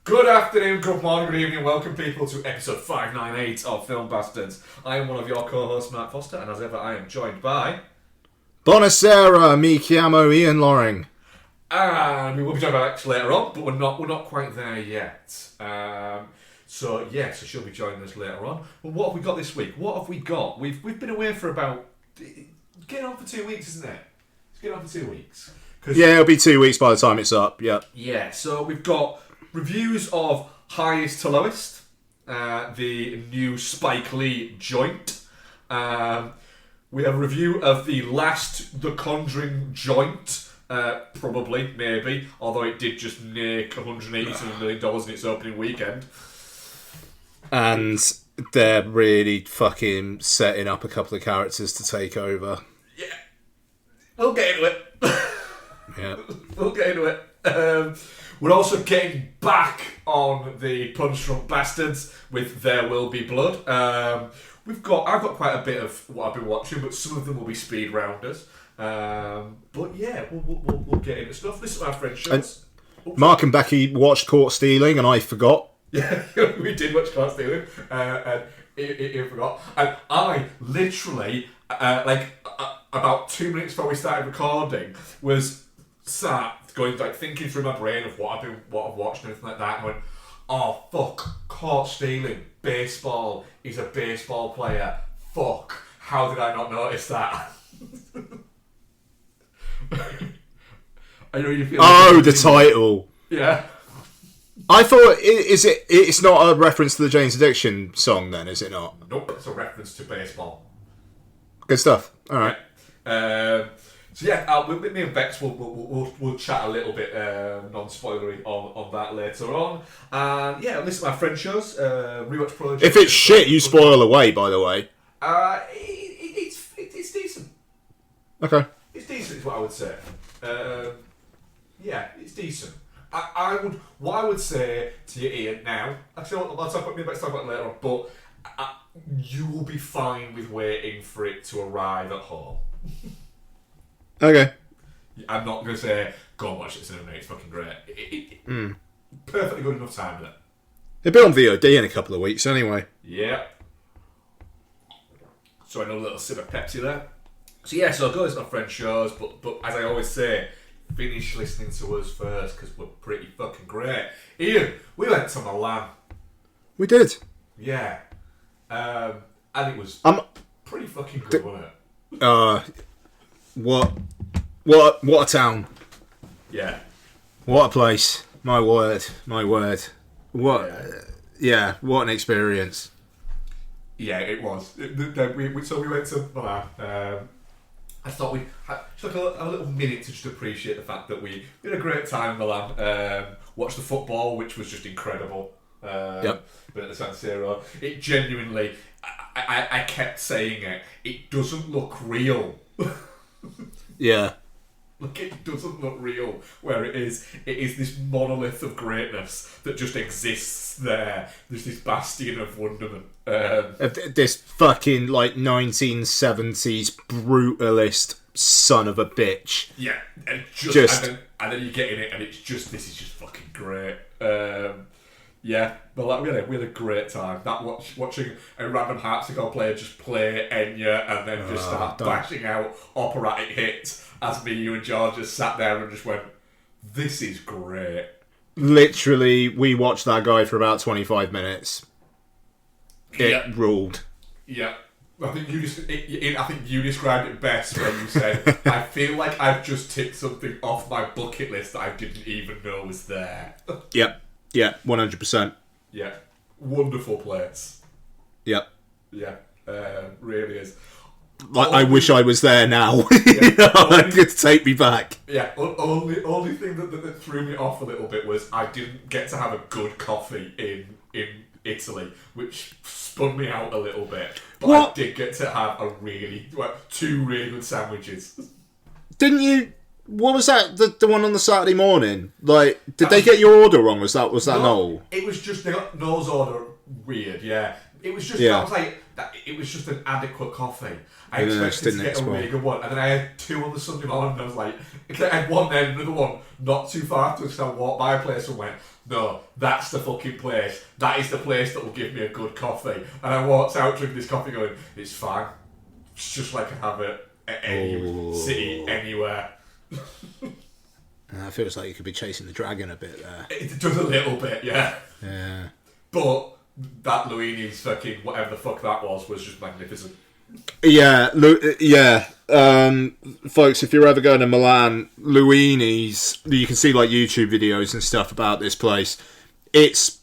Good afternoon, good morning, good evening, welcome people to episode 598 of Film Bastards. I am one of your co-hosts, Mark Foster, and as ever I am joined by... Buonasera, mi chiamo Ian Loring. And we will be joined by Alex later on, but we're not quite there yet. So she'll be joining us later on. But what have we got this week? What have we got? We've been away for about... Getting on for 2 weeks, isn't it? It's getting on for 2 weeks. Yeah, it'll be 2 weeks by the time it's up, yep. Yeah, so we've got reviews of Highest to Lowest, the new Spike Lee joint. We have a review of the Conjuring joint, probably, maybe, although it did just make $187 million in its opening weekend. And they're really fucking setting up a couple of characters to take over. Yeah. We'll get into it. Yeah. We'll get into it. We're also getting back on the Punch Drunk Bastards with There Will Be Blood. I've got quite a bit of what I've been watching, but some of them will be speed rounders. But yeah, we'll get into stuff. Listen to our friend shows. Mark and Becky watched Caught Stealing, and I forgot. Yeah, we did watch Caught Stealing, and he forgot. And I literally, about 2 minutes before we started recording, was sat going thinking through my brain of what I've watched and everything like that, and went, oh fuck, Caught Stealing, baseball, he's a baseball player, fuck, how did I not notice that? I know you feel the title. Yeah. I thought, it's not a reference to the Jane's Addiction song then, is it not? Nope, it's a reference to baseball. Good stuff, alright. So yeah, me and Bex we'll chat a little bit non-spoilery on that later on. And yeah, listen to my friend shows, Rewatch Project. If it's shit, you spoil away, by the way. It's decent. Okay. It's decent is what I would say. Yeah, it's decent. What I would say to you, Ian, now, actually I'll talk about it later on, but you will be fine with waiting for it to arrive at home. Okay. I'm not going to say, go and watch it cinema, it's fucking great. Perfectly good enough time with it. It'll be on VOD in a couple of weeks anyway. Yeah. So I know a little sip of Pepsi there. So yeah, so go listen to my friend's shows, but as I always say, finish listening to us first, because we're pretty fucking great. Ian, we went to Milan. We did. Yeah. And it was pretty fucking good, wasn't it? What a town. Yeah. What a place. My word. What an experience. Yeah, it was. So we went to Milan. I thought we took a little minute to just appreciate the fact that we had a great time in Milan. Watched the football, which was just incredible. Yep. But at the San Siro, it genuinely, I kept saying it. It doesn't look real. Yeah. Like, it doesn't look real where it is. It is this monolith of greatness that just exists there. There's this bastion of wonderment. This fucking 1970s brutalist son of a bitch. Yeah, and then you get in it, and it's just, this is just fucking great. Yeah, but we had a great time. Watching a random harpsichord player just play Enya and then just start bashing out operatic hits as me, you and George just sat there and just went, this is great. Literally, we watched that guy for about 25 minutes. It ruled. Yeah. I think you described it best when you said, I feel like I've just ticked something off my bucket list that I didn't even know was there. Yep. Yeah, 100%. Yeah. Wonderful place. Yep. Yeah. Really is. I wish I was there now. Could take me back. Yeah. Only thing that threw me off a little bit was I didn't get to have a good coffee in Italy, which spun me out a little bit. But I did get to have two really good sandwiches. Didn't you? What was that? The one on the Saturday morning? Did they get your order wrong? Was that Noel? It was just, they got Noel's order weird, yeah. It was just, that it was just an adequate coffee. I Yeah, expected to get a really good one, and then I had 2 on the Sunday morning, and I was like, I had one then, another one not too far afterwards, because I walked by a place and went, no, that's the fucking place. That is the place that will give me a good coffee. And I walked out drinking this coffee going, it's fine. It's just like I have it at any city, anywhere. It feels like you could be chasing the dragon a bit there. It does a little bit, yeah. Yeah. But that Luini's fucking whatever the fuck that was just magnificent. Yeah, folks, if you're ever going to Milan, Luini's, you can see like YouTube videos and stuff about this place. It's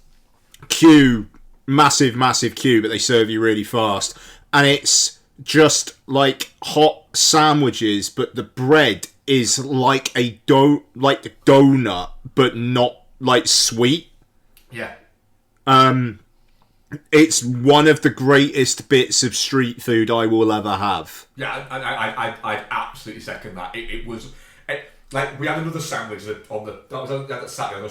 queue, massive queue, but they serve you really fast. And it's just like hot sandwiches, but the bread is like a donut, but not like sweet. Yeah. It's one of the greatest bits of street food I will ever have. Yeah, I'd absolutely second that. It was like we had another sandwich on that Saturday,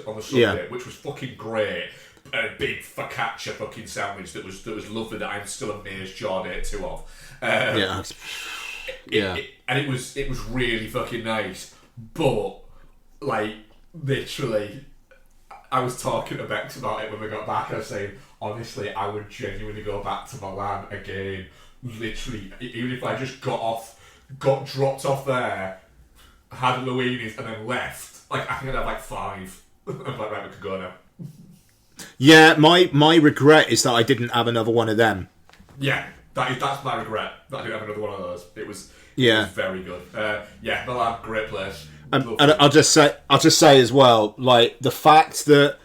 on the Sunday, which was fucking great. A big focaccia fucking sandwich that was lovely. That I'm still amazed John ate 2 of. And it was really fucking nice. But like literally, I was talking to Bex about it when we got back. I was saying, honestly, I would genuinely go back to Milan again. Literally, even if I just got dropped off there, had Luini's, and then left. Like I think I'd have like 5. I'm like, right, we could go now. Yeah, my regret is that I didn't have another one of them. Yeah, that's my regret that I didn't have another one of those. It was very good. Milan, great place. And I'll just say as well, like the fact that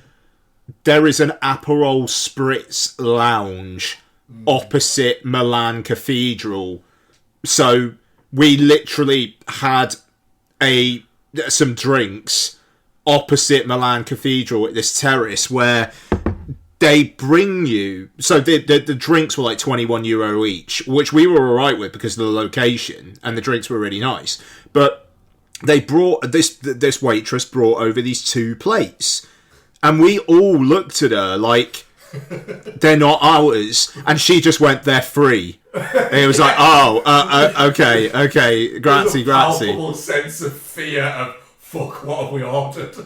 there is an Aperol Spritz lounge opposite Milan Cathedral. So we literally had some drinks opposite Milan Cathedral at this terrace where they bring you. So the drinks were like €21 each, which we were alright with because of the location, and the drinks were really nice. But they brought this waitress brought over these 2 plates, and we all looked at her like they're not ours, and she just went, they're free. And it was like, okay, grazie. Palpable sense of fear of fuck, what have we ordered?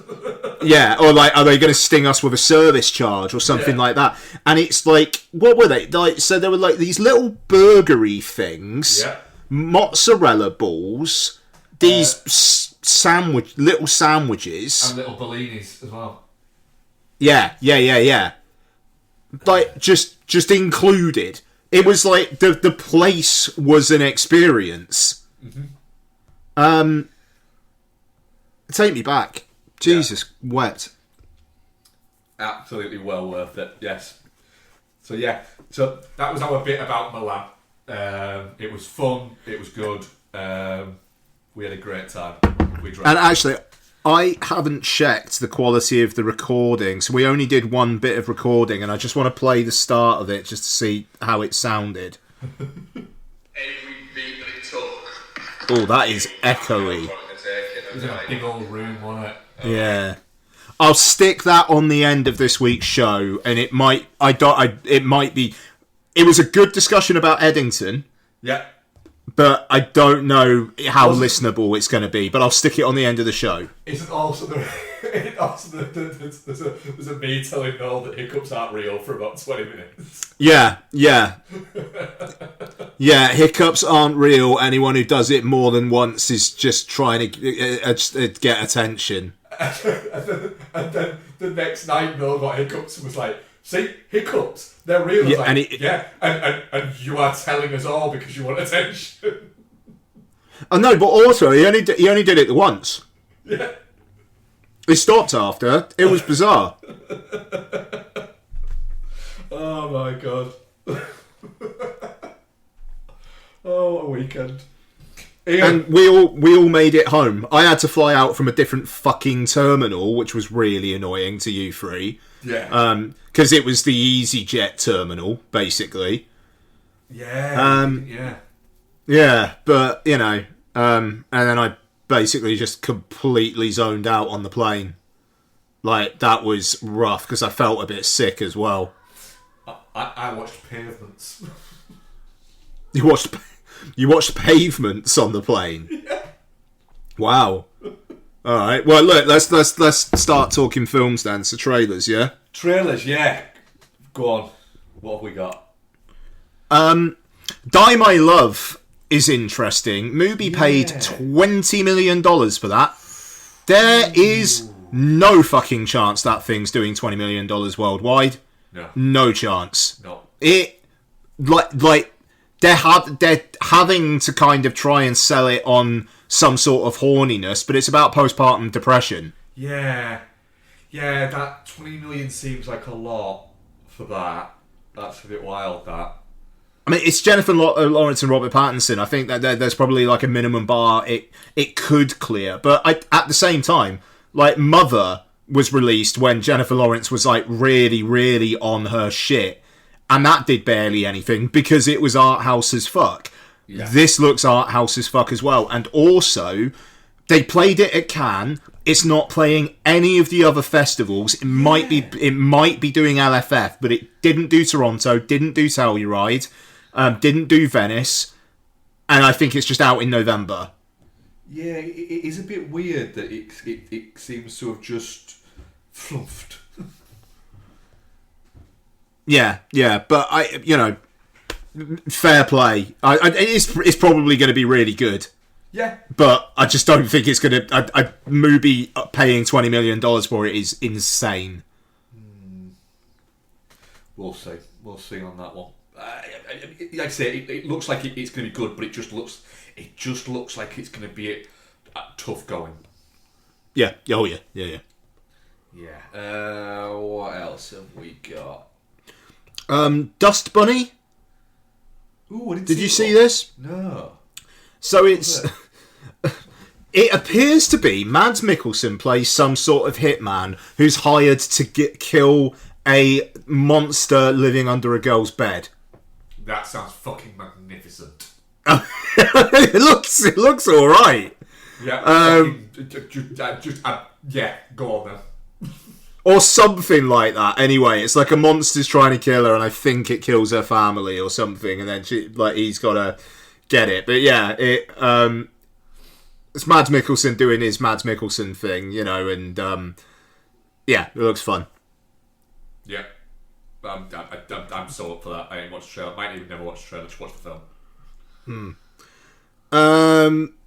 Yeah, or like, are they going to sting us with a service charge or something like that? And it's like, what were they? Like, so there were like these little burgery things, mozzarella balls, these little sandwiches, and little bellinis as well. Yeah. Like just included. It was like the place was an experience. Mm-hmm. Take me back. Jesus, wept. Absolutely well worth it. Yes. So that was our bit about Milan. It was fun. It was good. We had a great time. And actually, I haven't checked the quality of the recording, so we only did one bit of recording, and I just want to play the start of it just to see how it sounded. Every beat that it took. Oh, that is echoey. It was in a big old room, wasn't it? Yeah. I'll stick that on the end of this week's show, and it might be. It was a good discussion about Eddington. Yeah. But I don't know how listenable it's going to be. But I'll stick it on the end of the show. Isn't also there's a me telling Noel that hiccups aren't real for about 20 minutes. Yeah. Hiccups aren't real. Anyone who does it more than once is just trying to get attention. And then the next night, Noel got hiccups and was like, "See, hiccups, they're real." Yeah, like, and you are telling us all because you want attention. Oh no, but also he only did it once. Yeah. He stopped after. It was bizarre. Oh my god. Oh, a weekend. Ian. And we all made it home. I had to fly out from a different fucking terminal, which was really annoying to you three. Yeah. Because it was the EasyJet terminal, basically. Yeah. Yeah, but, you know, and then I basically just completely zoned out on the plane. Like, that was rough, because I felt a bit sick as well. I watched Pavements. You watched Pavements on the plane? Yeah. Wow. All right. Well, look, let's start talking films then. So trailers, yeah. Trailers, yeah. Go on. What have we got? Die My Love is interesting. Mubi paid $20 million for that. There is no fucking chance that thing's doing $20 million worldwide. No. No chance. No. It like they're having to kind of try and sell it on some sort of horniness, but it's about postpartum depression. Yeah. Yeah, that 20 million seems like a lot for that. That's a bit wild, that. I mean, it's Jennifer Lawrence and Robert Pattinson. I think that there's probably like a minimum bar it could clear. But at the same time, like Mother was released when Jennifer Lawrence was like really, really on her shit. And that did barely anything because it was art house as fuck. Yeah. This looks art house as fuck as well. And also, they played it at Cannes. It's not playing any of the other festivals. It might be doing LFF, but it didn't do Toronto, didn't do Telluride, didn't do Venice, and I think it's just out in November. Yeah, it is a bit weird that it seems to have just fluffed. Yeah, but fair play. It's probably going to be really good. Yeah, but I just don't think it's going to. Mubi paying $20 million for it is insane. We'll see. We'll see on that one. Like I say, it looks like it's going to be good, but it just looks like it's going to be tough going. Yeah. Oh yeah. Yeah. What else have we got? Dust Bunny. Ooh, did you see this? No. So it's. It appears to be Mads Mikkelsen plays some sort of hitman who's hired to kill a monster living under a girl's bed. That sounds fucking magnificent. It looks all right. Yeah. Yeah. Go on then. Or something like that. Anyway, it's like a monster's trying to kill her, and I think it kills her family or something, and then he's got to get it. But yeah, it's Mads Mikkelsen doing his Mads Mikkelsen thing, and yeah, it looks fun. Yeah, I'm so up for that. I ain't watched the trailer. Might even never watch the trailer. Just watch the film.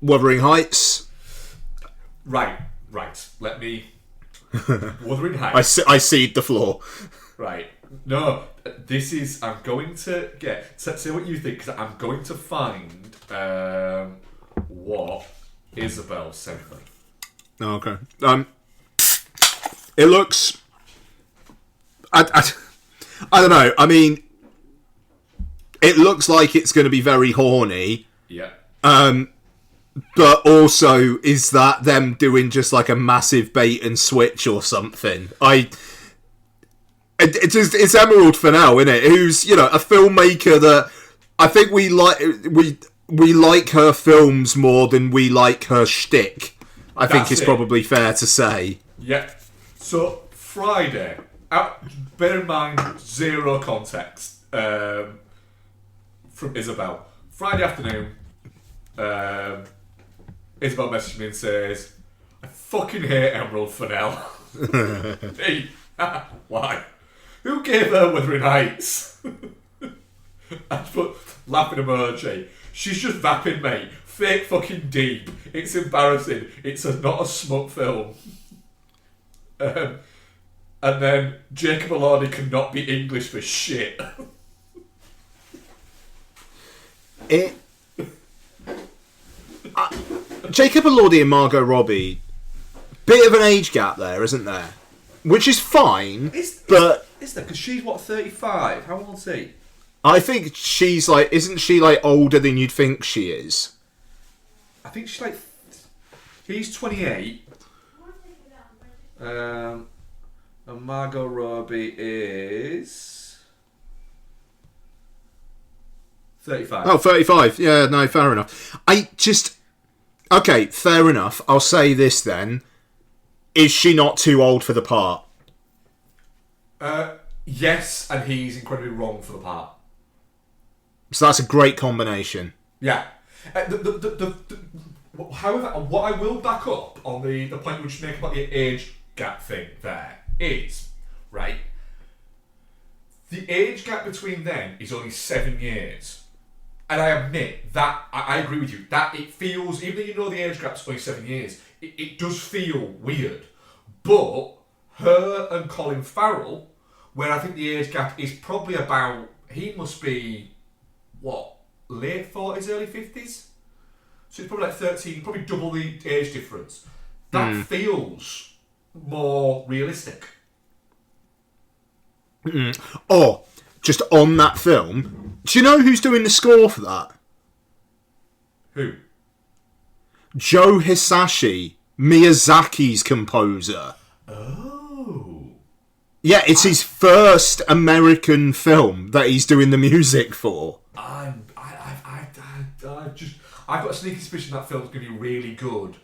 Wuthering Heights. Right. Let me. Wuthering Heights. I cede the floor. Right. No, this is. I'm going to get. Say what you think, because I'm going to find what Isabel sent me. Oh, okay. It looks. I don't know. I mean, it looks like it's going to be very horny. Yeah. But also, is that them doing just like a massive bait and switch or something? It's Emerald Fennell, isn't it? Who's a filmmaker that I think we like her films more than we like her shtick. I think it's probably fair to say. Yeah. So Friday. Bear in mind, zero context from Isabel. Friday afternoon, Isabel messaged me and says, "I fucking hate Emerald Fennell." Hey, why? Who gave her Wuthering Heights? I just put laughing emoji. She's just vapping, mate. Fake fucking deep. It's embarrassing. It's not a smut film. And then Jacob Elordi cannot be English for shit. Jacob Elordi and Margot Robbie, bit of an age gap there, isn't there? Which is fine, Is there? Because she's, 35? How old is he? I think she's isn't she older than you'd think she is? I think she's he's 28. And Margot Robbie is 35. Oh, 35. Yeah, no, fair enough. Okay, fair enough. I'll say this then. Is she not too old for the part? Yes, and he's incredibly wrong for the part. So that's a great combination. Yeah. However, what I will back up on the point which you make about the age gap thing there is, right, the age gap between them is only 7 years. And I admit that, I agree with you, that it feels, even though you know the age gap's only 7 years, it does feel weird. But her and Colin Farrell, where I think the age gap is probably about, he must be, what, late 40s, early 50s? So it's probably like 13, probably double the age difference. That feels more realistic. Oh, just on that film, do you know who's doing the score for that? Who? Joe Hisashi, Miyazaki's composer. Oh. Yeah, it's his first American film that he's doing the music for. I've got a sneaky suspicion that film's going to be really good,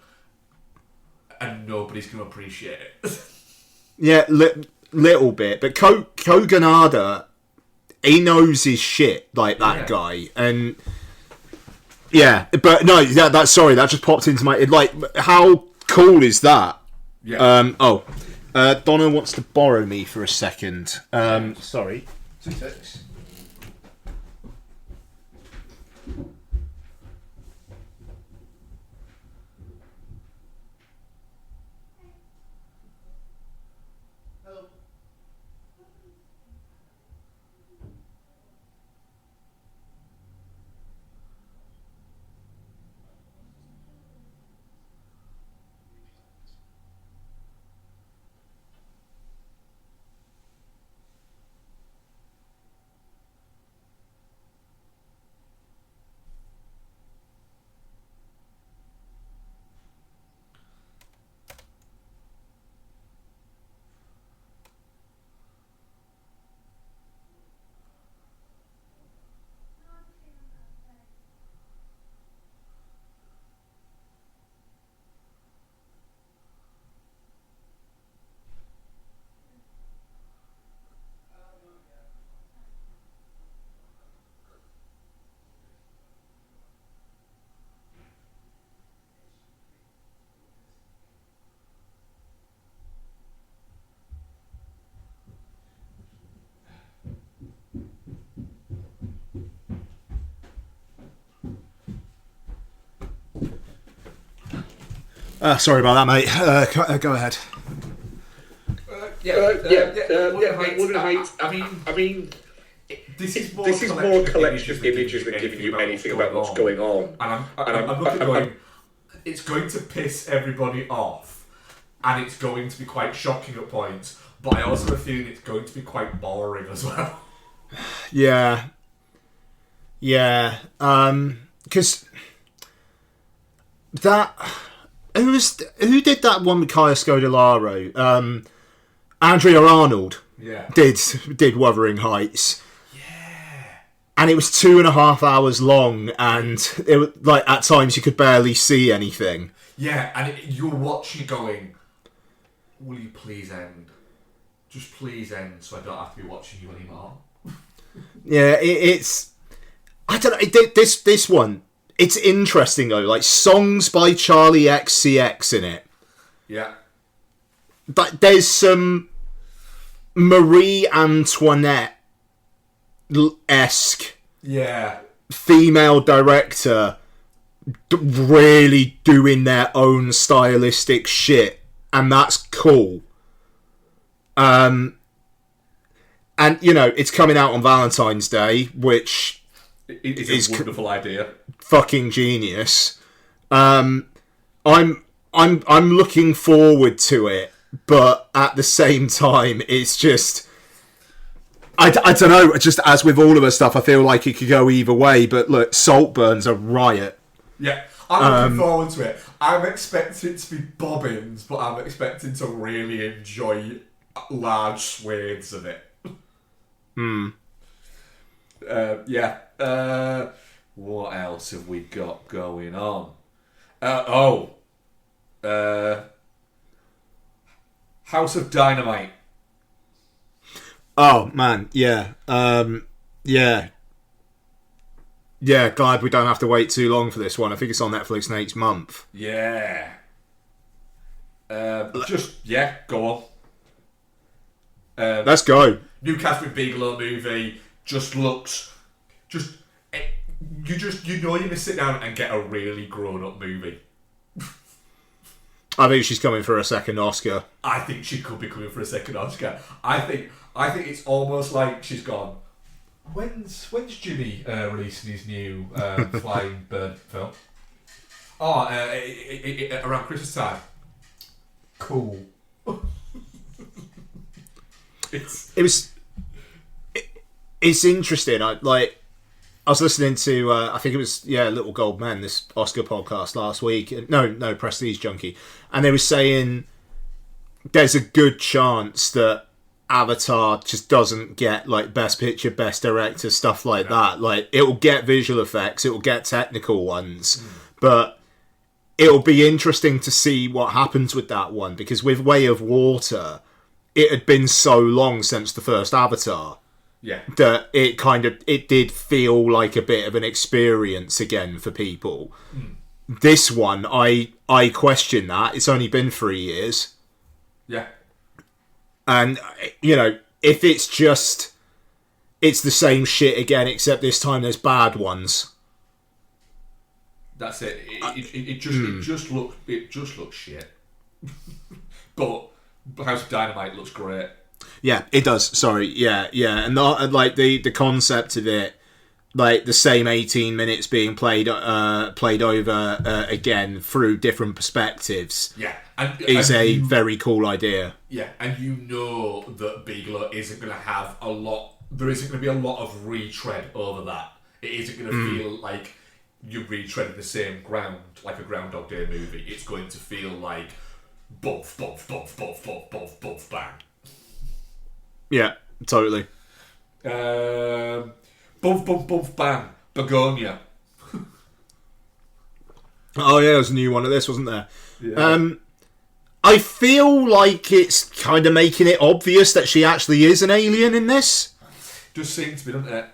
and nobody's going to appreciate it. Yeah, little bit, but Koganada, he knows his shit, like that guy, and yeah, but no, that sorry, that just popped into my head. Like, how cool is that? Yeah. Donna wants to borrow me for a second. Sorry. 2 seconds. Sorry about that, mate. Go ahead. I mean, this is more collection of images than giving you anything about what's going on. And I'm looking going, it's going to piss everybody off, and it's going to be quite shocking at points, but I also have a feeling it's going to be quite boring as well. Yeah. Because that... Who did that one with Kaya Scodelario? Andrea Arnold did Wuthering Heights. Yeah. And it was 2.5 hours long, and it was, like, at times you could barely see anything. Yeah, and you're watching going, will you please end? Just please end so I don't have to be watching you anymore. Yeah, it's... I don't know, this one... It's interesting though, like songs by Charlie XCX in it. Yeah. But there's some Marie Antoinette-esque female director really doing their own stylistic shit, and that's cool. And you know, it's coming out on Valentine's Day, which is a wonderful idea. Fucking genius. I'm looking forward to it, but at the same time, it's just I don't know. Just as with all of us stuff, I feel like it could go either way. But look, Saltburn's a riot. Yeah, I'm looking forward to it. I'm expecting it to be bobbins, but I'm expecting to really enjoy large swathes of it. What else have we got going on? House of Dynamite. Oh man, yeah, yeah, yeah. Glad we don't have to wait too long for this one. I think it's on Netflix next month. Yeah. Go on. Let's go. New Catherine Bigelow movie just looks, you know you're gonna sit down and get a really grown up movie. I think she's coming for a second Oscar. I think she could be coming for a second Oscar. I think it's almost like she's gone. When's Jimmy releasing his new Flying Bird film? Oh, around Christmas time. Cool. It's interesting. I was listening to I think it was Little Gold Men, this Oscar podcast last week. No, Prestige Junkie, and they were saying there's a good chance that Avatar just doesn't get like Best Picture, Best Director, stuff like that. Like it will get visual effects, it will get technical ones, but it'll be interesting to see what happens with that one, because with Way of Water, it had been so long since the first Avatar. Yeah. That it did feel like a bit of an experience again for people. This one, I question that. It's only been 3 years. Yeah. And, if it's the same shit again, except this time there's bad ones. That's it. It just looks shit. But House of Dynamite looks great. Yeah, it does. Sorry, yeah, and the concept of it, like the same 18 minutes being played over again through different perspectives. Yeah, is a very cool idea. Yeah, and you know that Bigelow isn't going to have a lot. There isn't going to be a lot of retread over that. It isn't going to feel like you're retreading the same ground like a Groundhog Day movie. It's going to feel like buff, bang. Yeah, totally. Buff, bang. Begonia. Oh yeah, there's a new one of this, wasn't there? Yeah. I feel like it's kind of making it obvious that she actually is an alien in this. Does seem to be, doesn't it?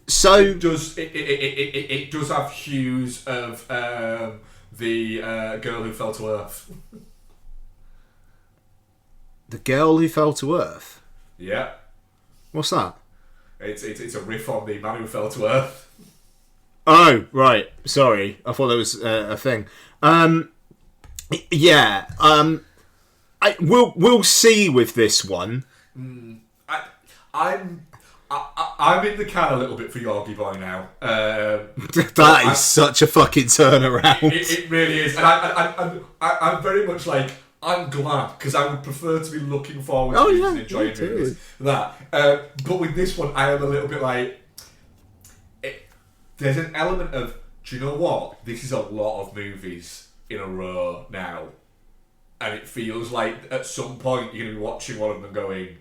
So it does have hues of the girl who fell to Earth. The Girl Who Fell to Earth? Yeah. What's that? It's a riff on The Man Who Fell to Earth. Oh, right. Sorry. I thought that was a thing. We'll see with this one. I'm in the can a little bit for Yorkie Boy now. That is such a fucking turnaround. It really is. And I'm very much like, I'm glad, because I would prefer to be looking forward to and enjoying that. But with this one, I am a little bit like, there's an element of, do you know what? This is a lot of movies in a row now. And it feels like at some point you're going to be watching one of them going,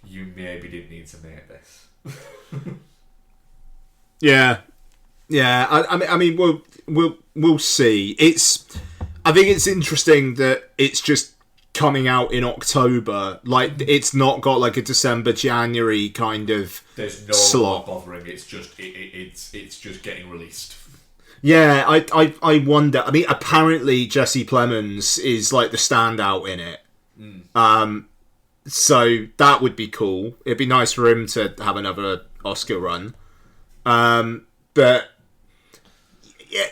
you maybe didn't need to make this. Yeah. I mean, we'll see. I think it's interesting that it's just coming out in October. Like, it's not got like a December, January kind of There's no slot. bothering. It's just it's just getting released. Yeah, I wonder. I mean, apparently Jesse Plemons is like the standout in it. So that would be cool. It'd be nice for him to have another Oscar run. But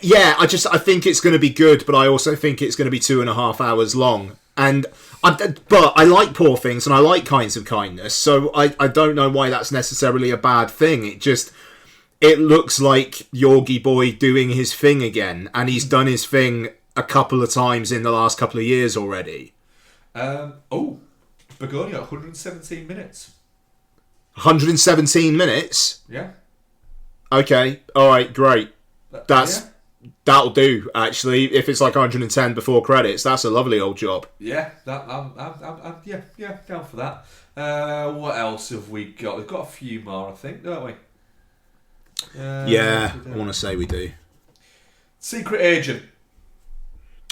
yeah, I think it's going to be good, but I also think it's going to be 2.5 hours long. But I like Poor Things and I like Kinds of Kindness, so I don't know why that's necessarily a bad thing. It looks like Yorgie Boy doing his thing again, and he's done his thing a couple of times in the last couple of years already. Begonia, 117 minutes. 117 minutes? Yeah. Okay, alright, great. That'll do, actually. If it's like 110 before credits, that's a lovely old job. Yeah, I'm down for that. What else have we got? We've got a few more, I think, don't we? I want to say we do. Secret Agent.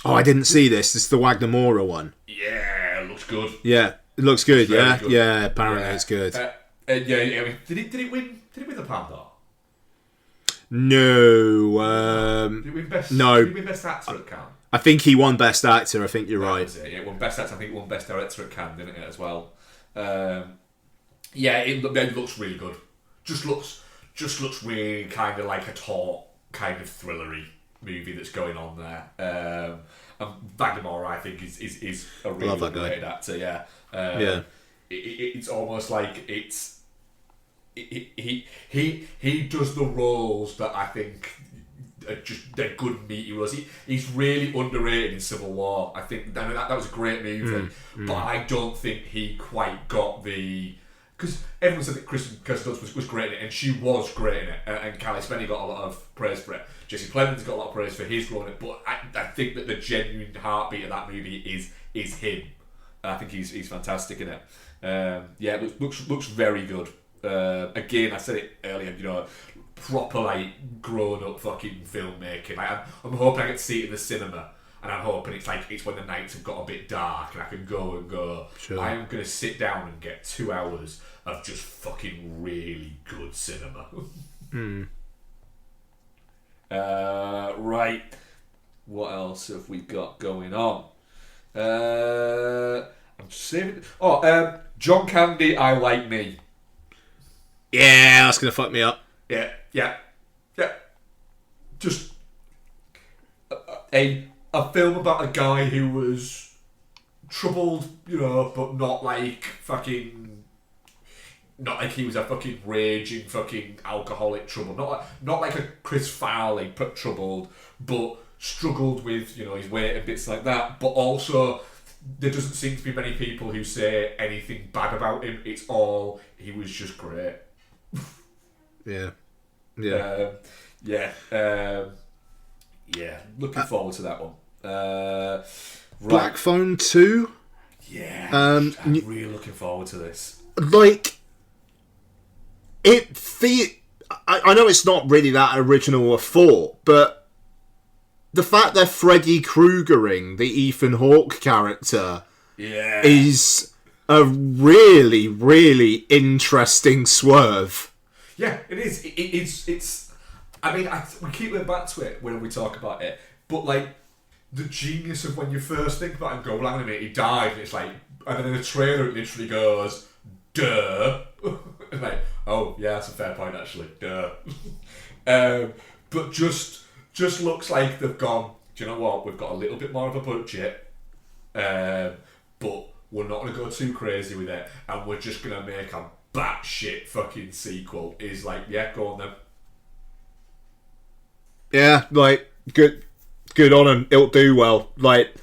Oh, I didn't see this. This is the Wagner Moura one. Yeah, looks good. Yeah. It looks good, yeah? Good. Yeah, apparently it's good. I mean, did it win the Palme d'Or? No. Did it win best? No. Did it win best actor at Cannes? I think he won Best Actor. I think you're right. Was it? Yeah, it won best actor. I think it won best director at Cannes, didn't it, as well? It looks really good. Just looks really kind of like a taut, kind of thrillery movie that's going on there. And Vandemore, I think, is a really underrated actor. Yeah. It's almost like he does the roles that I think are just they're good meaty roles. He's really underrated in Civil War. I think that was a great movie, but I don't think he quite got the. Because everyone said that Kirsten Dunst was great in it, and she was great in it, and Callie Spenny got a lot of praise for it. Jesse Plemons got a lot of praise for his role in it, but I think that the genuine heartbeat of that movie is him. I think he's fantastic in it. It looks very good. Again, I said it earlier, proper like grown up fucking filmmaking. I'm hoping I get to see it in the cinema. And I'm hoping it's when the nights have got a bit dark and I can go. Sure. I am going to sit down and get 2 hours of just fucking really good cinema. Right. What else have we got going on? I'm saving. John Candy, I Like Me. Yeah, that's going to fuck me up. Yeah. Just a film about a guy who was troubled, but not like he was a fucking raging fucking alcoholic trouble. Not like a Chris Farley, but troubled, but struggled with, his weight and bits like that. But also, there doesn't seem to be many people who say anything bad about him. It's all, he was just great. Yeah. Looking forward to that one. Right. Black Phone 2? Yeah. I'm really looking forward to this. Like, I know it's not really that original a thought, but the fact they're Freddy Kruegering the Ethan Hawke character is a really, really interesting swerve. Yeah, it is. It's. I mean, we keep going back to it when we talk about it, but like the genius of when you first think about it and go, well, hang on a minute, he died, and it's like, and then in the trailer it literally goes, duh. And like, oh yeah, that's a fair point actually, duh. But just looks like they've gone, do you know what? We've got a little bit more of a budget, but we're not going to go too crazy with it, and we're just going to make a batshit fucking sequel. Is like, yeah, go on then. Yeah, like good on them. It'll do well. Like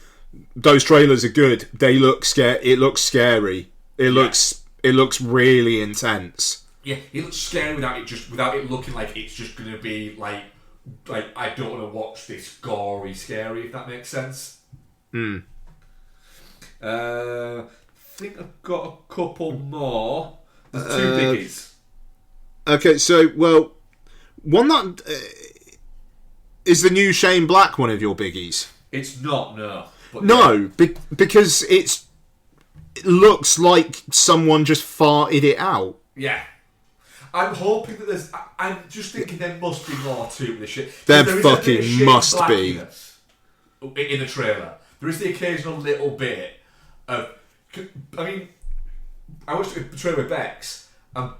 those trailers are good. They look scary. It looks scary. It looks really intense. Yeah, it looks scary without it looking like it's just gonna be like I don't want to watch this gory scary, if that makes sense. I think I've got a couple more. There's two biggies. Okay, so one that is the new Shane Black one of your biggies. It's not, no. But no, because it looks like someone just farted it out. Yeah. I'm hoping that I'm just thinking there must be more to this shit. There fucking must be. In the trailer. There is the occasional little bit of... I mean, I watched the trailer with Bex, and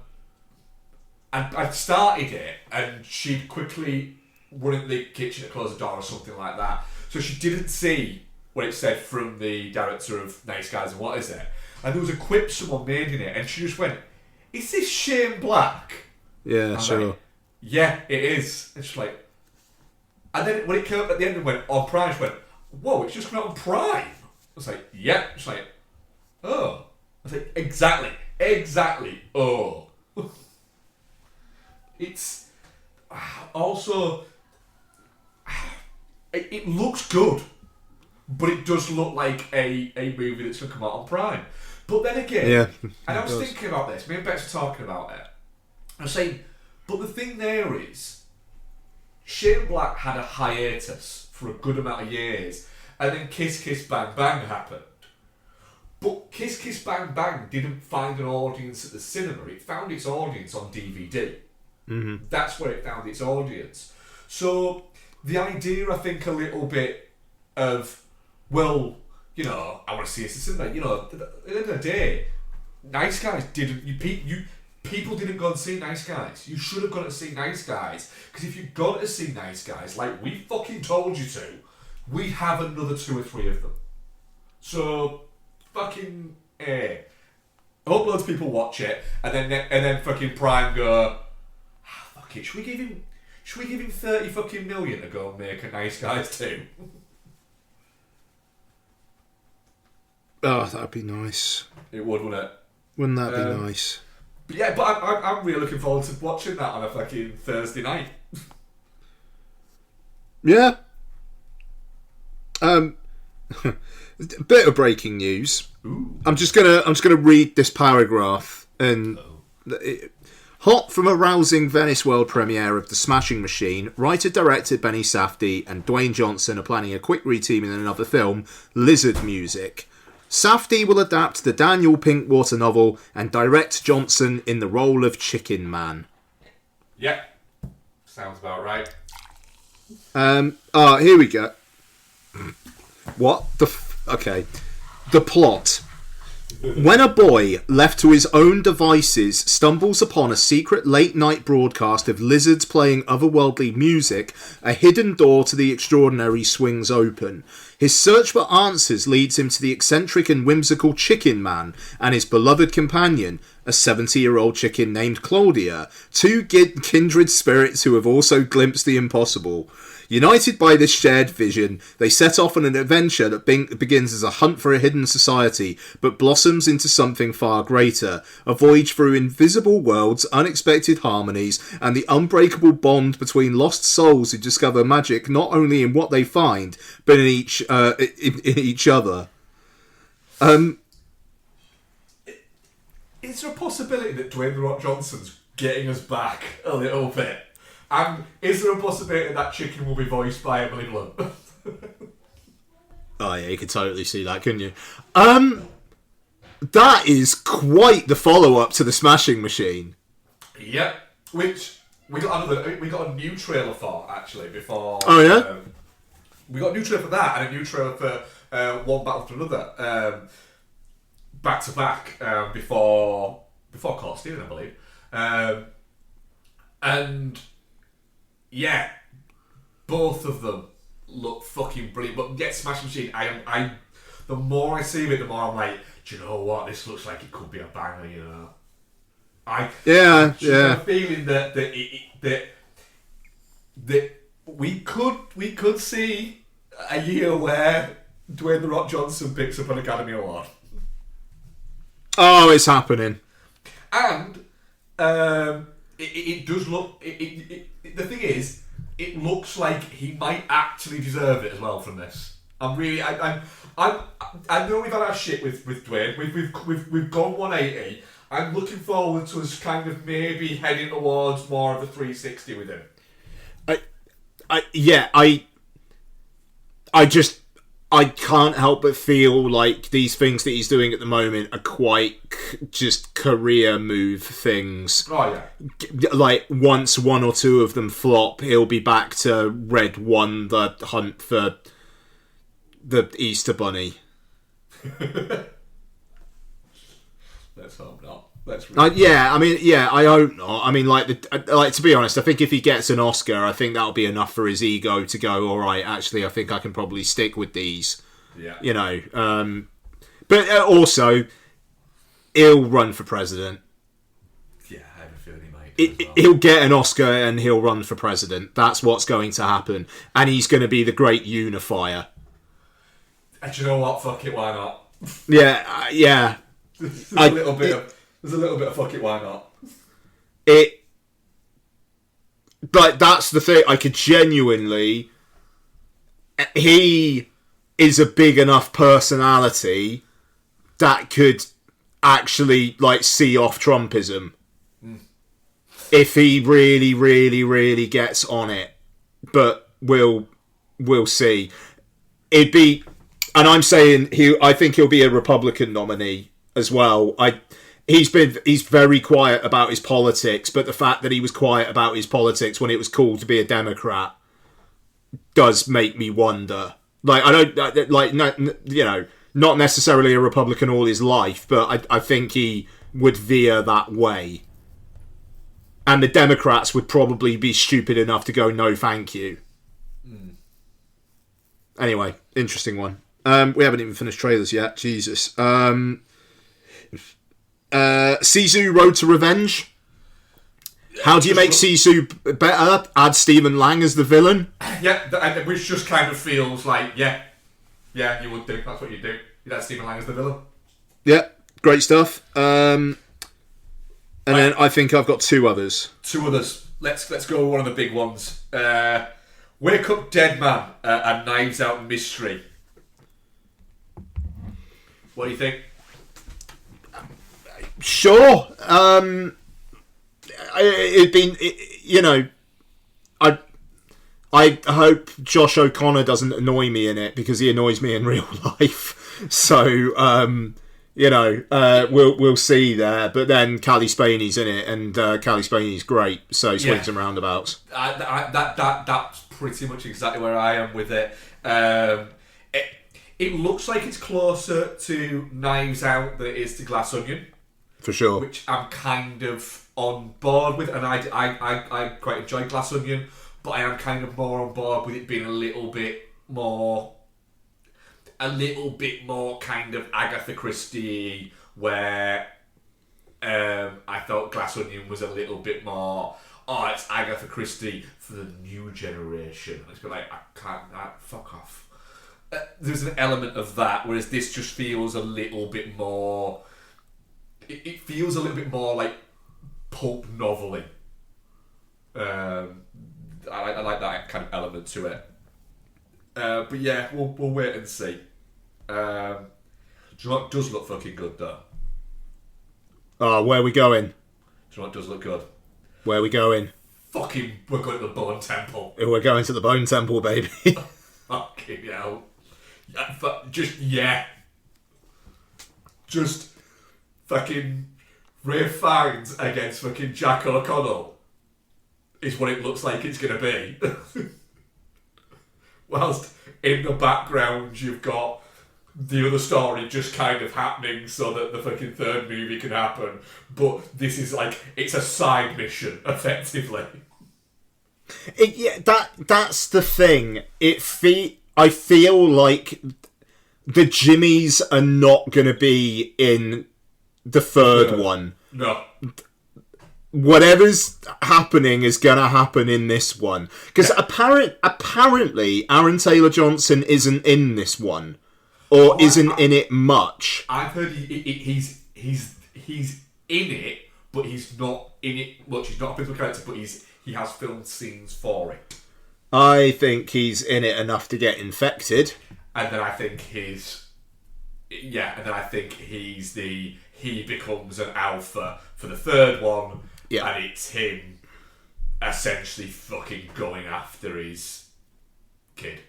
I started it, and she'd quickly run into the kitchen and close the door or something like that. So she didn't see what it said from the director of Nice Guys and What Is It? And there was a quip someone made in it, and she just went, "Is this Shane Black?" Yeah, sure. Like, yeah, it is. And she's like... And then when it came up at the end and went, on Prime, she went, "Whoa, it's just come out on Prime." I was like, yeah. She's like, "Oh." I was like, exactly. Oh. It's... Also... It looks good, but it does look like a movie that's going to come out on Prime. But then again, and I was thinking about this, me and Bex were talking about it, I was saying, but the thing there is, Shane Black had a hiatus for a good amount of years, and then Kiss Kiss Bang Bang happened. But Kiss Kiss Bang Bang didn't find an audience at the cinema. It found its audience on DVD. Mm-hmm. That's where it found its audience. So the idea, I think, a little bit of, well, you know, I want to see this in the cinema. You know, at the end of the day, Nice Guys didn't. People didn't go and see Nice Guys. You should have gone to see Nice Guys, because if you've gone to see Nice Guys, like we fucking told you to, we have another 2 or 3 of them. So fucking I hope loads of people watch it, and then fucking Prime go, fuck it, should we give him 30 fucking million to go and make a Nice Guys 2? Oh, that'd be nice. It would, wouldn't it? Wouldn't that be nice? But yeah, but I'm really looking forward to watching that on a fucking Thursday night. Yeah. Bit of breaking news. Ooh. I'm just gonna read this paragraph and. Hot from a rousing Venice world premiere of The Smashing Machine, writer-director Benny Safdie and Dwayne Johnson are planning a quick reteam in another film, Lizard Music. Safdie will adapt the Daniel Pinkwater novel and direct Johnson in the role of Chicken Man. Yep. Sounds about right. Here we go. What? Okay. The plot. When a boy, left to his own devices, stumbles upon a secret late-night broadcast of lizards playing otherworldly music, a hidden door to the extraordinary swings open. His search for answers leads him to the eccentric and whimsical Chicken Man and his beloved companion, a 70-year-old chicken named Claudia, 2 kindred spirits who have also glimpsed the impossible. United by this shared vision, they set off on an adventure that begins as a hunt for a hidden society, but blossoms into something far greater. A voyage through invisible worlds, unexpected harmonies, and the unbreakable bond between lost souls who discover magic not only in what they find, but in each other. Is there a possibility that Dwayne "The Rock" Johnson's getting us back a little bit? And is there a possibility that chicken will be voiced by Emily Blunt? Oh yeah, you could totally see that, couldn't you? That is quite the follow-up to The Smashing Machine. Yep. Which we got a new trailer for, actually, before. Oh yeah. We got a new trailer for that and a new trailer for One Battle After Another, back to back, before Caught Stealing, I believe, and. Yeah, both of them look fucking brilliant. But Get Smash Machine, I the more I see it, the more I'm like, do you know what? This looks like it could be a banger, you know. I have a feeling that we could see a year where Dwayne "The Rock" Johnson picks up an Academy Award. Oh, it's happening. And it does look. The thing is, it looks like he might actually deserve it as well from this. I know we've had our shit with Dwayne. We've gone 180. I'm looking forward to us kind of maybe heading towards more of a 360 with him. I can't help but feel like these things that he's doing at the moment are quite just career move things. Oh, yeah. Like, once 1 or 2 of them flop, he'll be back to Red 1, the hunt for the Easter Bunny. Let's hope not. I hope not. I mean, to be honest, I think if he gets an Oscar, I think that'll be enough for his ego to go, all right, actually, I think I can probably stick with these. Yeah. You know. But also, he'll run for president. Yeah, I have a feeling he might. He'll get an Oscar and he'll run for president. That's what's going to happen. And he's going to be the great unifier. And do you know what? Fuck it, why not? Yeah. There's a little bit of fuck it, why not? But that's the thing. I could genuinely. He is a big enough personality that could actually see off Trumpism if he really, really, really gets on it. But we'll see. It'd be And I'm saying I think he'll be a Republican nominee as well. He's very quiet about his politics, but the fact that he was quiet about his politics when it was cool to be a Democrat does make me wonder. Like, I don't like, not necessarily a Republican all his life, but I think he would veer that way. And the Democrats would probably be stupid enough to go, no, thank you. Anyway, interesting one. We haven't even finished trailers yet. Jesus. Sisu Road to Revenge. How do you make Sisu better? Add Stephen Lang as the villain? Yeah, which just kind of feels like, yeah, you would do. That's what you do. You'd add Stephen Lang as the villain. Yeah, great stuff. And then I think I've got two others. Let's go with one of the big ones. Wake Up Dead Man and Knives Out Mystery. What do you think? Sure. I hope Josh O'Connor doesn't annoy me in it because he annoys me in real life. So, we'll see there. But then Cally Spaney's in it, and Cally Spaney's great. So swings and roundabouts. That's pretty much exactly where I am with it. It looks like it's closer to Knives Out than it is to Glass Onion. For sure. Which I'm kind of on board with, and I quite enjoy Glass Onion, but I am kind of more on board with it being a little bit more kind of Agatha Christie, where I thought Glass Onion was a little bit more, it's Agatha Christie for the new generation. It's been like, fuck off. There's an element of that, whereas this just feels a little bit more. It feels a little bit more like pulp novel-y. I like that kind of element to it. But yeah, we'll wait and see. Do you know what does look fucking good though? Where are we going? Do you know what does look good? Where are we going? Fucking, we're going to the Bone Temple. We're going to the Bone Temple, baby. Fucking hell. Just fucking Ralph Fiennes against fucking Jack O'Connell is what it looks like it's going to be. Whilst in the background you've got the other story just kind of happening so that the fucking third movie can happen. But this is like, it's a side mission, effectively. That's the thing. I feel like the Jimmies are not going to be in the third one. No. Whatever's happening is going to happen in this one. Because apparently Aaron Taylor-Johnson isn't in this one. Or isn't in it much. I've heard he's in it, but he's not in it much. He's not a principal character, but he has filmed scenes for it. I think he's in it enough to get infected. And then I think he becomes an alpha for the third one, and it's him essentially fucking going after his kid.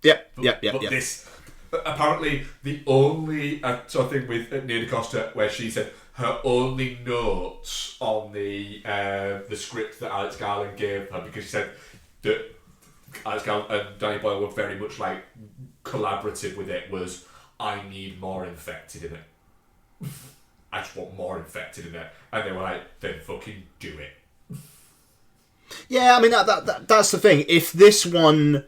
But this, apparently, the only sort of thing with Nia DaCosta where she said her only notes on the script that Alex Garland gave her, because she said that Alex Garland and Danny Boyle were very much like collaborative with it, was, I need more infected in it. I just want more infected in it. And they were like, then fucking do it. Yeah, I mean, that's the thing. If this one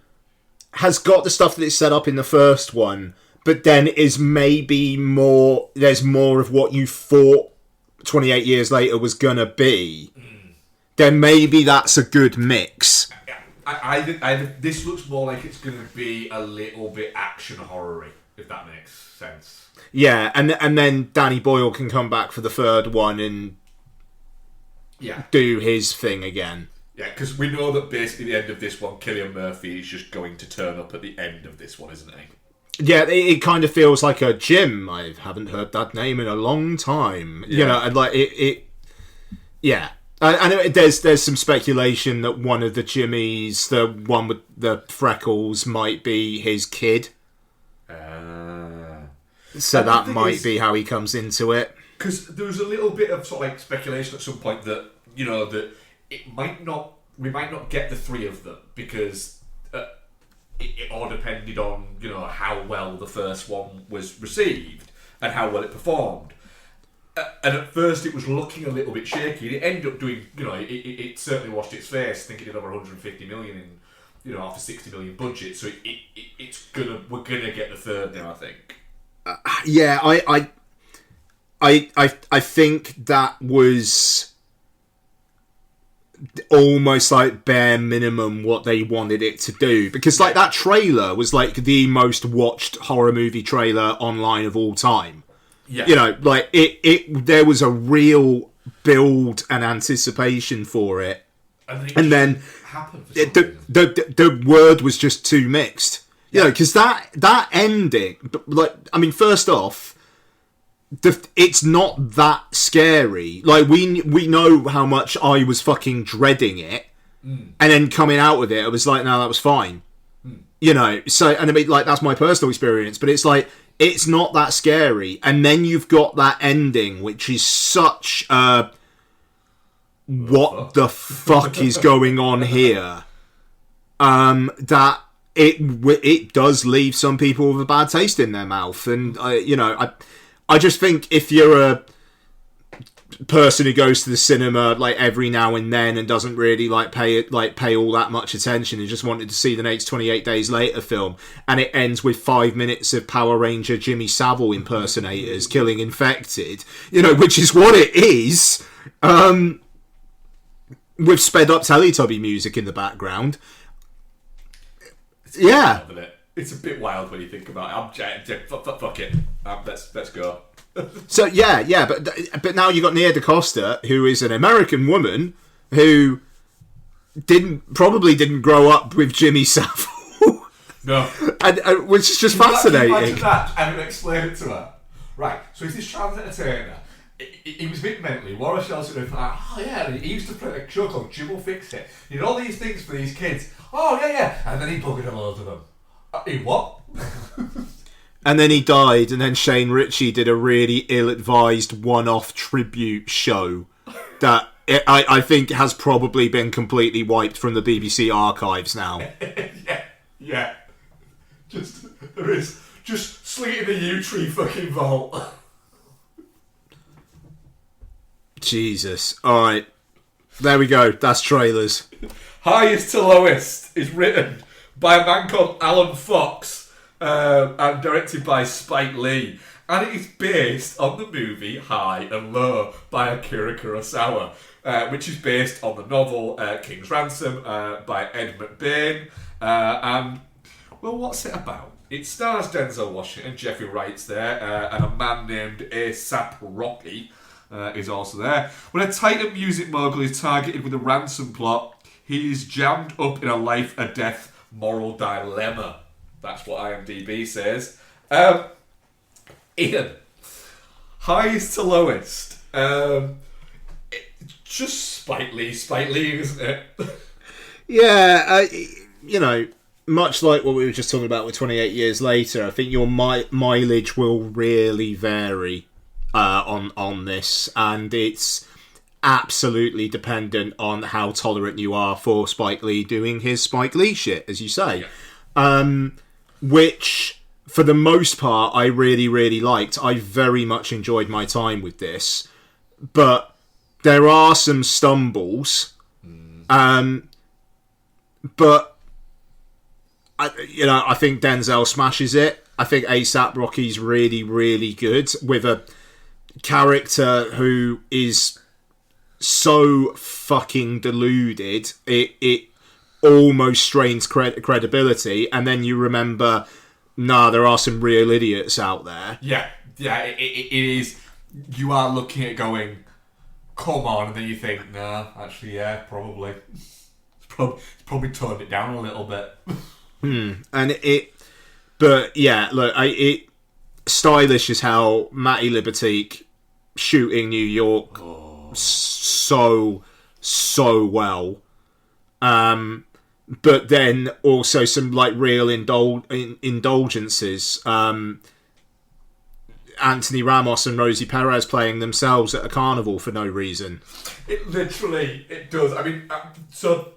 has got the stuff that it's set up in the first one, but then is maybe more, there's more of what you thought 28 years later was gonna be, then maybe that's a good mix. This looks more like it's gonna be a little bit action horror-y, if that makes sense. Yeah, and then Danny Boyle can come back for the third one and do his thing again. Yeah, because we know that basically the end of this one, Cillian Murphy is just going to turn up at the end of this one, isn't he? Yeah, it kind of feels like a Jim. I haven't heard that name in a long time. Yeah. You know, and like it. Yeah. And there's some speculation that one of the Jimmys, the one with the freckles, might be his kid. So that might be how he comes into it. Because there was a little bit of sort of like speculation at some point that that we might not get the three of them because it all depended on how well the first one was received and how well it performed. And at first it was looking a little bit shaky. It ended up doing, it certainly washed its face. I think it did over 150 million in, off a 60 million budget. So we're gonna get the third now, I think. I think that was almost like bare minimum what they wanted it to do, because that trailer was like the most watched horror movie trailer online of all time. Yeah. There was a real build and anticipation for it, and then the word was just too mixed. Because that ending, first off, it's not that scary. Like, we know how much I was fucking dreading it, and then coming out with it, I was like, no, that was fine. So, and that's my personal experience, but it's like, it's not that scary. And then you've got that ending, which is such a, what the fuck is going on here? That it does leave some people with a bad taste in their mouth. And, I just think if you're a person who goes to the cinema every now and then and doesn't really pay all that much attention and just wanted to see the next 28 Days Later film, and it ends with 5 minutes of Power Ranger Jimmy Savile impersonators killing infected, which is what it is, with sped up Teletubby music in the background. Yeah. It's a bit wild when you think about it. Fuck it. Let's go. So yeah, but now you got Nia DaCosta, who is an American woman who probably didn't grow up with Jimmy Savile. No, and which is just fascinating. Imagine that, and explain it to her. Right, so he's this trans entertainer. He was a bit mentally. Laura Shelton was like, oh yeah, he used to play a show called Jim Will Fix It. He did all these things for these kids. Oh yeah, and then he buggered a load of them. In what? And then he died, and then Shane Ritchie did a really ill-advised one-off tribute show that I think has probably been completely wiped from the BBC archives now. yeah. There is. Just sling it in the yew tree fucking vault. Jesus. Alright. There we go. That's trailers. Highest to Lowest is written by a man called Alan Fox and directed by Spike Lee. And it is based on the movie High and Low by Akira Kurosawa, which is based on the novel King's Ransom by Ed McBain. And, well, what's it about? It stars Denzel Washington, Jeffrey Wright's there, and a man named A$AP Rocky is also there. When a Titan music mogul is targeted with a ransom plot, he is jammed up in a life-or-death moral dilemma. That's what IMDb says. Ian, highest to lowest. Just Spike Lee, isn't it? Yeah, much like what we were just talking about with 28 Years Later, I think your mileage will really vary on this, and it's absolutely dependent on how tolerant you are for Spike Lee doing his Spike Lee shit, as you say. Yeah. Which, for the most part, I really, really liked. I very much enjoyed my time with this. But there are some stumbles. But, I think Denzel smashes it. I think A$AP Rocky's really, really good with a character who is so fucking deluded. It almost strains credibility, and then you remember, there are some real idiots out there. Yeah, it is. You are looking at going, come on, and then you think, nah, actually, yeah, probably. It's probably toned it down a little bit. But yeah, look, it stylish as hell. Matty Libatique shooting New York so so well. But then also some like real indulgences. Anthony Ramos and Rosie Perez playing themselves at a carnival for no reason. It does. I mean, so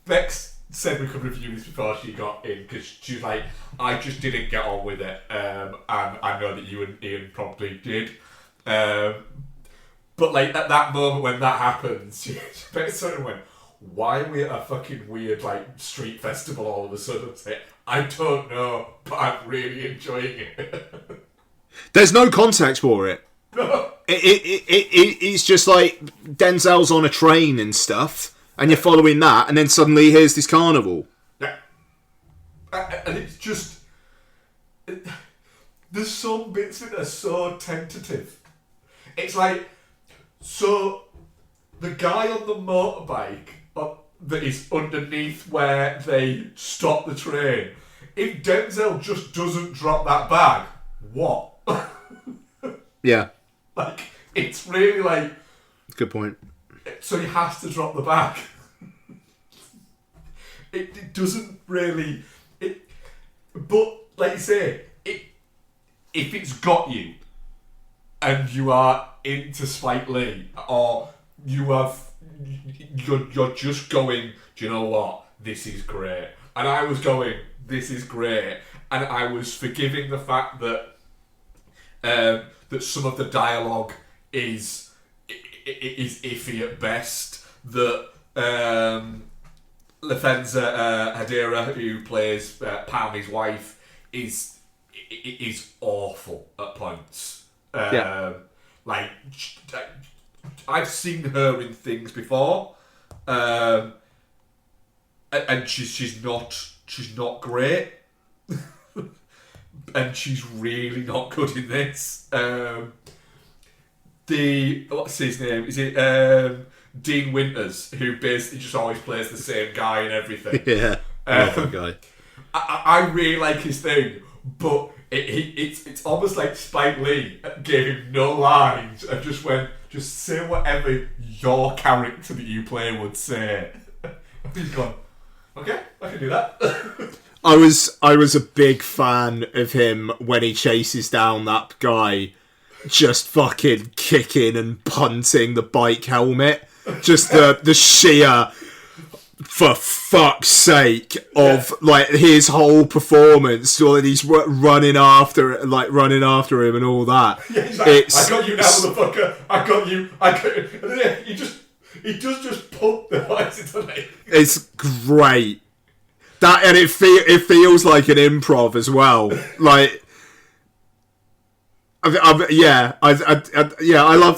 Bex said we could review this before she got in, because she was like, I just didn't get on with it, and I know that you and Ian probably did. But like at that moment when that happens, Bex sort of went, why are we at a fucking weird like street festival all of a sudden? I don't know, but I'm really enjoying it. There's no context for it. No. It's just like Denzel's on a train and stuff, and you're following that, and then suddenly here's this carnival. Yeah. And it's just... there's some bits that are so tentative. It's like, so the guy on the motorbike that is underneath where they stop the train, if Denzel just doesn't drop that bag, what? Yeah. Like, it's really like... Good point. So he has to drop the bag. It doesn't really... But, like you say, if it's got you, and you are into Spike Lee, or you're just going, do you know what? This is great. And I was going, this is great. And I was forgiving the fact that that some of the dialogue is iffy at best. That Lefenza Hadira, who plays Pam, his wife, is awful at points. Like, I've seen her in things before, and she's not great. And she's really not good in this. What's his name? Is it Dean Winters, who basically just always plays the same guy and everything? Yeah, that guy. I really like his thing, but it's almost like Spike Lee gave him no lines and just went, just say whatever your character that you play would say. He's gone, okay, I can do that. I was a big fan of him when he chases down that guy, just fucking kicking and punting the bike helmet. Just the sheer, for fuck's sake, of like his whole performance. All that he's running after him and all that. Yeah, he's like, I got you now, motherfucker. I got you. And then he does just pump the lights into it. It's great. That, and it feels like an improv as well. Like, I love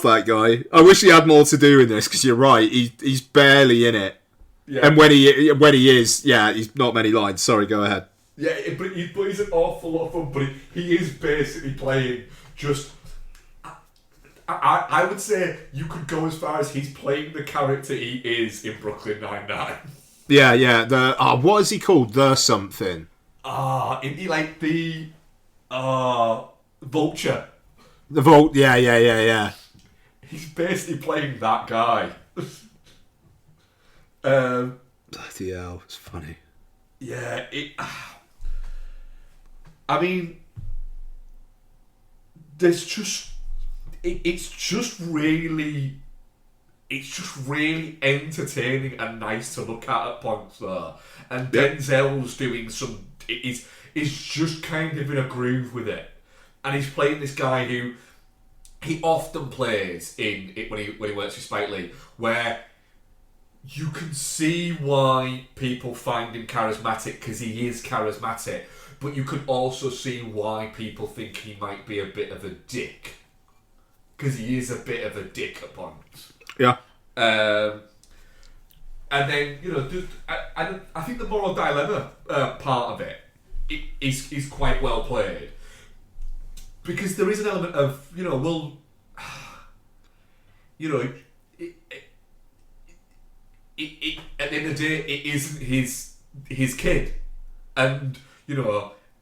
that guy. I wish he had more to do in this, because you're right, he's barely in it. Yeah. And when he is, he's not many lines. Sorry, go ahead. Yeah, but he's an awful lot of fun. But he is basically playing just. I would say you could go as far as he's playing the character he is in Brooklyn Nine-Nine. Yeah. What is he called? The something. Isn't he like the Vulture? The Yeah. He's basically playing that guy. Bloody hell, it's funny. Yeah, I mean, there's just it's just really entertaining and nice to look at points there. And Denzel's doing some is just kind of in a groove with it, and he's playing this guy who he often plays in it when he works with Spike Lee, where you can see why people find him charismatic, because he is charismatic, but you can also see why people think he might be a bit of a dick, because he is a bit of a dick at points. Yeah. And then, I think the moral dilemma part of it is quite well played, because there is an element of, at the end of the day, it isn't his kid, and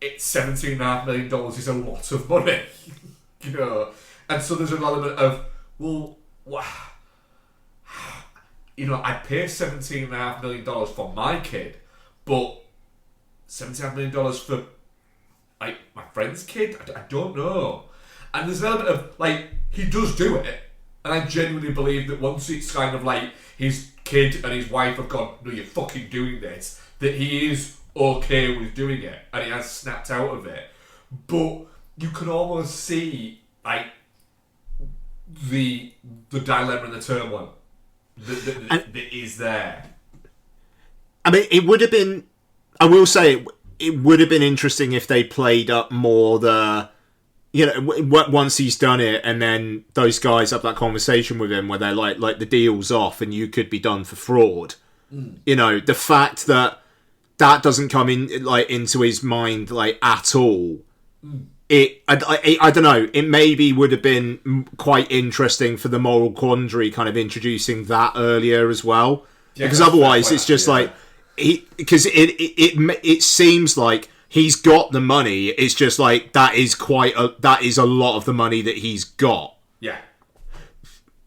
it's $17.5 million is a lot of money, and so there's an element of, well, I'd pay $17.5 million for my kid, but $17.5 million for like my friend's kid, I don't know. And there's an element of like he does do it, and I genuinely believe that once it's kind of like his kid and his wife have gone, no, you're fucking doing this, that he is okay with doing it, and he has snapped out of it. But you can almost see like the dilemma and the turmoil that is there. I mean, it would have been. I will say it would have been interesting if they played up more the, once he's done it, and then those guys have that conversation with him where they're like the deal's off and you could be done for fraud. The fact that doesn't come in like into his mind like at all. I don't know. It maybe would have been quite interesting for the moral quandary, kind of introducing that earlier as well, because otherwise it's just like. Because it seems like he's got the money. It's just like that is a lot of the money that he's got. Yeah.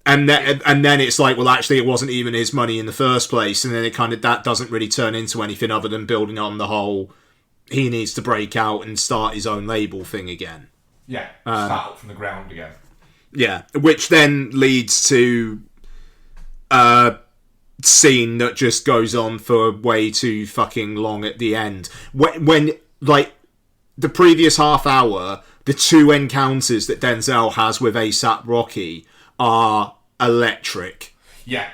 And then it's like, well, actually, it wasn't even his money in the first place. And then it kind of that doesn't really turn into anything other than building on the whole. He needs to break out and start his own label thing again. Yeah. Start up from the ground again. Yeah, which then leads to. Scene that just goes on for way too fucking long at the end. When like the previous half hour, the two encounters that Denzel has with A$AP Rocky are electric. Yeah,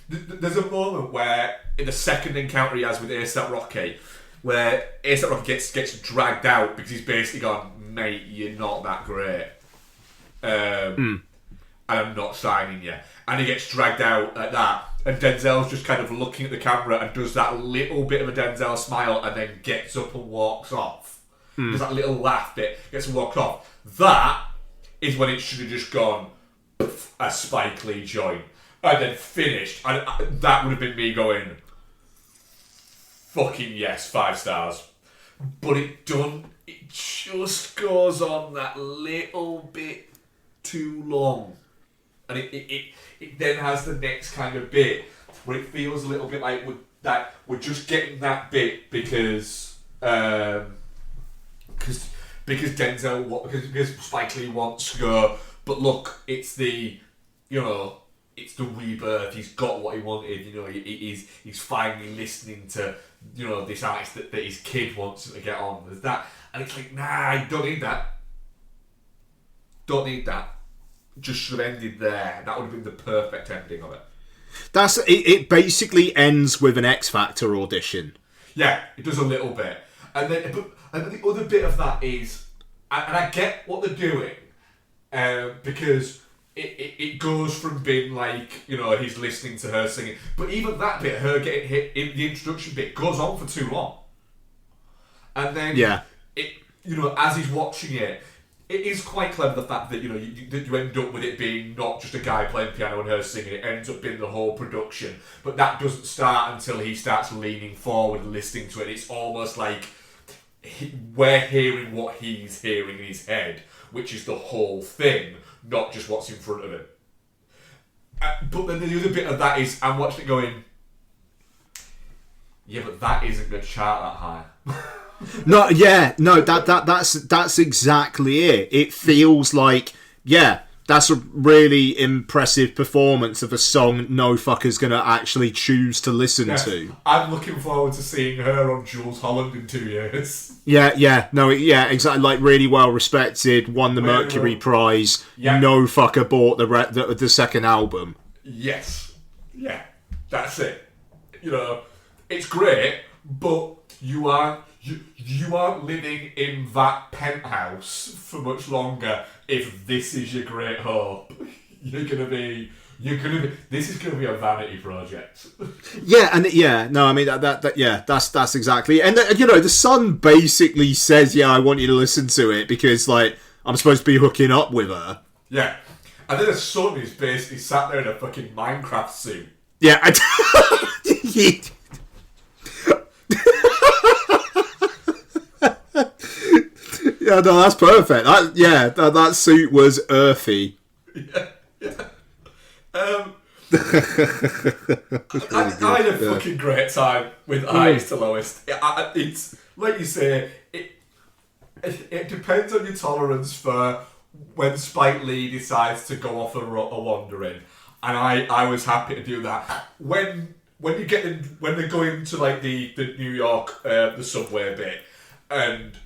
there's a moment where in the second encounter he has with A$AP Rocky, where A$AP Rocky gets dragged out because he's basically gone, mate, you're not that great, and I'm not signing you, and he gets dragged out like that. And Denzel's just kind of looking at the camera and does that little bit of a Denzel smile and then gets up and walks off. There's that little laugh bit, gets and walks off. That is when it should have just gone a Spike Lee joint and then finished. And that would have been me going, fucking yes, 5 stars. But it just goes on that little bit too long. And it then has the next kind of bit where it feels a little bit like we're just getting that bit because Spike Lee wants to go, but look, it's the rebirth. He's got what he wanted. He's finally listening to this artist that his kid wants him to get on. There's that, and it's like, nah, I don't need that. Don't need that. Just should have ended there. That would have been the perfect ending of it. It basically ends with an X Factor audition. Yeah, it does a little bit. And then the other bit of that is, and I get what they're doing, because it goes from being like, he's listening to her singing, but even that bit, her getting hit in the introduction bit, goes on for too long. And then, as he's watching it, it is quite clever, the fact that you end up with it being not just a guy playing piano and her singing. It ends up being the whole production, but that doesn't start until he starts leaning forward and listening to it. It's almost like we're hearing what he's hearing in his head, which is the whole thing, not just what's in front of him. But then the other bit of that is I'm watching it going, yeah, but that isn't going to chart that high. That's exactly it. It feels like, that's a really impressive performance of a song no fucker's gonna actually choose to listen to. I'm looking forward to seeing her on Jules Holland in 2 years. Exactly. Like really well respected, won the Mercury Prize. Yeah. No fucker bought the second album. Yes, that's it. It's great, but you aren't living in that penthouse for much longer if this is your great hope. This is gonna be a vanity project. That's exactly. And the son basically says, I want you to listen to it because like I'm supposed to be hooking up with her. Yeah. And then the son is basically sat there in a fucking Minecraft suit. Yeah. Yeah, no, that's perfect. That suit was earthy. Yeah. I had a fucking great time with Highest to Lowest. It's like you say, it depends on your tolerance for when Spike Lee decides to go off a wandering, and I was happy to do that. When you get when they're going to like the New York the subway bit, and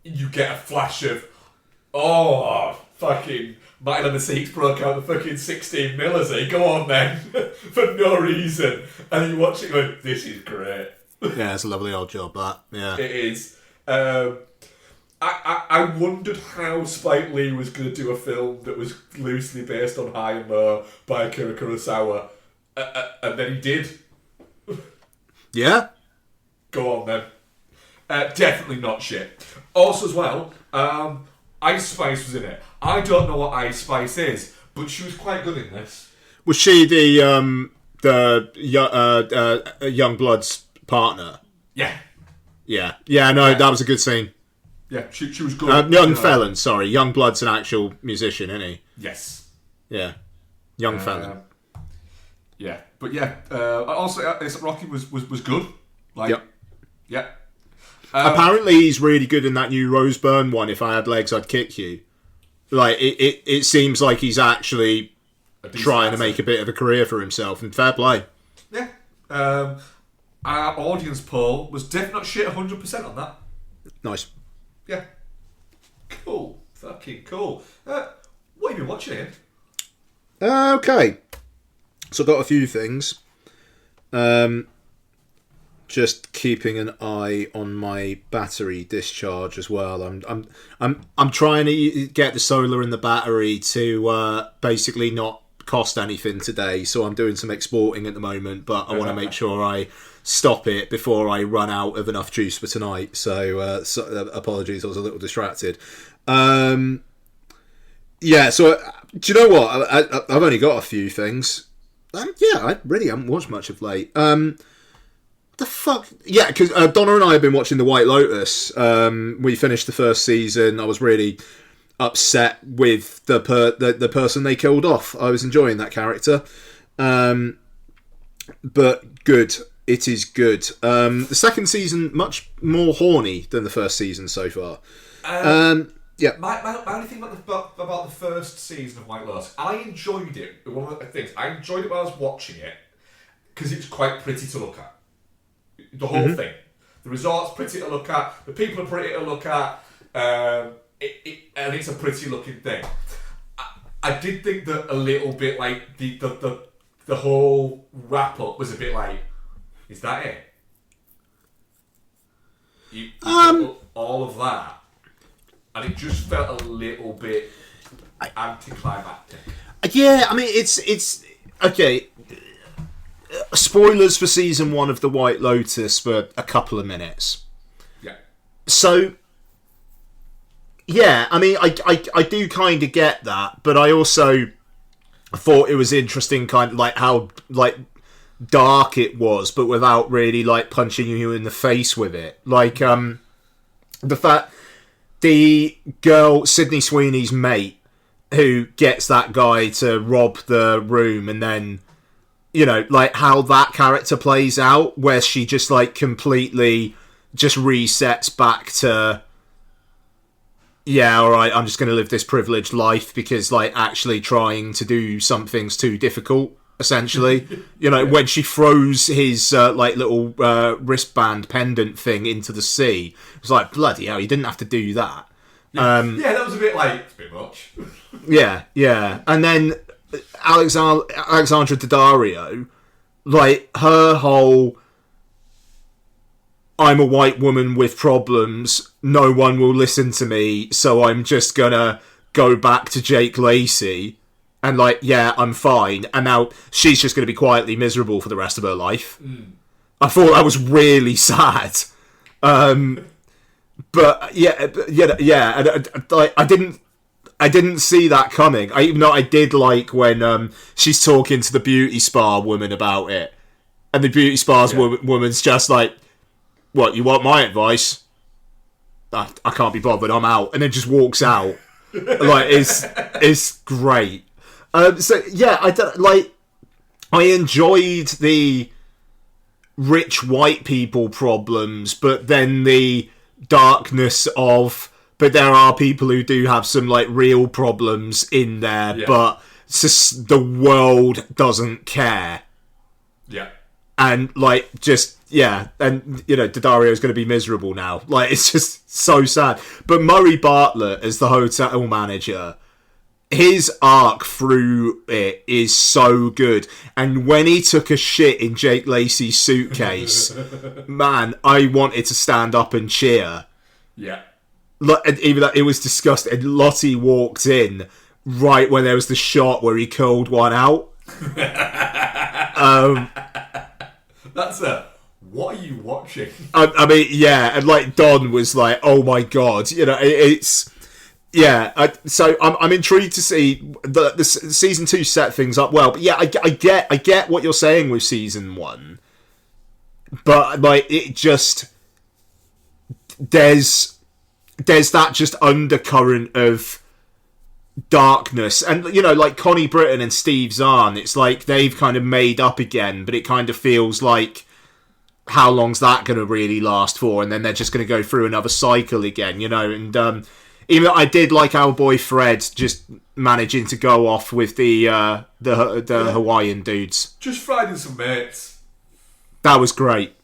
you get a flash of fucking Michael and the Seeks broke out the fucking 16 millers. Go on then, for no reason, and then you watch it going, this is great. Yeah, it's a lovely old job, that. Yeah, it is. I wondered how Spike Lee was going to do a film that was loosely based on High and Low by Akira Kurosawa, and then he did. Yeah? Go on then. Definitely not shit. Also as well, Ice Spice was in it. I don't know what Ice Spice is, but she was quite good in this. Was she the Youngblood's partner? Yeah. Yeah. Yeah, no, that was a good scene. Yeah, she was good. Young Felon, sorry. Youngblood's an actual musician, isn't he? Yes. Yeah. Young Felon. Yeah, but yeah. Also, Rocky was good. Like, yep. Yeah. Apparently, he's really good in that new Rose Byrne one. If I had legs, I'd kick you. Like, it seems like he's actually trying to make a bit of a career for himself, and fair play. Yeah. Our audience poll was definitely not shit 100% on that. Nice. Yeah. Cool. Fucking cool. What have you been watching, Ian? Okay. So I've got a few things. Just keeping an eye on my battery discharge as well. I'm trying to get the solar in the battery to basically not cost anything today. So I'm doing some exporting at the moment, but I want to make sure I stop it before I run out of enough juice for tonight. So apologies, I was a little distracted. Yeah. So do you know what? I've only got a few things. I really haven't watched much of late. The fuck? Yeah, because Donna and I have been watching The White Lotus. We finished the first season. I was really upset with the person they killed off. I was enjoying that character. But good. It is good. The second season, much more horny than the first season so far. Yeah. My only thing about the first season of White Lotus, I enjoyed it. One of the things, I enjoyed it while I was watching it because it's quite pretty to look at. The whole thing. The resort's pretty to look at. The people are pretty to look at. And it's a pretty looking thing. I did think that a little bit like the whole wrap up was a bit like, is that it? You all of that. And it just felt a little bit anticlimactic. Yeah, I mean, it's okay. Spoilers for season 1 of The White Lotus for a couple of minutes. Yeah. So, yeah, I mean, I do kind of get that, but I also thought it was interesting, kind of like how like dark it was, but without really like punching you in the face with it. Like the fact the girl Sydney Sweeney's mate who gets that guy to rob the room, and then, you know, like how that character plays out, where she just like completely just resets back to, yeah, alright, I'm just going to live this privileged life because like actually trying to do something's too difficult, essentially. You know, when she throws his like little wristband pendant thing into the sea, it was like, bloody hell, you didn't have to do that. Yeah, that was a bit like, it's a bit much. Yeah. And then Alexandra Daddario, like her whole, I'm a white woman with problems, no one will listen to me, so I'm just gonna go back to Jake Lacey and like, yeah, I'm fine, and now she's just gonna be quietly miserable for the rest of her life. I thought that was really sad. But yeah, and I didn't see that coming. Even though I did like when she's talking to the beauty spa woman about it, and the beauty spa's woman's just like, "What, you want my advice? I can't be bothered. I'm out," and then just walks out. Like it's great. So yeah, I don't like. I enjoyed the rich white people problems, but then the darkness of, but there are people who do have some like real problems in there, but the world doesn't care. Yeah. And like just and you know Daddario's going to be miserable now. Like it's just so sad. But Murray Bartlett as the hotel manager, his arc through it is so good. And when he took a shit in Jake Lacey's suitcase, man, I wanted to stand up and cheer. Yeah. Even though it was disgusting. And Lottie walked in right when there was the shot where he curled one out. That's what are you watching? I mean, yeah, and like Don was like, "Oh my god," you know, it's so I'm intrigued to see the season 2 set things up well. But yeah, I get what you're saying with season 1, but like it just there's that just undercurrent of darkness, and you know, like Connie Britton and Steve Zahn, it's like they've kind of made up again, but it kind of feels like, how long's that going to really last for? And then they're just going to go through another cycle again, you know. And even though I did like our boy Fred just managing to go off with the Hawaiian dudes, just finding some mates. That was great.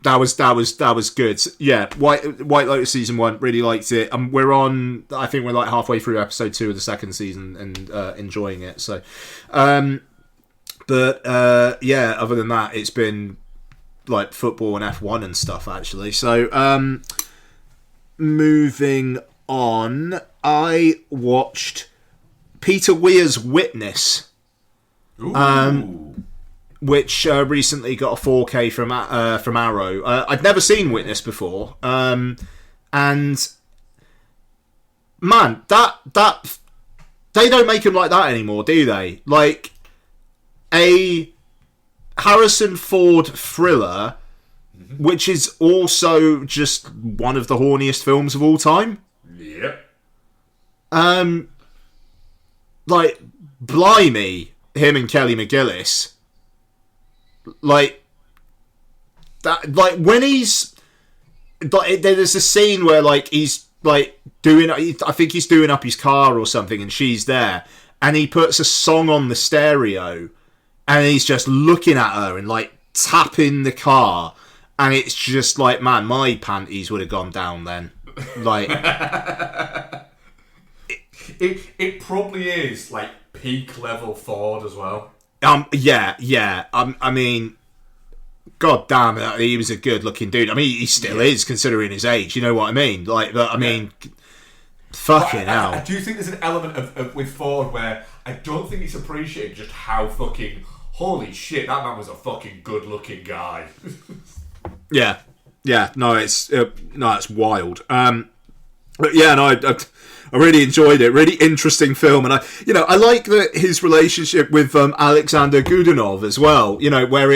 That was good. Yeah, White Lotus season 1, really liked it. We're on, I think we're like halfway through episode 2 of the second season and enjoying it. So, other than that, it's been like football and F1 and stuff actually. So, moving on, I watched Peter Weir's Witness. Ooh. Which recently got a 4K from Arrow. I'd never seen Witness before, and man, that they don't make them like that anymore, do they? Like a Harrison Ford thriller, which is also just one of the horniest films of all time. Yep. Like blimey, him and Kelly McGillis. Like that, like when he's like, there's a scene where like he's like doing, I think he's doing up his car or something, and she's there, and he puts a song on the stereo, and he's just looking at her and like tapping the car, and it's just like, man, my panties would have gone down then. Like it probably is like peak level Ford as well. Yeah. I mean, god damn it, he was a good-looking dude. I mean, he still is, considering his age. You know what I mean? Like, but I mean, fucking hell. I do think there's an element of with Ford where I don't think it's appreciated just how fucking, holy shit, that man was a fucking good-looking guy. Yeah. No, it's wild. But yeah, no, I really enjoyed it. Really interesting film, and I like his relationship with Alexander Godunov as well. You know, where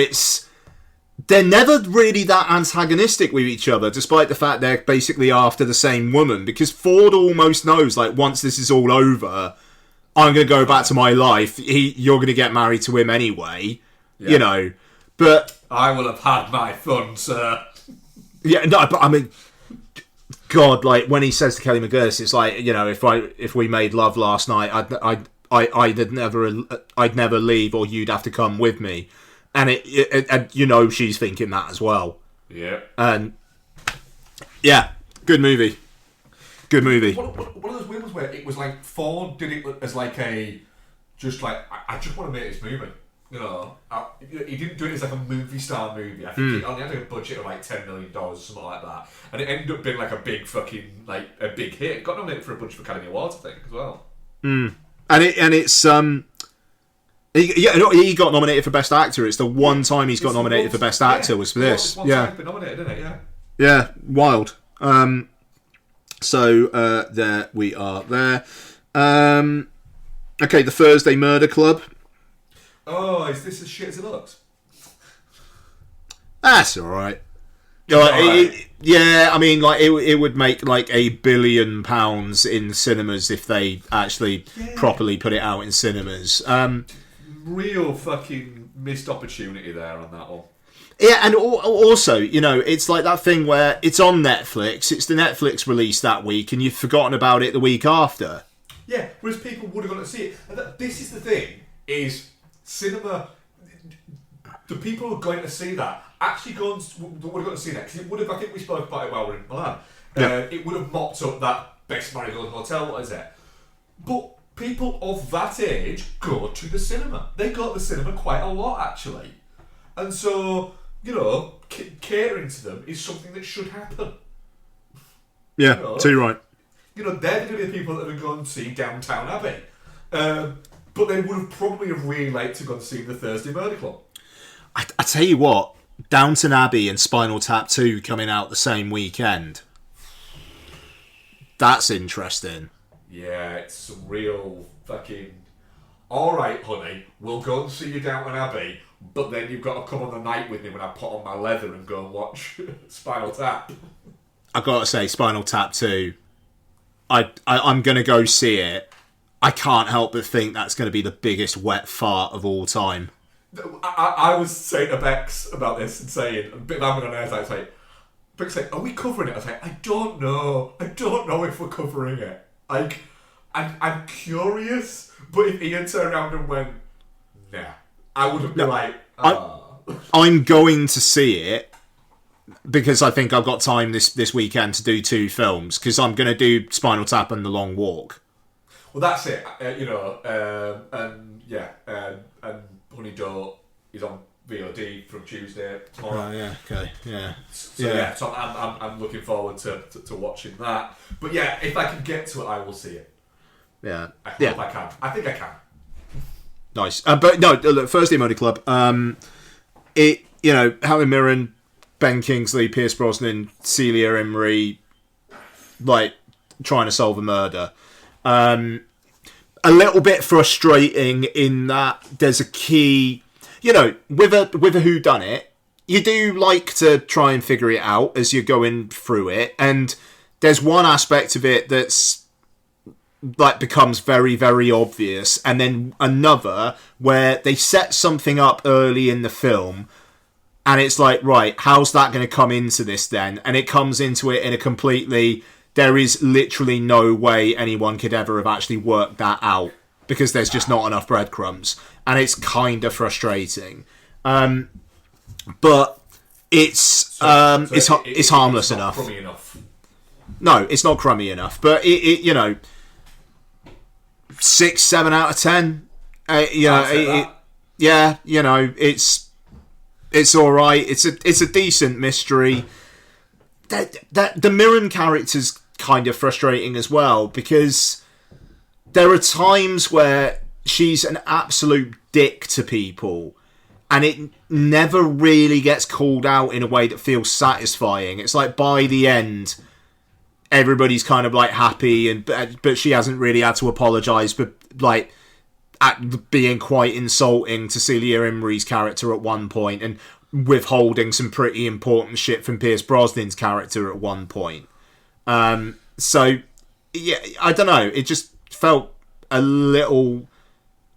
they're never really that antagonistic with each other, despite the fact they're basically after the same woman. Because Ford almost knows, like, once this is all over, I'm going to go back to my life. You're going to get married to him anyway. Yeah. You know, but I will have had my fun, sir. Yeah, no, but I mean, God, like when he says to Kelly McGillis, it's like, you know, if we made love last night, I'd never leave, or you'd have to come with me, and and you know she's thinking that as well. Yeah. And yeah, good movie. One of those movies where it was like Ford did it as like I just want to make this movie. You know, he didn't do it as like a movie star movie. I think he only had like a budget of like $10 million or something like that, and it ended up being like a big fucking like a big hit. It got nominated for a bunch of Academy Awards, I think, as well. And it's he got nominated for Best Actor. It's the one time he's got nominated for Best Actor was for this. One time he's been nominated, isn't it? Yeah. Yeah, wild. So there we are. There. Okay, the Thursday Murder Club. Oh, is this as shit as it looks? That's all right. Yeah, I mean, like it would make like £1 billion in cinemas if they actually properly put it out in cinemas. real fucking missed opportunity there on that one. Yeah, and also, it's like that thing where it's on Netflix, it's the Netflix release that week, and you've forgotten about it the week after. Yeah, whereas people would have gone to see it. And this is the thing, is cinema... The people who are going to see that actually would have gone to see that, because it would have, I think we spoke about it while we were in Milan, it would have mopped up that Best Marigold Hotel, what is it? But people of that age go to the cinema. They go to the cinema quite a lot, actually. And so, catering to them is something that should happen. Yeah, too right. They're going to be the people that are going to see Downtown Abbey. But they would have probably really liked to go and see the Thursday Murder Club. I tell you what, Downton Abbey and Spinal Tap 2 coming out the same weekend. That's interesting. Yeah, it's some real fucking... Alright, honey, we'll go and see you Downton Abbey, but then you've got to come on the night with me when I put on my leather and go and watch Spinal Tap. I gotta say, Spinal Tap 2, I'm gonna go see it. I can't help but think that's gonna be the biggest wet fart of all time. I was saying to Bex about this and saying, a bit of hammering on air, I was like, Bex said, are we covering it? I was like, I don't know if we're covering it. Like, I'm curious, but if Ian turned around and went, nah, I would have been I'm going to see it because I think I've got time this weekend to do 2 films, because I'm going to do Spinal Tap and The Long Walk. Well, that's it, and Honey Doe is on VOD from Tuesday tomorrow. Oh, yeah, okay, yeah. So I'm looking forward to watching that. But yeah, if I can get to it, I will see it. Yeah. I hope I can. I think I can. Nice. But no, look, Thursday Murder Club, Helen Mirren, Ben Kingsley, Pierce Brosnan, Celia Imrie, like, trying to solve a murder. A little bit frustrating in that there's a key, with a whodunit, you do like to try and figure it out as you're going through it, and there's one aspect of it that's like becomes very, very obvious, and then another where they set something up early in the film, and it's like, right, how's that going to come into this then? And it comes into it in a completely... There is literally no way anyone could ever have actually worked that out, because there's just not enough breadcrumbs, and it's kind of frustrating. But it's harmless enough. Crummy enough. No, it's not crummy enough, but it 6, 7 out of 10. It's all right. It's a decent mystery. That the Mirren character's kind of frustrating as well, because there are times where she's an absolute dick to people, and it never really gets called out in a way that feels satisfying. It's like by the end, everybody's kind of like happy, but she hasn't really had to apologise, but like at being quite insulting to Celia Imrie's character at one point, and withholding some pretty important shit from Pierce Brosnan's character at one point. So yeah, I don't know. It just felt a little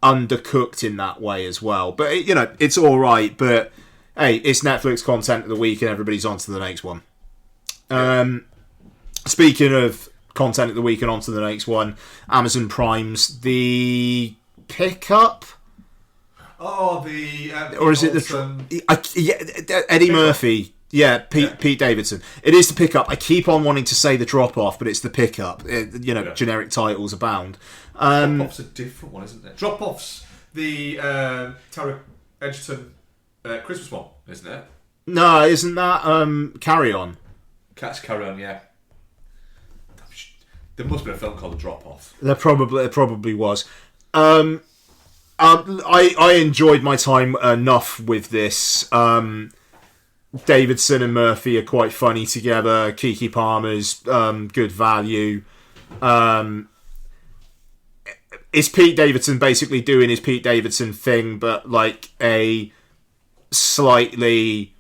undercooked in that way as well. But it's all right. But hey, it's Netflix content of the week, and everybody's on to the next one. Speaking of content of the week and on to the next one, Amazon Prime's The Pickup. Oh, the... or is it Eddie Murphy? Yeah, Pete Davidson. It is The Pickup. I keep on wanting to say The Drop-Off, but it's The Pickup. Generic titles abound. Drop-Off's a different one, isn't it? Drop-Off's the Tara Edgerton Christmas one, isn't it? No, isn't that Carry On? Catch Carry On, yeah. There must be a film called The Drop-Off. There probably was. I enjoyed my time enough with this. Davidson and Murphy are quite funny together. Keke Palmer's good value. It's Pete Davidson basically doing his Pete Davidson thing, but like a slightly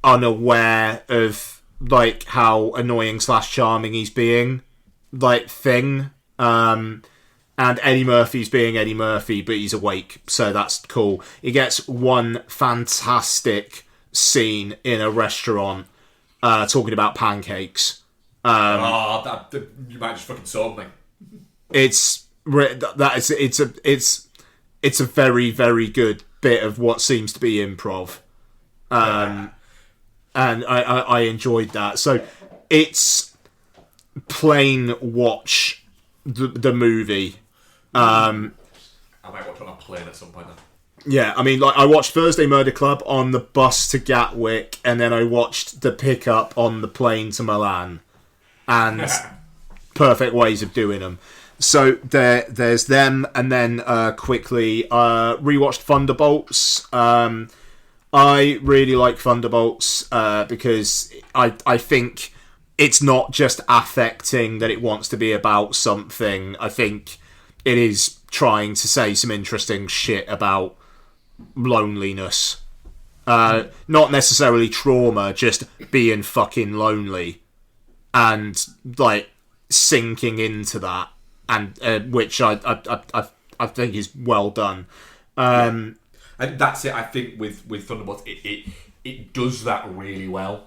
unaware of like how annoying / charming he's being, like thing. And Eddie Murphy's being Eddie Murphy, but he's awake, so that's cool. He gets one fantastic scene in a restaurant talking about pancakes. You might just fucking sold me. It's a very, very good bit of what seems to be improv. And I enjoyed that. So it's plain watch the movie. I might watch it on a plane at some point then. Yeah, I mean, like, I watched Thursday Murder Club on the bus to Gatwick, and then I watched The Pickup on the plane to Milan. And perfect ways of doing them. So there's them, and then quickly rewatched Thunderbolts. I really like Thunderbolts because I think it's not just affecting that it wants to be about something. I think it is trying to say some interesting shit about loneliness. Not necessarily trauma, just being fucking lonely. And, like, sinking into that. And which I think is well done. And that's it, I think, with Thunderbolts. It does that really well.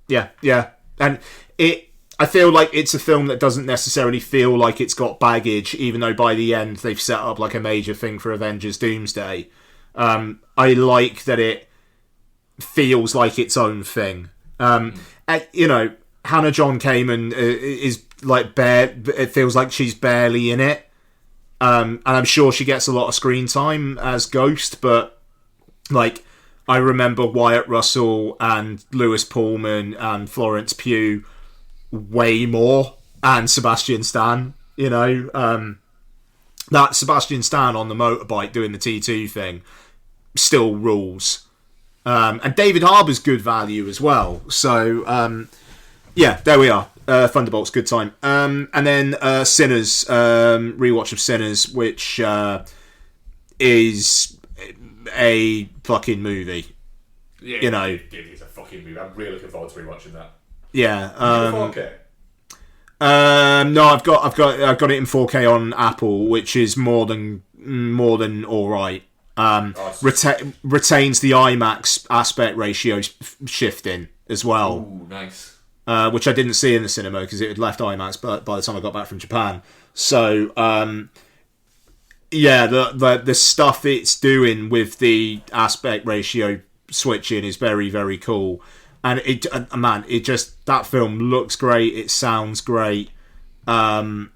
Yeah. And I feel like it's a film that doesn't necessarily feel like it's got baggage, even though by the end they've set up like a major thing for Avengers Doomsday. I like that it feels like its own thing. Hannah John Kamen is like it feels like she's barely in it. And I'm sure she gets a lot of screen time as Ghost, but like I remember Wyatt Russell and Lewis Pullman and Florence Pugh way more, and Sebastian Stan, that Sebastian Stan on the motorbike doing the T2 thing still rules. And David Harbour's good value as well. So, there we are. Thunderbolts, good time. And then Sinners, rewatch of Sinners, which is a fucking movie. Yeah, it is a fucking movie. I'm really looking forward to rewatching that. Yeah. 4K? No, I've got it in 4K on Apple, which is more than all right. Retains the IMAX aspect ratio shifting as well. Ooh, nice. Which I didn't see in the cinema because it had left IMAX by the time I got back from Japan. So, the stuff it's doing with the aspect ratio switching is very, very cool. And that film looks great. It sounds great. That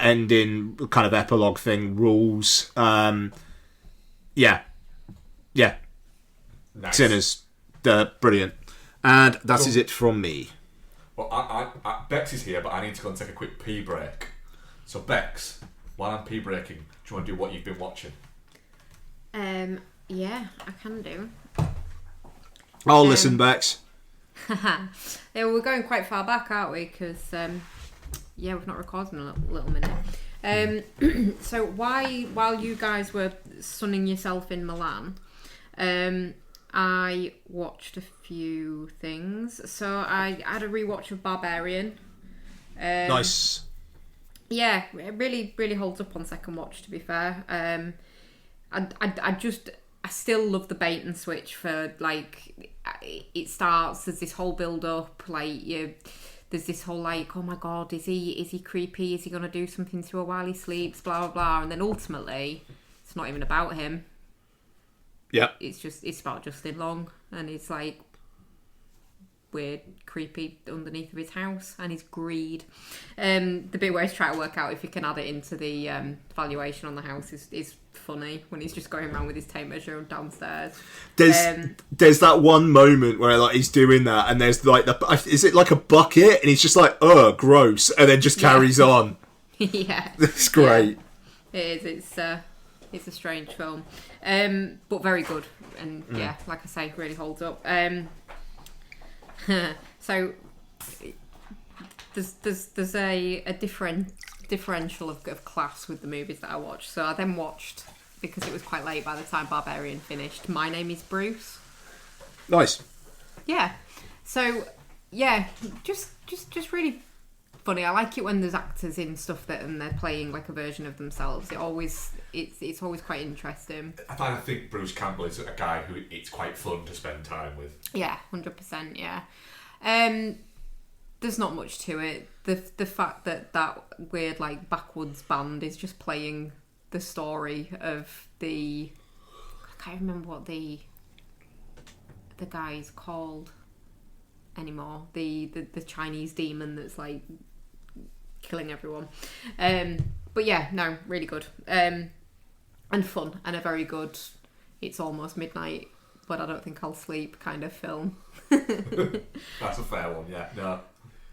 ending kind of epilogue thing rules. Yeah. Nice. Sinners, brilliant. And that is it from me. Well, Bex is here, but I need to go and take a quick pee break. So, Bex, while I'm pee breaking, do you want to do what you've been watching? Yeah, I can do. I'll listen, Bex. Yeah, we're going quite far back, aren't we? Because, we've not recorded in a little minute. So while you guys were sunning yourself in Milan, I watched a few things. So I had a rewatch of Barbarian. Nice. Yeah, it really, really holds up on second watch, to be fair. I still love the bait and switch for, like, it starts, there's this whole build up, like, there's this whole, like, oh my god, is he creepy, is he going to do something to her while he sleeps, blah, blah, blah, and then ultimately, it's not even about him. Yep. It's about Justin Long, and it's, like, weird, creepy underneath of his house, and his greed. The bit where he's trying to work out if he can add it into the valuation on the house is funny, when he's just going around with his tape measure downstairs. There's that one moment where like he's doing that, and there's like is it like a bucket, and he's just like, gross, and then just carries on. Yeah, it's great. Yeah. It is. It's a strange film, but very good, and like I say, really holds up. So there's a differential of class with the movies that I watched. So I then watched, because it was quite late by the time Barbarian finished, My Name is Bruce. Nice. Yeah. So yeah, just really funny. I like it when there's actors in stuff that and they're playing like a version of themselves. It's always quite interesting. I think Bruce Campbell is a guy who it's quite fun to spend time with. Yeah, 100%. Yeah. There's not much to it. The fact that weird like backwoods band is just playing the story of I can't remember what the guy's called anymore. The Chinese demon that's like killing everyone. But yeah, no, really good. And fun and a very good. It's almost midnight, but I don't think I'll sleep kind of film. That's a fair one, yeah. No.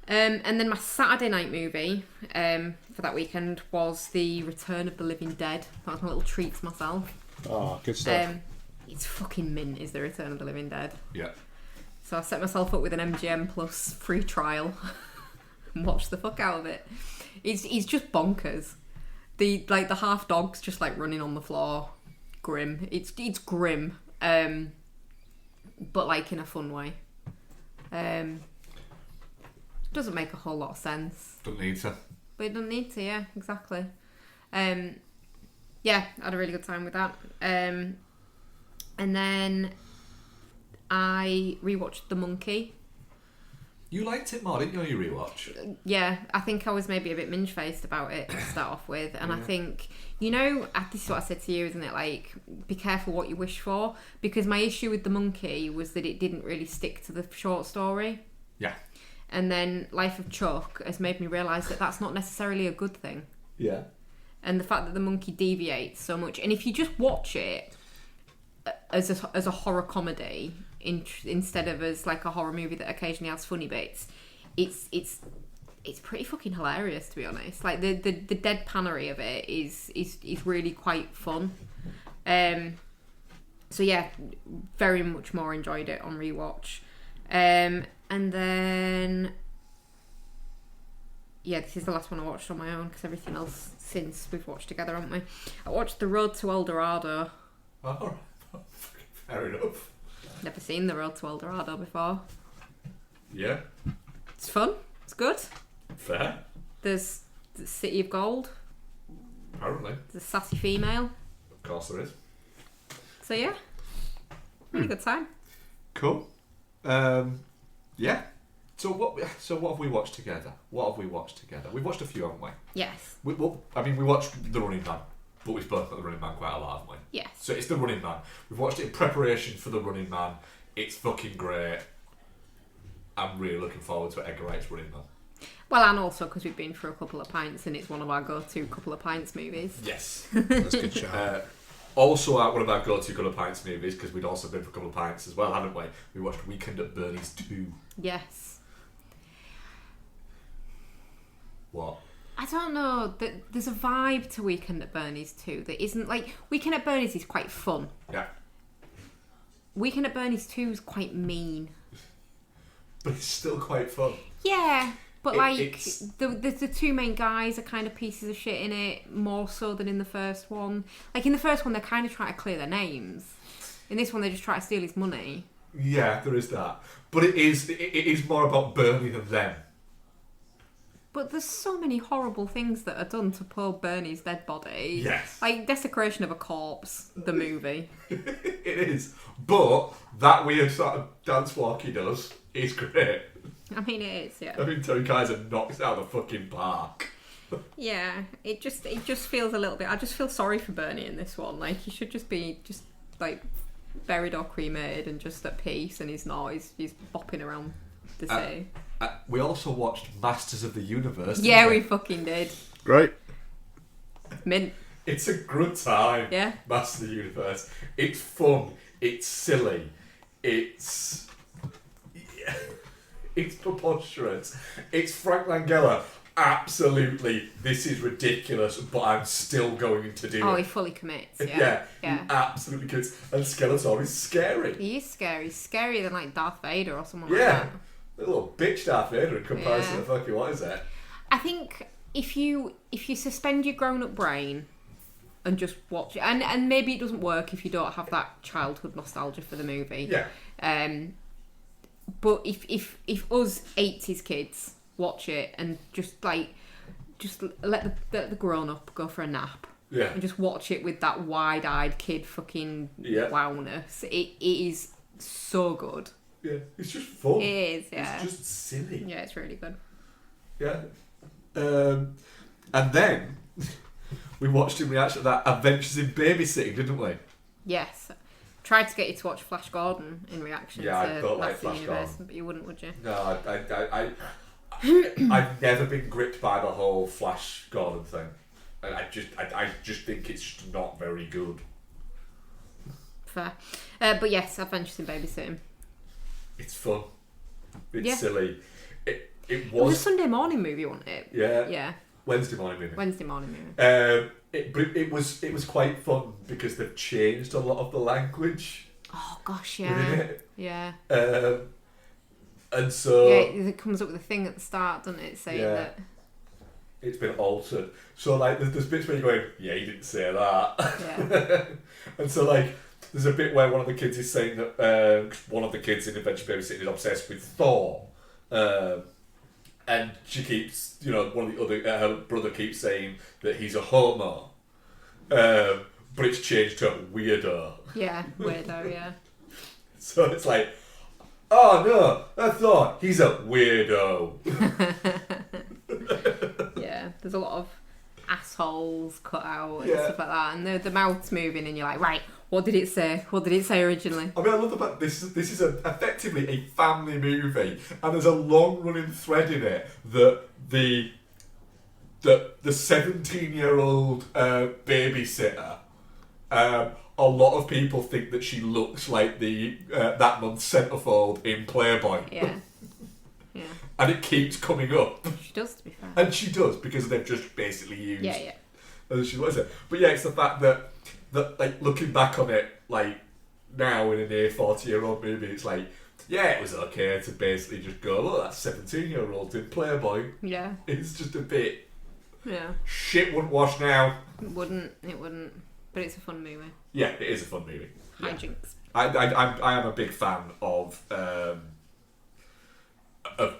And then my Saturday night movie for that weekend was The Return of the Living Dead. That was my little treat to myself. Oh, good stuff. It's fucking mint, is The Return of the Living Dead. Yeah. So I set myself up with an MGM Plus free trial and watched the fuck out of it. It's just bonkers. The half dog's just like running on the floor. Grim. It's grim. But like in a fun way. Doesn't make a whole lot of sense. Don't need to. But it doesn't need to, yeah, exactly. Yeah, I had a really good time with that. And then I rewatched The Monkey. You liked it more, didn't you, your rewatch? Yeah, I think I was maybe a bit minge-faced about it to start off with. And I think, this is what I said to you, isn't it? Like, be careful what you wish for. Because my issue with The Monkey was that it didn't really stick to the short story. Yeah. And then Life of Chuck has made me realise that that's not necessarily a good thing. Yeah. And the fact that The Monkey deviates so much. And if you just watch it as a horror comedy instead of as like a horror movie that occasionally has funny bits, it's pretty fucking hilarious, to be honest. Like the deadpannery of it is really quite fun. So yeah, very much more enjoyed it on rewatch. And then, yeah, this is the last one I watched on my own because everything else since we've watched together, haven't we? I watched The Road to El Dorado. Oh, fair enough. Never seen The Road to El Dorado before. Yeah. It's fun. It's good. Fair. There's the City of Gold. Apparently. There's a sassy female. Of course there is. So yeah, really good time. Cool. Yeah. So what have we watched together? We've watched a few, haven't we? Yes. We watched The Running Man, but we've spoken about The Running Man quite a lot, haven't we? Yes. So it's The Running Man. We've watched it in preparation for The Running Man. It's fucking great. I'm really looking forward to Edgar Wright's Running Man. Well, and also because we've been through a couple of pints and it's one of our go-to couple of pints movies. Yes. That's a good shout. Also, one of our go-to couple of pints movies, because we'd also been for a couple of pints as well, hadn't we? We watched Weekend at Bernie's 2. Yes. What? I don't know. There's a vibe to Weekend at Bernie's 2 that isn't like... Weekend at Bernie's is quite fun. Yeah. Weekend at Bernie's 2 is quite mean. But it's still quite fun. Yeah, but the two main guys are kind of pieces of shit in it, more so than in the first one. Like in the first one, they're kind of trying to clear their names. In this one, they just try to steal his money. Yeah, there is that. But it is more about Bernie than them. But there's so many horrible things that are done to poor Bernie's dead body. Yes. Like desecration of a corpse, the movie. It is. But that weird sort of dance walk he does is great. I mean, it is, yeah. I mean, Terry Kaiser knocks out of the fucking park. Yeah, it just feels a little bit... I just feel sorry for Bernie in this one. Like, he should just be like buried or cremated and just at peace, and he's not. He's bopping around the city. We also watched Masters of the Universe. Yeah, we fucking did. Great. Mint. It's a good time. Yeah. Masters of the Universe. It's fun. It's silly. It's preposterous. It's Frank Langella. Absolutely, this is ridiculous, but I'm still going to do it. Oh, he fully commits. Yeah. He absolutely commits. And Skeletor is scary. He is scary. He's scarier than like Darth Vader or someone like that. A little bitch Darth Vader in comparison to fucking what is it? I think if you suspend your grown-up brain and just watch it, and maybe it doesn't work if you don't have that childhood nostalgia for the movie. Yeah. But if us 80s kids watch it and just let the grown up go for a nap. Yeah. And just watch it with that wide-eyed kid fucking wowness. It is so good. Yeah, it's just fun. It is, yeah. It's just silly. Yeah, it's really good. Yeah. And then we watched in reaction to that Adventures in Babysitting, didn't we? Yes. Tried to get you to watch Flash Gordon in reaction Yeah, I to don't like Master Flash Universe, Gordon. but you wouldn't, would you? No, I've never been gripped by the whole Flash Gordon thing. I just think it's just not very good. Fair. But yes, Adventures in Babysitting. It's fun. It's Yeah. silly. It It was a was. Sunday morning movie, wasn't it? Yeah. Yeah. Wednesday morning movie. Wednesday morning movie. But it was quite fun because they've changed a lot of the language Oh gosh, within yeah. it. Yeah. And so Yeah, it comes up with a thing at the start, doesn't it? Saying Yeah. that. it's been altered. So like there's bits where you're going, yeah, you didn't say that. Yeah. And so like there's a bit where one of the kids is saying that one of the kids in Adventure Babysitting is obsessed with Thor. And she keeps, one of the other, her brother keeps saying that he's a homo. But it's changed to weirdo. Yeah, weirdo, yeah. So it's like, oh no, I thought he's a weirdo. Yeah, there's a lot of assholes cut out and Yeah. stuff like that, and the mouth's moving, and you're like, right, what did it say? What did it say originally? I mean, I love the fact this is effectively a family movie, and there's a long running thread in it that the 17-year-old babysitter. A lot of people think that she looks like the that month's centerfold in Playboy. Yeah, yeah, And it keeps coming up. she does, to be fair. And she does, because they've just basically used. Yeah. And she was it. But yeah, it's the fact that like looking back on it, like now in an 40-year-old movie, it's like, yeah, it was okay to basically just go, look, that's 17-year-olds in Playboy. Yeah, It's just a bit yeah. shit wouldn't wash now. It wouldn't. But it's a fun movie. Yeah, it is a fun movie. Yeah. Hijinks. I am a big fan of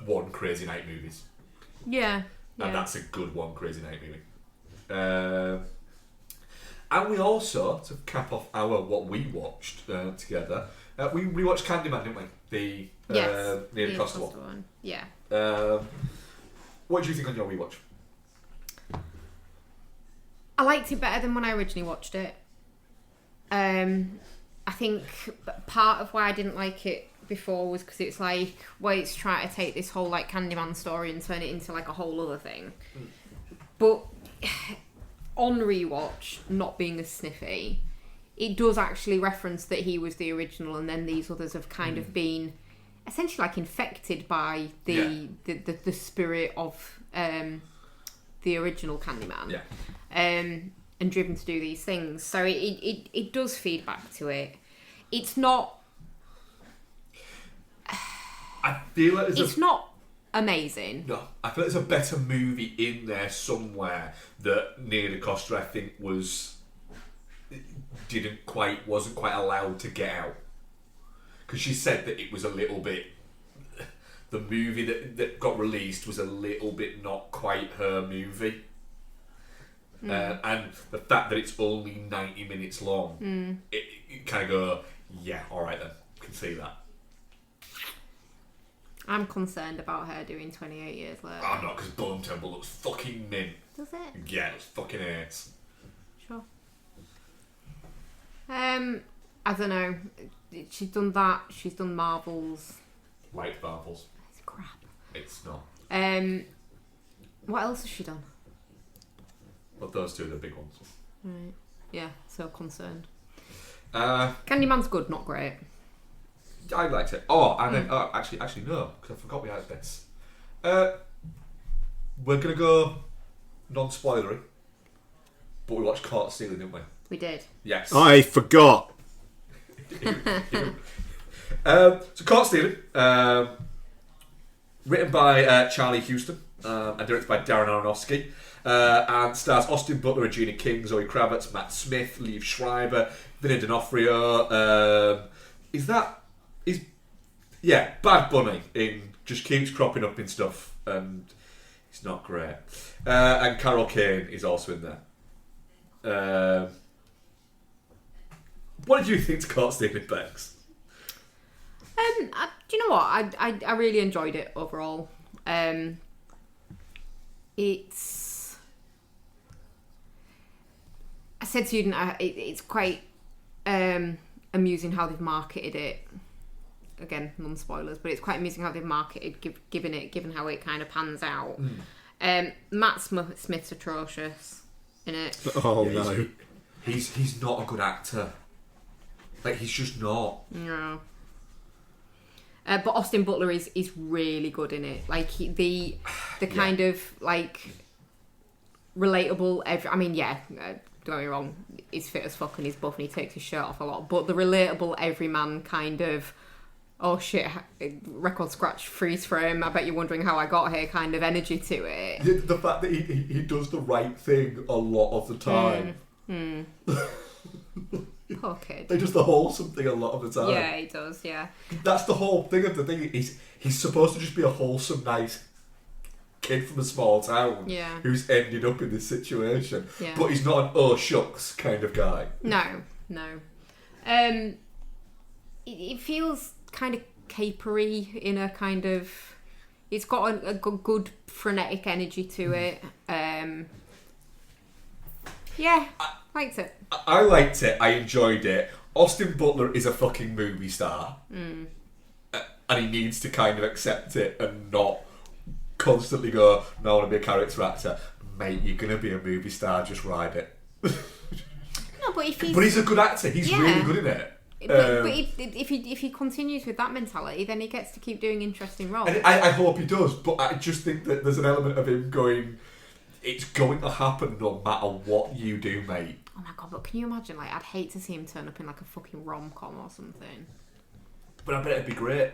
One Crazy Night movies. Yeah. And that's a good One Crazy Night movie. And we also, to cap off what we watched together, we rewatched Candyman, didn't we? The Yes. Near the Costa one. one. Yeah. What do you think on your rewatch? I liked it better than when I originally watched it. I think part of why I didn't like it before was because it's like, well, it's trying to take this whole like Candyman story and turn it into like a whole other thing. But on rewatch, not being as sniffy, it does actually reference that he was the original, and then these others have kind of been essentially like infected by the spirit of the original Candyman. Yeah. And driven to do these things. So it does feed back to it. It's not... I feel like It's not amazing. No, I feel like there's a better movie in there somewhere that Nia DaCosta, I think, wasn't quite allowed to get out. Because she said that it was a little bit... The movie that got released was a little bit not quite her movie. And the fact that it's only 90 minutes long, it kind of go, yeah, alright then, can see that. I'm concerned about her doing 28 years later. I'm not, because Bone Temple looks fucking mint. Does it? Yeah, it's fucking ace. Sure. I don't know. She's done that. She's done Marvels. Like Marvels. It's crap. It's not. What else has she done? But those two are the big ones. Right. Yeah, so concerned. I Candyman's good, not great. liked it. Oh, and then actually no, because I forgot we had bits. We're gonna go non-spoilery, but we watched Caught Stealing, didn't we? We did. Yes. I forgot. So Caught Stealing, written by Charlie Houston and directed by Darren Aronofsky, and stars Austin Butler, Regina King, Zoe Kravitz, Matt Smith, Liev Schreiber, Vinny D'Onofrio. Bad Bunny just keeps cropping up in stuff and it's not great. And Carol Kane is also in there. What did you think to Caught Stealing Bags? Do you know what? I really enjoyed it overall. It's... I said to you, didn't I? It's quite amusing how they've marketed it. Again, non-spoilers, but it's quite amusing how they've marketed, given how it kind of pans out. Matt Smith's atrocious in it. Oh, Yeah, no. He's not a good actor. Like, he's just not. No. But Austin Butler is really good in it. Like the kind of like relatable. Don't get me wrong. He's fit as fuck and he's buff and he takes his shirt off a lot. But the relatable everyman kind of, oh shit, record scratch freeze frame. I bet you're wondering how I got here. Kind of energy to it. The fact that he does the right thing a lot of the time. Poor kid. He does the wholesome thing a lot of the time. Yeah, he does. Yeah. That's the whole thing of the thing. He's supposed to just be a wholesome, nice kid from a small town. Yeah. Who's ended up in this situation. Yeah. But he's not an oh shucks kind of guy. No. It feels kind of capery in a kind of. It's got a good frenetic energy to it. Yeah, liked it. I liked it. I enjoyed it. Austin Butler is a fucking movie star. And he needs to kind of accept it and not constantly go, no, I want to be a character actor. Mate, you're going to be a movie star, just ride it. No, but if But he's a good actor. He's really good in it. But if he continues with that mentality, then he gets to keep doing interesting roles. And I hope he does, but I just think that there's an element of him going, it's going to happen no matter what you do, mate. Oh my god, but can you imagine, like, I'd hate to see him turn up in, like, a fucking rom-com or something. But I bet it'd be great.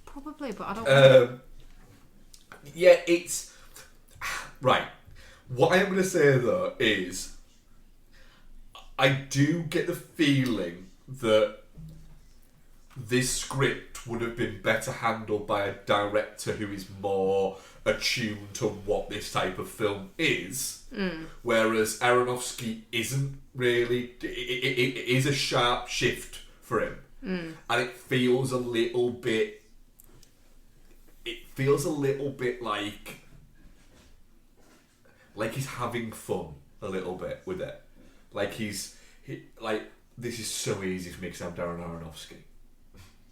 Probably, but I don't know. Yeah, it's... Right. What I am going to say, though, is I do get the feeling that this script would have been better handled by a director who is more attuned to what this type of film is, whereas Aronofsky isn't really. It is a sharp shift for him, and it feels a little bit. It feels a little bit like he's having fun a little bit with it, like like this is so easy for me because I'm Darren Aronofsky.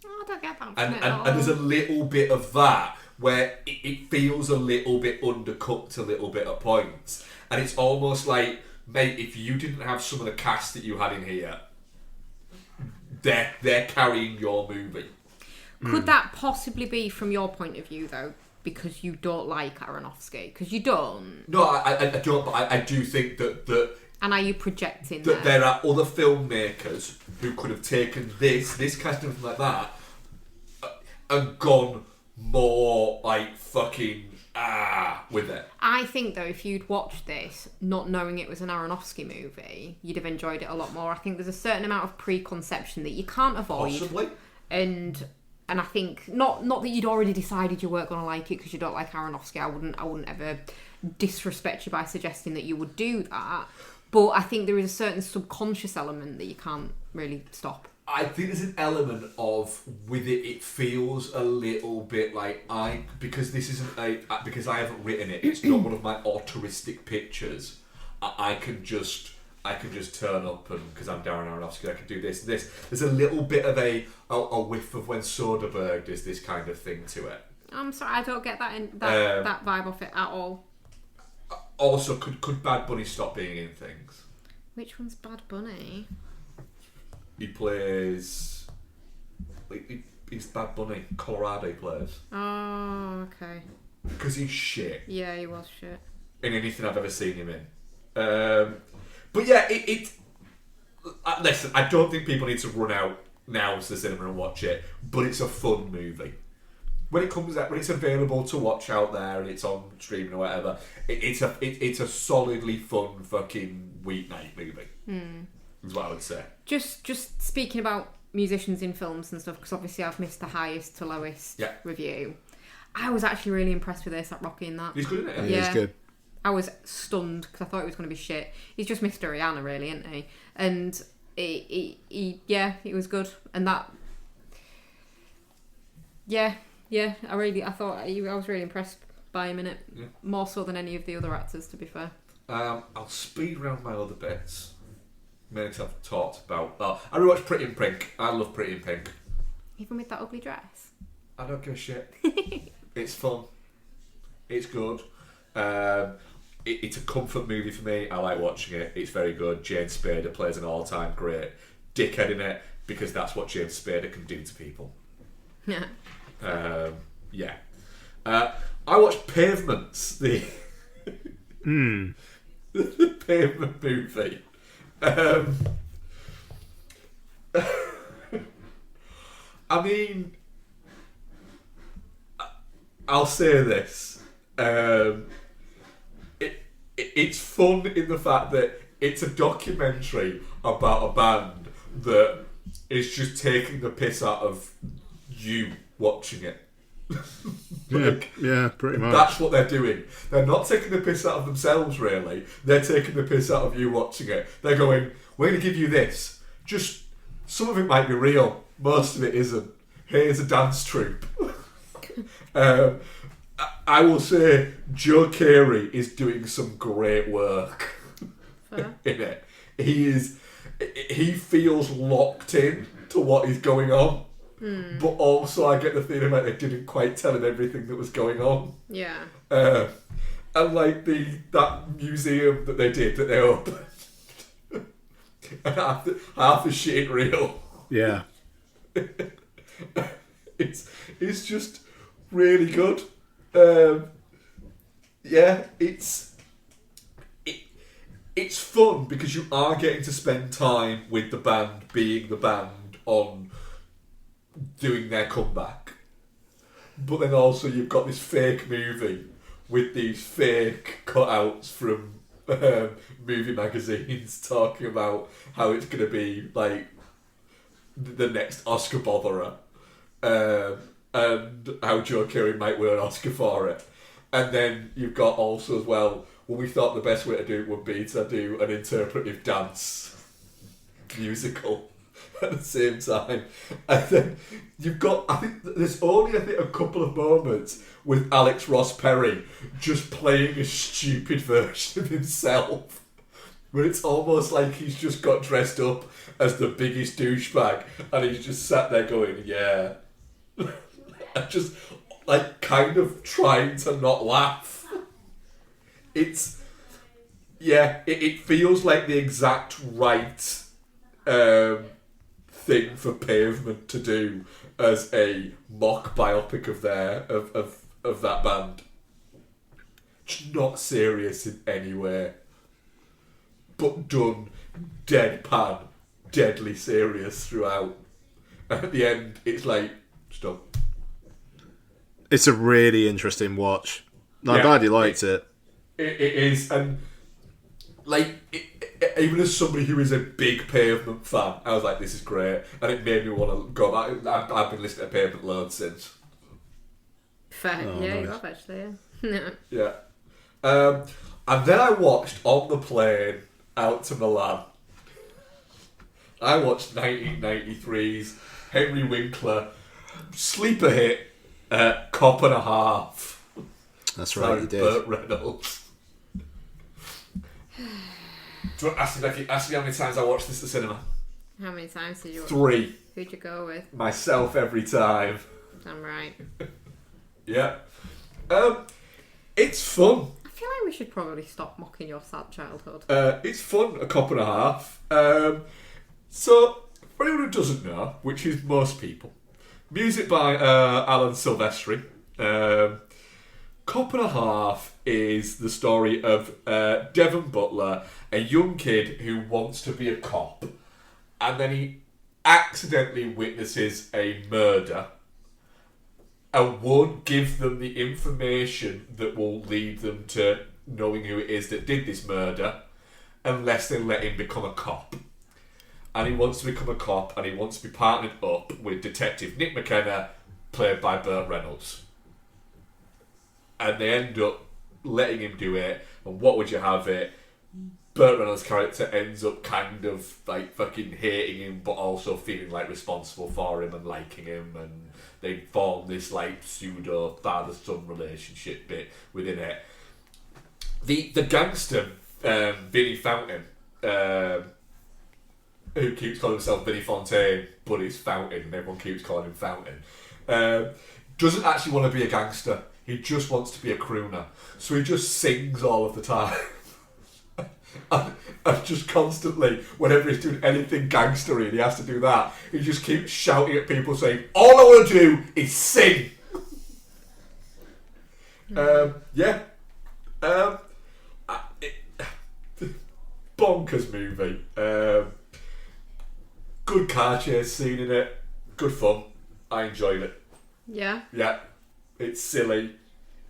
I don't get that. And there's a little bit of that where it feels a little bit undercooked a little bit at points. And it's almost like, mate, if you didn't have some of the cast that you had in here, they're carrying your movie. Could that possibly be, from your point of view, though, because you don't like Aronofsky? Because you don't. No, I don't, but I do think that and are you projecting that there are other filmmakers who could have taken this cast and everything like that, and gone more like fucking with it. I think though, if you'd watched this not knowing it was an Aronofsky movie, you'd have enjoyed it a lot more. I think there's a certain amount of preconception that you can't avoid. Possibly. And I think not that you'd already decided you weren't going to like it because you don't like Aronofsky. I wouldn't ever disrespect you by suggesting that you would do that. But I think there is a certain subconscious element that you can't really stop. I think there's an element of with it. It feels a little bit like because this isn't because I haven't written it. It's not one of my autoristic pictures. I can just turn up and because I'm Darren Aronofsky, I can do this. There's a little bit of a whiff of when Soderbergh does this kind of thing to it. I'm sorry, I don't get that vibe off it at all. Also, could Bad Bunny stop being in things? Which one's Bad Bunny? He plays. He's Bad Bunny. Colorado he plays. Oh, okay. Because he's shit. Yeah, he was shit. In anything I've ever seen him in. But yeah, listen, I don't think people need to run out now to the cinema and watch it, but it's a fun movie. When it comes out, when it's available to watch out there and it's on streaming or whatever, it's a solidly fun fucking weeknight movie. Is what I would say. Just speaking about musicians in films and stuff, because obviously I've missed the highest to lowest Yeah. review. I was actually really impressed with A$AP Rocky in that. He's good, isn't he? Yeah. He's good. I was stunned because I thought it was going to be shit. He's just Mr. Rihanna, really, isn't he? And he was good. And that, I was really impressed by him in it. Yeah. More so than any of the other actors, to be fair. I'll speed around my other bits. Many I've talked about. Oh, I rewatched Pretty in Pink. I love Pretty in Pink. Even with that ugly dress. I don't give a shit. It's fun. It's good. It's a comfort movie for me. I like watching it. It's very good. James Spader plays an all-time great dickhead in it because that's what James Spader can do to people. Yeah. Yeah. I watched Pavements, the the Pavement movie. I mean, I'll say this. It's fun in the fact that it's a documentary about a band that is just taking the piss out of you watching it. Yeah, pretty much. That's what they're doing. They're not taking the piss out of themselves, really. They're taking the piss out of you watching it. They're going, we're going to give you this. Just, some of it might be real. Most of it isn't. Here's a dance troupe. I will say Joe Carey is doing some great work in it. He feels locked in to what is going on. But also I get the feeling like they didn't quite tell him everything that was going on. Yeah. And like that museum that they opened. And half the shit ain't real. Yeah. It's just really good. Yeah, it's fun because you are getting to spend time with the band, being the band on doing their comeback. But then also you've got this fake movie with these fake cutouts from movie magazines talking about how it's going to be like the next Oscar botherer. And how Joe Carey might win an Oscar for it. And then you've got also as well, we thought the best way to do it would be to do an interpretive dance musical at the same time. And then you've got, I think there's only a couple of moments with Alex Ross Perry just playing a stupid version of himself. Where it's almost like he's just got dressed up as the biggest douchebag and he's just sat there going, yeah. And just like kind of trying to not laugh. It feels like the exact right thing for Pavement to do as a mock biopic of that band. Just not serious in any way, but done deadpan, deadly serious throughout. And at the end, it's like, stop. It's a really interesting watch. I'm glad you liked it. It is, and like even as somebody who is a big Pavement fan, I was like, this is great, and it made me want to go back. I've been listening to Pavement loads since. Fair, Oh, yeah, nice. you have actually, yeah. Yeah. And then I watched on the plane out to Milan. I watched 1993's Henry Winkler sleeper hit, Cop and a Half. That's right, you did. Burt Reynolds. Do you want to ask me how many times I watched this at the cinema? How many times did you watch? 3. Who'd you go with? Myself every time. I'm right. Yeah. It's fun. I feel like we should probably stop mocking your sad childhood. It's fun, A Cop and a Half. So, for anyone who doesn't know, which is most people, music by Alan Silvestri. Cop and a Half is the story of Devon Butler, a young kid who wants to be a cop, and then he accidentally witnesses a murder and won't give them the information that will lead them to knowing who it is that did this murder unless they let him become a cop. And he wants to become a cop, and he wants to be partnered up with Detective Nick McKenna, played by Burt Reynolds. and they end up letting him do it. And what would you have it? Burt Reynolds' character ends up kind of like fucking hating him, but also feeling like responsible for him and liking him, and they form this like pseudo father-son relationship bit within it. The gangster, Vinnie Fountain, who keeps calling himself Vinnie Fontaine, but it's Fountain, and everyone keeps calling him Fountain, doesn't actually want to be a gangster. He just wants to be a crooner. So he just sings all of the time. and just constantly, whenever he's doing anything gangstery and he has to do that, he just keeps shouting at people saying, all I want to do is sing. Bonkers movie. Good car chase scene in it. Good fun. I enjoyed it. Yeah. Yeah. It's silly.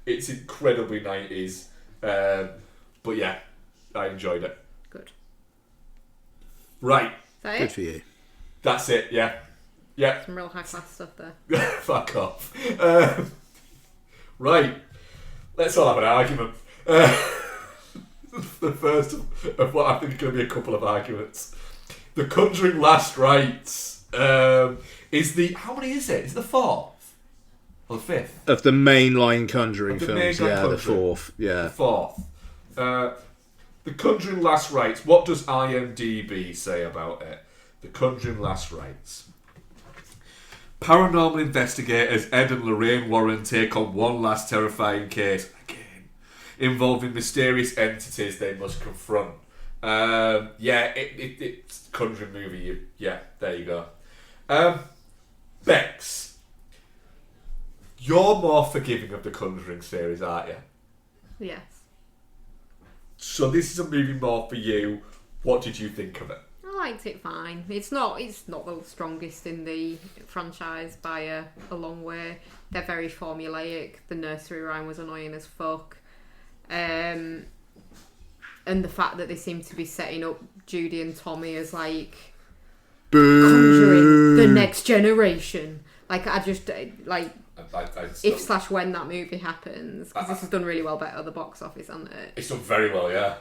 It's incredibly 90s. But yeah, I enjoyed it. Good. Right. Is that Good it? for you. That's it, yeah. Yeah. Some real high class stuff there. Fuck off. Right. Let's all have an argument. The first of what I think are going to be a couple of arguments. The Conjuring Last Rites is the... How many is it? Is it the fourth? Or the fifth? Of the mainline Conjuring Of the films, mainline yeah, the Conjuring. fourth, yeah. The fourth. The Conjuring Last Rites. What does IMDb say about it? The Conjuring Last Rites. Paranormal investigators Ed and Lorraine Warren take on one last terrifying case, again, involving mysterious entities they must confront. It's a Conjuring movie. Yeah, there you go. Bex, you're more forgiving of the Conjuring series, aren't you? Yes. So this is a movie more for you. What did you think of it? I liked it fine. It's not the strongest in the franchise by a long way. They're very formulaic. The nursery rhyme was annoying as fuck. And the fact that they seem to be setting up Judy and Tommy as like Conjuring the next generation. Like I just like if / when that movie happens, because this has done really well at the box office, hasn't it? It's done very well, yeah.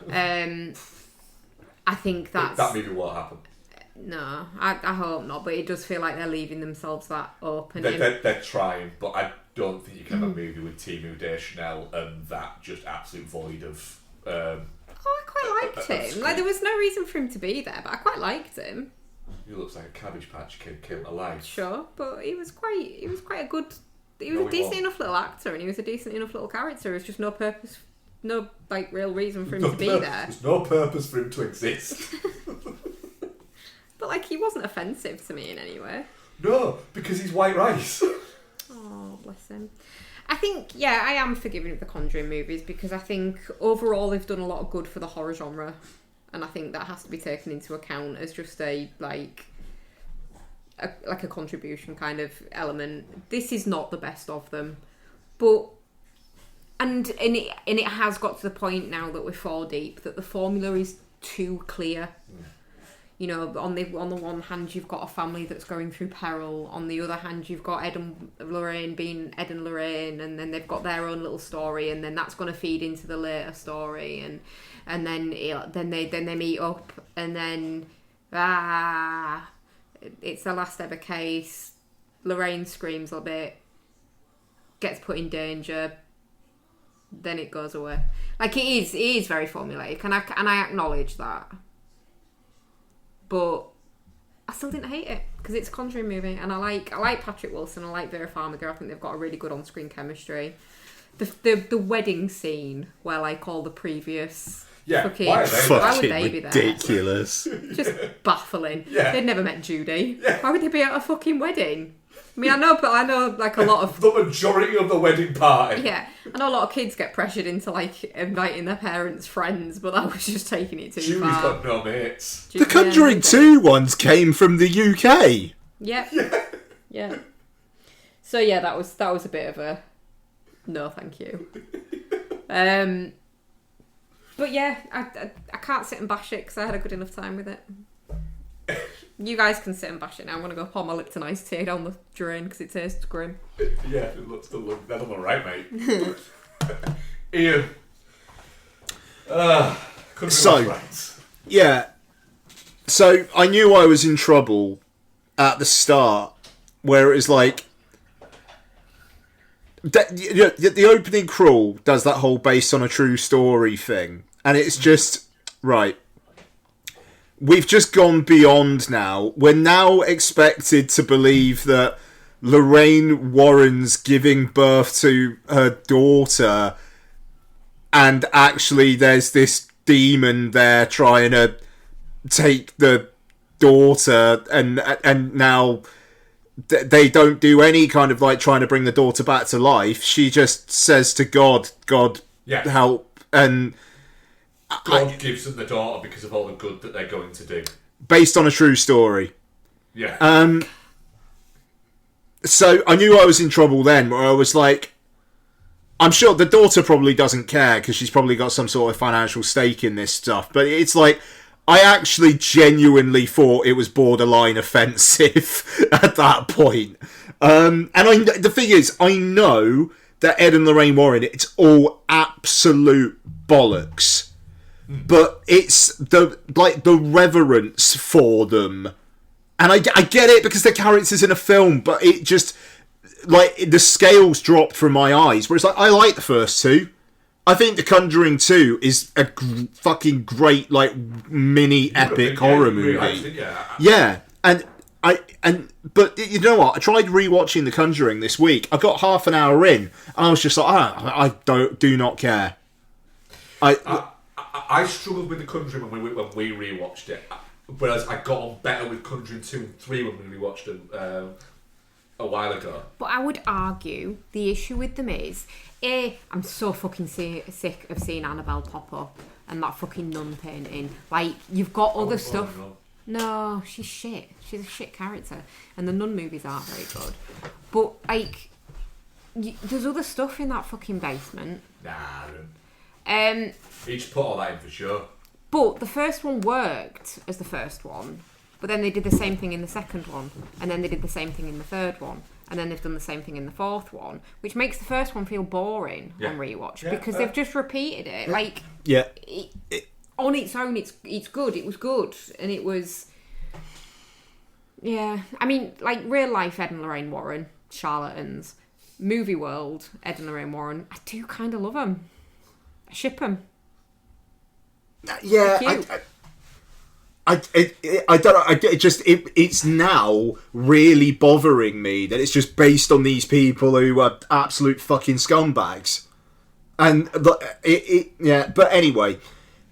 I think that movie won't happen. No, I hope not. But it does feel like they're leaving themselves that open. They're trying, but I don't think you can have a movie with Timo Deschanel and that just absolute void of. I quite liked him. Like there was no reason for him to be there, but I quite liked him. He looks like a Cabbage Patch Kid killed alive. Sure, but he was quite a good. He was No, a he decent wasn't. enough little actor, and he was a decent enough little character. There's just no purpose, no like real reason for him to be there. There's no purpose for him to exist. But like he wasn't offensive to me in any way. No, because he's white rice. Oh, bless him. I think, yeah, I am forgiving of the Conjuring movies because I think overall they've done a lot of good for the horror genre, and I think that has to be taken into account as just a contribution kind of element. This is not the best of them, but and it has got to the point now that we're 4 deep that the formula is too clear. You know, on the one hand, you've got a family that's going through peril. On the other hand, you've got Ed and Lorraine being Ed and Lorraine, and then they've got their own little story, and then that's going to feed into the later story, and then they meet up, and then it's the last ever case. Lorraine screams a bit, gets put in danger, then it goes away. Like it is very formulaic, and I acknowledge that. But I still didn't hate it because it's a Conjuring movie, and I like Patrick Wilson. I like Vera Farmiga. I think they've got a really good on-screen chemistry. The wedding scene where like all the previous fucking why would they be there? Ridiculous. Just baffling. Yeah. They'd never met Judy. Yeah. Why would they be at a fucking wedding? I mean, I know like a lot of the majority of the wedding party. Yeah, I know a lot of kids get pressured into like inviting their parents' friends, but that was just taking it too Judy's far. got no mates. The Conjuring 2 ones came from the UK. Yep. Yeah. So yeah, that was a bit of a no, thank you. But yeah, I can't sit and bash it because I had a good enough time with it. You guys can sit and bash it now. I'm going to go pour my Lipton iced tea down the drain because it tastes grim. Yeah, it looks they're looking alright, mate. Ian. So, yeah. So, I knew I was in trouble at the start, where it was like... The opening crawl does that whole based on a true story thing. And it's just... Right. We've just gone beyond now. We're now expected to believe that Lorraine Warren's giving birth to her daughter, and actually there's this demon there trying to take the daughter, and now they don't do any kind of like trying to bring the daughter back to life. She just says to God, help, and God gives them the daughter because of all the good that they're going to do. Based on a true story. Yeah. So I knew I was in trouble then, where I was like, I'm sure the daughter probably doesn't care because she's probably got some sort of financial stake in this stuff. But it's like, I actually genuinely thought it was borderline offensive at that point. The thing is, I know that Ed and Lorraine Warren, it's all absolute bollocks. But it's the reverence for them. And I get it because they're characters in a film, but it just, like, the scales dropped from my eyes. Whereas, like, I like the first two. I think The Conjuring 2 is a fucking great, like, mini epic horror movie. Yeah, but you know what? I tried rewatching The Conjuring this week. I got half an hour in, and I was just like, I do not care. I struggled with The Conjuring when we rewatched it, whereas I got on better with Conjuring 2 and 3 when we rewatched them a while ago. But I would argue the issue with them is, I'm so fucking sick of seeing Annabelle pop up and that fucking nun painting. Like, you've got other stuff. No, she's shit. She's a shit character. And the nun movies aren't very good. But, like, there's other stuff in that fucking basement. Nah, each put all that in for sure. But the first one worked as the first one, but then they did the same thing in the second one, and then they did the same thing in the third one, and then they've done the same thing in the fourth one, which makes the first one feel boring on rewatch because they've just repeated it. Like, on its own, it's good. It was good, and it was. Yeah, I mean, like real life Ed and Lorraine Warren, charlatans. Movie world Ed and Lorraine Warren, I do kind of love them. I ship them. Yeah, I don't know. It's now really bothering me that it's just based on these people who are absolute fucking scumbags. And but anyway,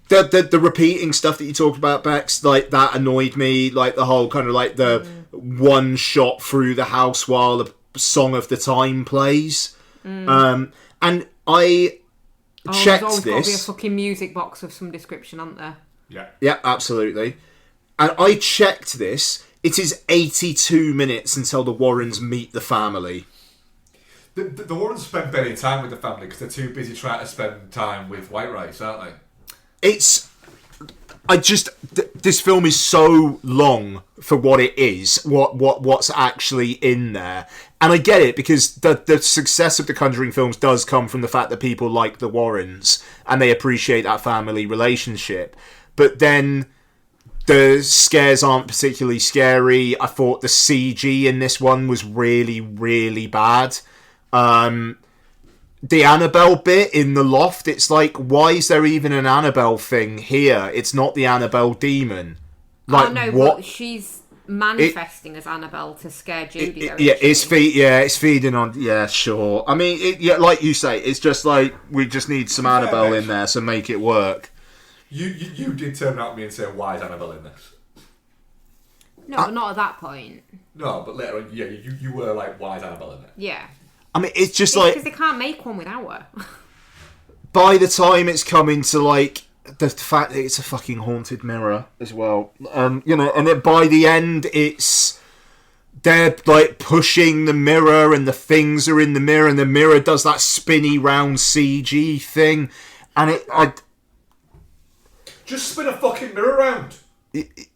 the repeating stuff that you talked about, Bex, like that annoyed me. Like the whole kind of like the one shot through the house while the Song of the Time plays. And I checked there's always this. Got to be a fucking music box of some description, aren't there? Yeah, absolutely. And I checked this. It is 82 minutes until the Warrens meet the family. The Warrens spend barely time with the family because they're too busy trying to spend time with white rice, aren't they? This film is so long for what it is, what's actually in there. And I get it, because the success of the Conjuring films does come from the fact that people like the Warrens, and they appreciate that family relationship. But then the scares aren't particularly scary. I thought the CG in this one was really, really bad. The Annabelle bit in the loft, it's like, why is there even an Annabelle thing here? It's not the Annabelle demon. Like, no, what? but she's manifesting as Annabelle to scare Judy. It's feeding on. Yeah, sure. I mean, like you say, it's just like we just need some Annabelle in there to make it work. You did turn around to me and say, why is Annabelle in this? No, not at that point. No, but later on, you were like, why is Annabelle in it? Yeah. I mean, it's just like, because they can't make one without her. By the time it's coming to like the fact that it's a fucking haunted mirror as well, and then by the end they're like pushing the mirror and the things are in the mirror and the mirror does that spinny round CG thing, and just spin a fucking mirror around.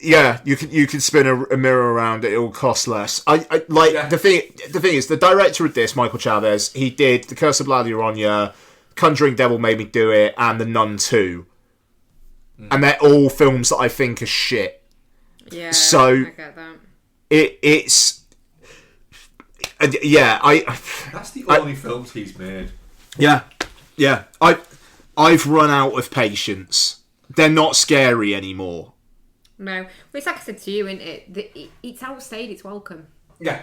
Yeah, you can spin a mirror around it. It will cost less. The thing is, the director of this, Michael Chavez, he did The Curse of La Llorona, Conjuring Devil Made Me Do It, and The Nun 2. And they're all films that I think are shit. Yeah, so I get that. It's... That's the only films he's made. Yeah. I've run out of patience. They're not scary anymore. No. Well, it's like I said to you, isn't it? It's outstayed its welcome. Yeah.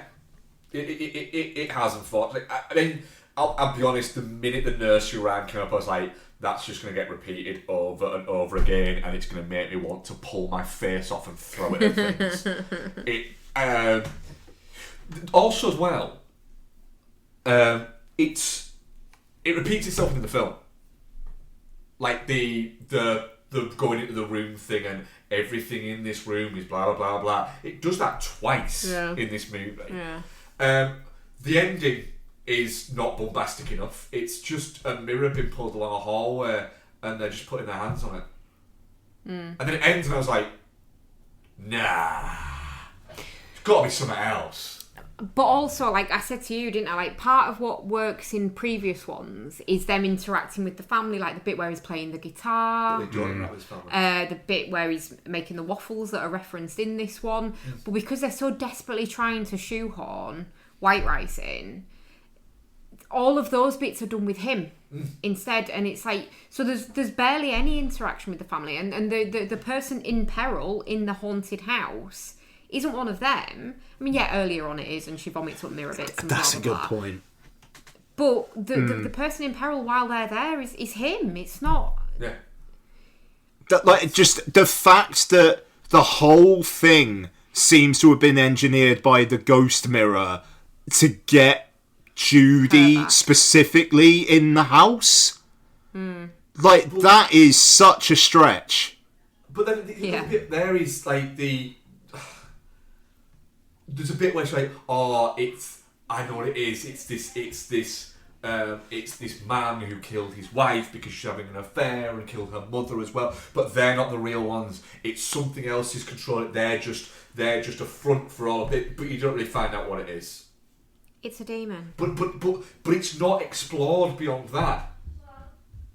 It has, unfortunately. I mean, I'll be honest, the minute the nursery rhyme came up, I was like, that's just going to get repeated over and over again, and it's going to make me want to pull my face off and throw it at things. Also, as well, it repeats itself in the film. Like the going into the room thing and everything in this room is blah blah blah blah. It does that twice in this movie. Yeah. The ending is not bombastic enough. It's just a mirror being pulled along a hallway and they're just putting their hands on it. And then it ends and I was like, nah, it's got to be something else. But also, like I said to you, didn't I? Like, part of what works in previous ones is them interacting with the family, like the bit where he's playing the guitar, the bit where he's making the waffles that are referenced in this one. But because they're so desperately trying to shoehorn white rice in, all of those bits are done with him instead, and it's like, so there's barely any interaction with the family, and the person in peril in the haunted house isn't one of them. I mean, yeah, earlier on it is, and she vomits up mirror bits. And That's blah, a blah, good blah. point. But the person in peril while they're there is him. It's not. Yeah. Just the fact that the whole thing seems to have been engineered by the ghost mirror to get Judy specifically in the house. Like, that is such a stretch. But then the bit there is like there's a bit where she's like, I know what it is. It's this man who killed his wife because she's having an affair and killed her mother as well. But they're not the real ones. It's something else is controlling it. They're just a front for all of it. But you don't really find out what it is. It's a demon. But it's not explored beyond that.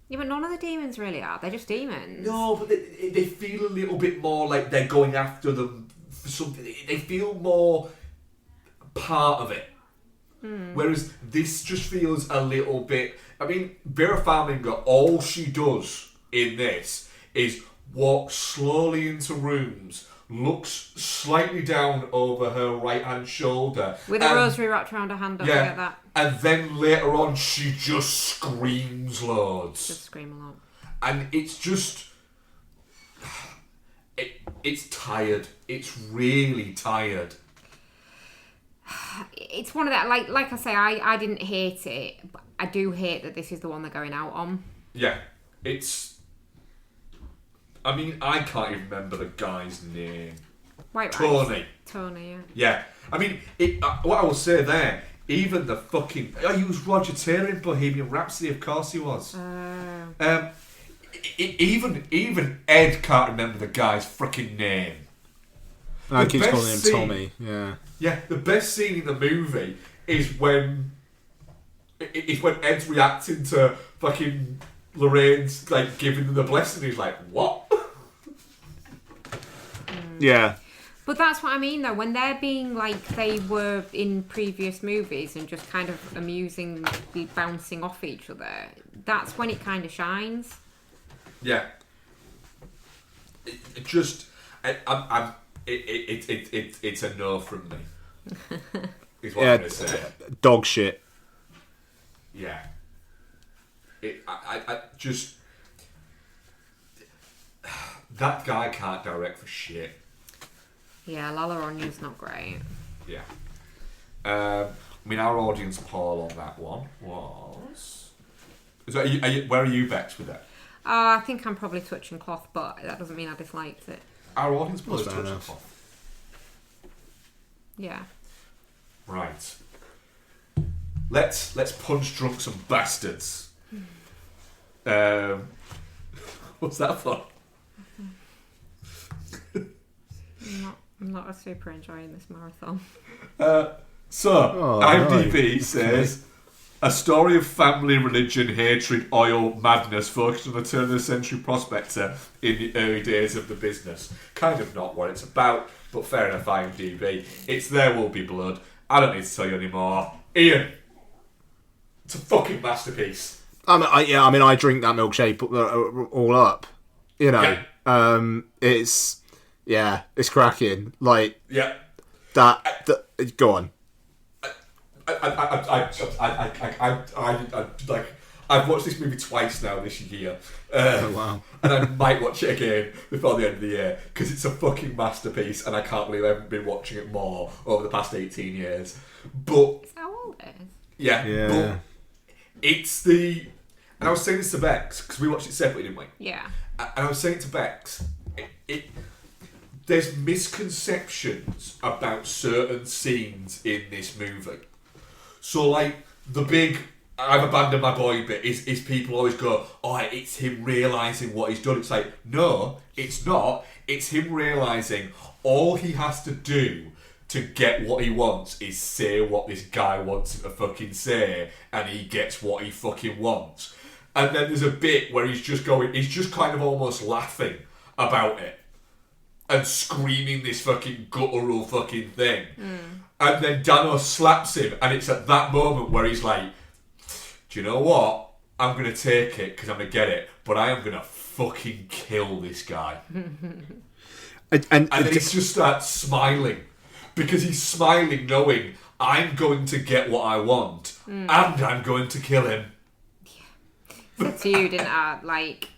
Yeah, but none of the demons really are. They're just demons. No, but they feel a little bit more like they're going after them for something. They feel more part of it. Whereas this just feels a little bit... I mean, Vera Farmiga, all she does in this is walk slowly into rooms, looks slightly down over her right-hand shoulder. With a rosary wrapped around her hand, don't forget that. And then later on, she just screams loads. Just scream a lot. And it's just... It's tired. It's really tired. It's one of that, like I say, I didn't hate it, but I do hate that this is the one they're going out on. Yeah, it's... I mean, I can't even remember the guy's name. Tony. Tony, yeah. Yeah. I mean, what I will say there, even the fucking... he was Roger Taylor in Bohemian Rhapsody, of course he was. Even Ed can't remember the guy's freaking name. I keep calling him Tommy. Yeah. Yeah, the best scene in the movie is when Ed's reacting to fucking Lorraine's like giving them the blessing. He's like, what? Yeah. But that's what I mean, though. When they're being like they were in previous movies and just kind of amusingly bouncing off each other, that's when it kind of shines. Yeah. It's a no from me. Is what I'm going to say. Dog shit. Yeah. I just... That guy can't direct for shit. Yeah, Lala Ronya's not great. Yeah. I mean, our audience poll on that one was... where are you, Bex, with that? I think I'm probably touching cloth, but that doesn't mean I disliked it. Our audience poll is touching cloth. Yeah. Right. Let's punch drunk some bastards. What's that for? I'm not super enjoying this marathon. IMDb says A story of family, religion, hatred, oil, madness, focused on a turn-of-the-century prospector in the early days of the business. Kind of not what it's about, but fair enough, IMDb. It's There Will Be Blood. I don't need to tell you anymore. Ian, it's a fucking masterpiece. I drink that milkshake all up. You know, it's cracking. Like, that go on. I've watched this movie twice now this year. Wow. And I might watch it again before the end of the year because it's a fucking masterpiece, and I can't believe I haven't been watching it more over the past 18 years. But That's how old it is. Yeah. But it's the. And I was saying this to Bex because we watched it separately, didn't we? Yeah. And I was saying to Bex, there's misconceptions about certain scenes in this movie. So, like, the big I've abandoned my boy bit is people always go, oh, it's him realising what he's done. It's like, no, it's not. It's him realising all he has to do to get what he wants is say what this guy wants him to fucking say, and he gets what he fucking wants. And then there's a bit where he's just kind of almost laughing about it and screaming this fucking guttural fucking thing. And then Dano slaps him, and it's at that moment where he's like, do you know what? I'm going to take it because I'm going to get it, but I am going to fucking kill this guy. and then he just starts smiling because he's smiling knowing I'm going to get what I want and I'm going to kill him. Said to you, didn't I? Like,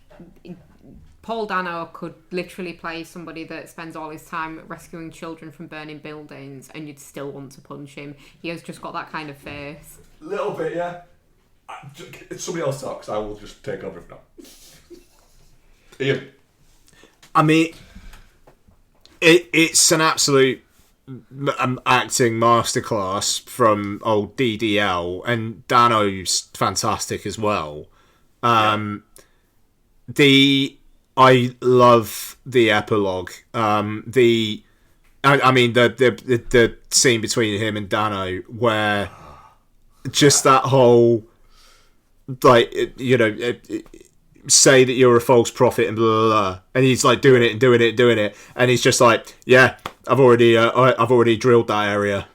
Paul Dano could literally play somebody that spends all his time rescuing children from burning buildings, and you'd still want to punch him. He has just got that kind of face. A little bit, yeah. Somebody else talks, I will just take over if not. Ian. I mean, it's an absolute acting masterclass from old DDL, and Dano's fantastic as well. I love the epilogue. The scene between him and Dano, where just that whole, like, you know, say that you're a false prophet and blah, blah, blah, and he's like doing it, and he's just like, yeah, I've already drilled that area.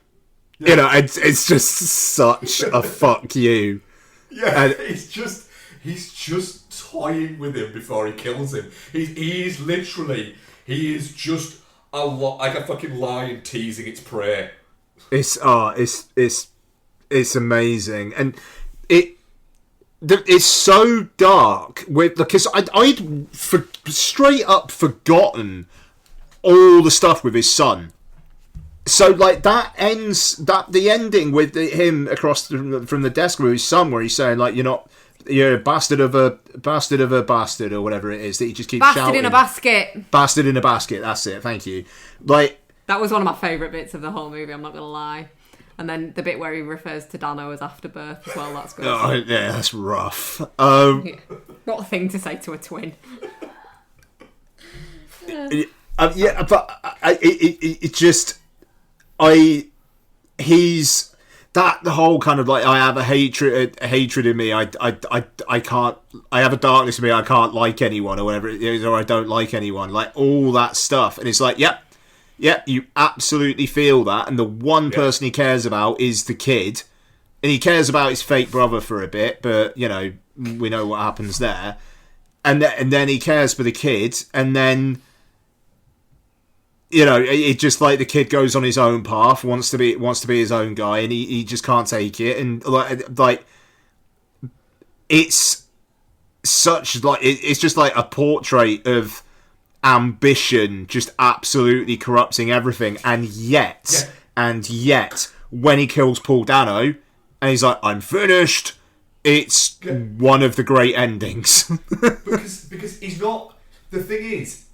Yeah. You know, it's just such a fuck you. Yeah, and he's just toying with him before he kills him. He is just a lot like a fucking lion teasing its prey. It's amazing, and it's so dark because I'd straight up forgotten all the stuff with his son. So like the ending with him across from the desk with his son, where he's saying like, you're a bastard of a bastard or whatever it is that he just keeps shouting. Bastard in a basket. Bastard in a basket. That's it. Thank you. Like, that was one of my favourite bits of the whole movie, I'm not going to lie. And then the bit where he refers to Dano as afterbirth as well, that's good. Oh, yeah, that's rough. Yeah. What a thing to say to a twin. He's that the whole kind of like, I have a hatred in me. I can't. I have a darkness in me. I can't like anyone or whatever it is, or I don't like anyone. Like all that stuff, and it's like, yep, you absolutely feel that. And the one person he cares about is the kid, and he cares about his fake brother for a bit, but you know, we know what happens there. And then he cares for the kid, and then, you know, it just like the kid goes on his own path, wants to be his own guy, and he just can't take it, and like it's such like it's just like a portrait of ambition just absolutely corrupting everything, and yet when he kills Paul Dano and he's like, I'm finished, it's one of the great endings. because he's not, the thing is,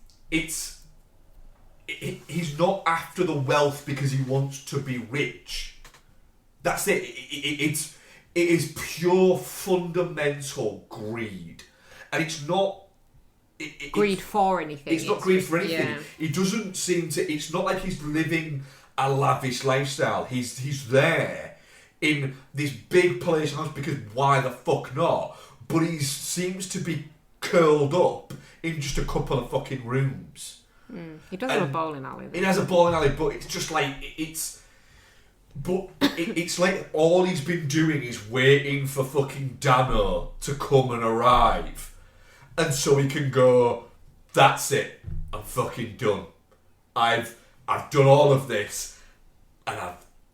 he's not after the wealth because he wants to be rich. That's it. It is pure fundamental greed, and it's not greed for anything. It's not greed for anything. Yeah. He doesn't seem to. It's not like he's living a lavish lifestyle. He's there. in this big palatial house because why the fuck not? But he seems to be curled up in just a couple of fucking rooms. He does have a bowling alley. He has a bowling alley, but it's just like it's like all he's been doing is waiting for fucking Dano to come and arrive, and so he can go, that's it, I'm fucking done. I've done all of this, and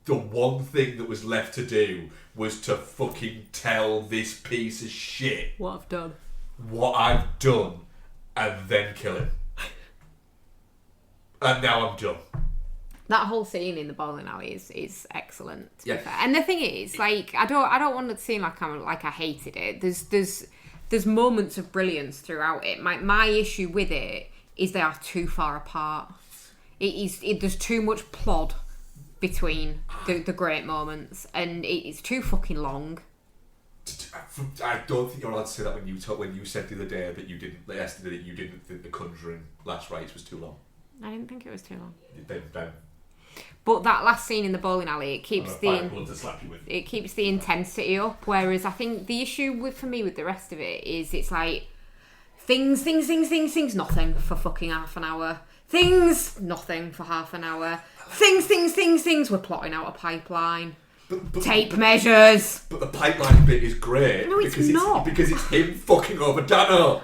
the one thing that was left to do was to fucking tell this piece of shit what I've done, and then kill him. And now I'm done. That whole scene in the bowling alley is excellent. To be fair. And the thing is, like, I don't want it to seem like I hated it. There's moments of brilliance throughout it. My issue with it is they are too far apart. There's too much plod between the great moments, and it's too fucking long. I don't think you're allowed to say that when you said the other day that you didn't think the Conjuring Last Rites was too long. I didn't think it was too long. Then. But that last scene in the bowling alley, it keeps it keeps the intensity up. Whereas I think the issue for me with the rest of it is it's like things, nothing for fucking half an hour. Things, nothing for half an hour. Things. We're plotting out a pipeline. Tape measures. But the pipeline bit is great. No, it's not. Because it's him fucking over Dano.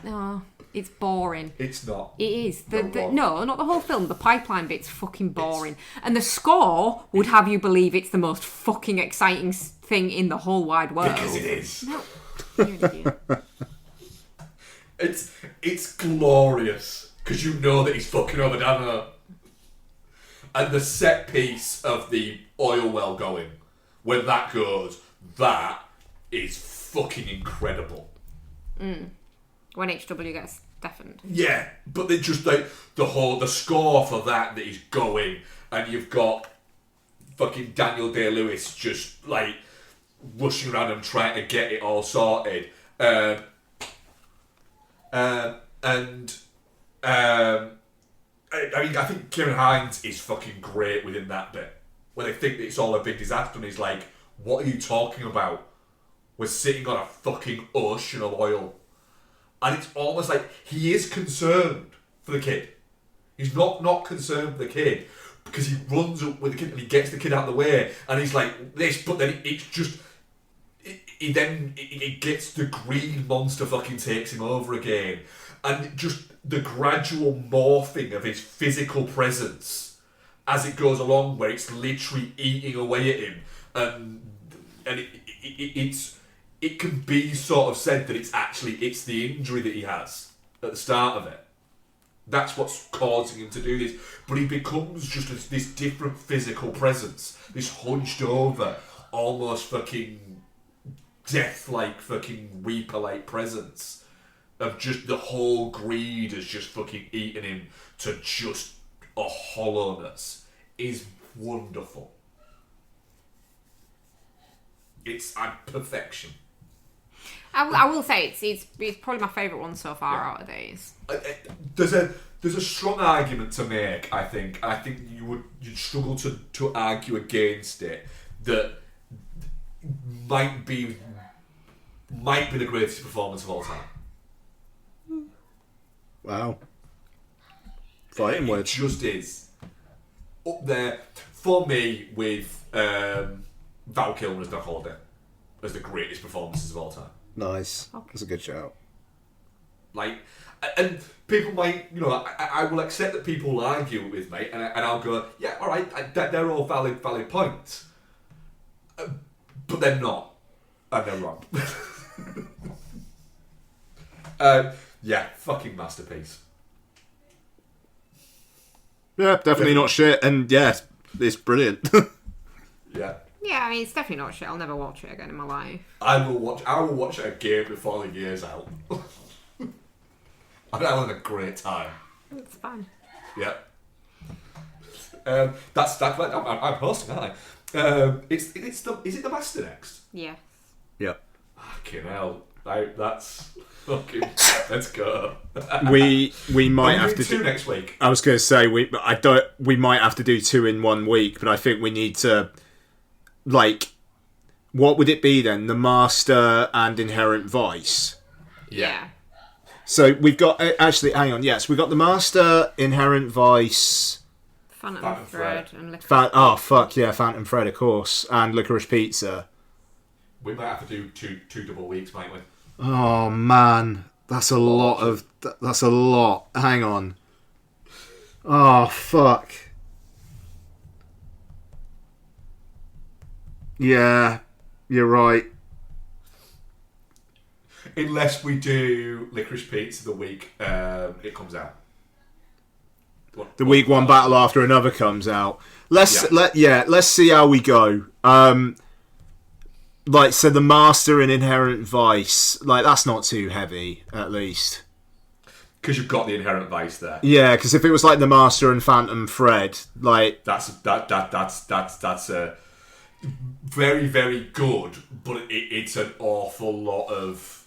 No. It's boring. It's not. It is. No, not the whole film. The pipeline bit's fucking boring. And the score would have you believe it's the most fucking exciting thing in the whole wide world. Because it is. No, you're an idiot. It's glorious. Because you know that he's fucking over Dano. And the set piece of the oil well going, when that goes, that is fucking incredible. When HW gets deafened. Yeah, but they just like the score for that is going, and you've got fucking Daniel Day-Lewis just like rushing around and trying to get it all sorted. I think Kieran Hines is fucking great within that bit. When they think that it's all a big disaster, and he's like, "What are you talking about? We're sitting on a fucking ocean of oil." And it's almost like he is concerned for the kid. He's not concerned for the kid because he runs up with the kid and he gets the kid out of the way and he's like this, but then it's just it gets the green monster fucking takes him over again, and just the gradual morphing of his physical presence as it goes along, where it's literally eating away at him, and it can be sort of said that it's the injury that he has at the start of it. That's what's causing him to do this. But he becomes just this different physical presence, this hunched over, almost fucking death-like fucking Reaper-like presence of just the whole greed has just fucking eaten him to just a hollowness is wonderful. It's perfection. I will say it's probably my favourite one so far out of these. There's a strong argument to make, I think. I think you'd struggle to argue against it that might be the greatest performance of all time. Wow. Fighting words. It just is. Up there for me with Val Kilmer's Doc Holliday as the greatest performances of all time. Nice. That's a good shout. Like, and people might, I will accept that people will argue with me, and I'll go, yeah, all right, they're all valid points, but they're not, and they're wrong. Yeah, fucking masterpiece. Yeah, definitely not shit, and yeah, it's brilliant. Yeah. Yeah, I mean, it's definitely not shit. I'll never watch it again in my life. I will watch it again before the year's out. I'm having a great time. It's fun. Yeah. That's I'm hosting, aren't I? Is it the Master next? Yeah. Yep. Fucking hell. That's fucking. Let's go. We might have to do do next week. I was going to say we might have to do 2 in 1 week, but I think we need to like, what would it be then? The Master and Inherent Vice. Yeah. So we've got actually, hang on. Yes, we've got the Master, Inherent Vice, Phantom Thread and Licorice. Phantom Thread, of course, and Licorice Pizza. We might have to do two double weeks, might we? Oh man, that's a lot. That's a lot. Hang on. Oh fuck. Yeah, you're right. Unless we do Licorice Pizza the week it comes out. The week one battle after another comes out. Let's see how we go. So the Master and Inherent Vice, like that's not too heavy, at least. Because you've got the Inherent Vice there. Yeah, because if it was like the Master and Phantom Thread, like that's a very, very good, but it's an awful lot of.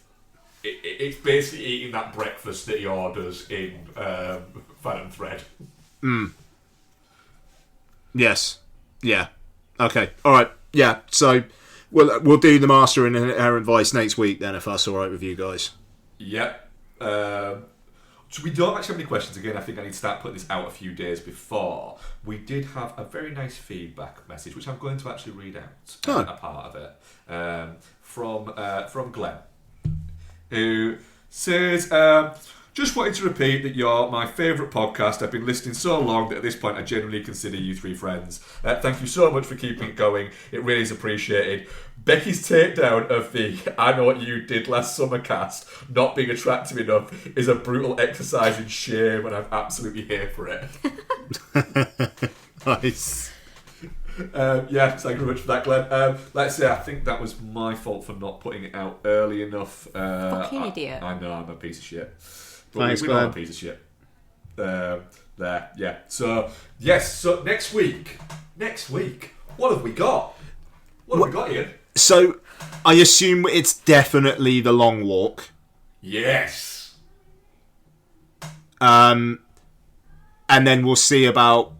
It's basically eating that breakfast that he orders in Phantom Thread. Yes. Yeah. Okay. All right. Yeah. So we'll do the Master and Inherent Vice next week then, if that's all right with you guys. Yep. So we don't actually have any questions again. I think I need to start putting this out a few days before. We did have a very nice feedback message, which I'm going to actually read out a part of it from Glenn, who says, just wanted to repeat that you're my favourite podcast. I've been listening so long that at this point I genuinely consider you three friends. Thank you so much for keeping it going. It really is appreciated. Becky's takedown of the I Know What You Did Last Summer cast not being attractive enough is a brutal exercise in shame, and I'm absolutely here for it. Nice. Yeah, thank you very much for that, Glenn. Let's say I think that was my fault for not putting it out early enough. Fucking idiot. I know, I'm a piece of shit. But Thanks, we're Glenn. not a piece of shit. There, yeah. So, yes, so next week, what have we got? What have we got, Ian? So I assume it's definitely the Long Walk. Yes. And then we'll see about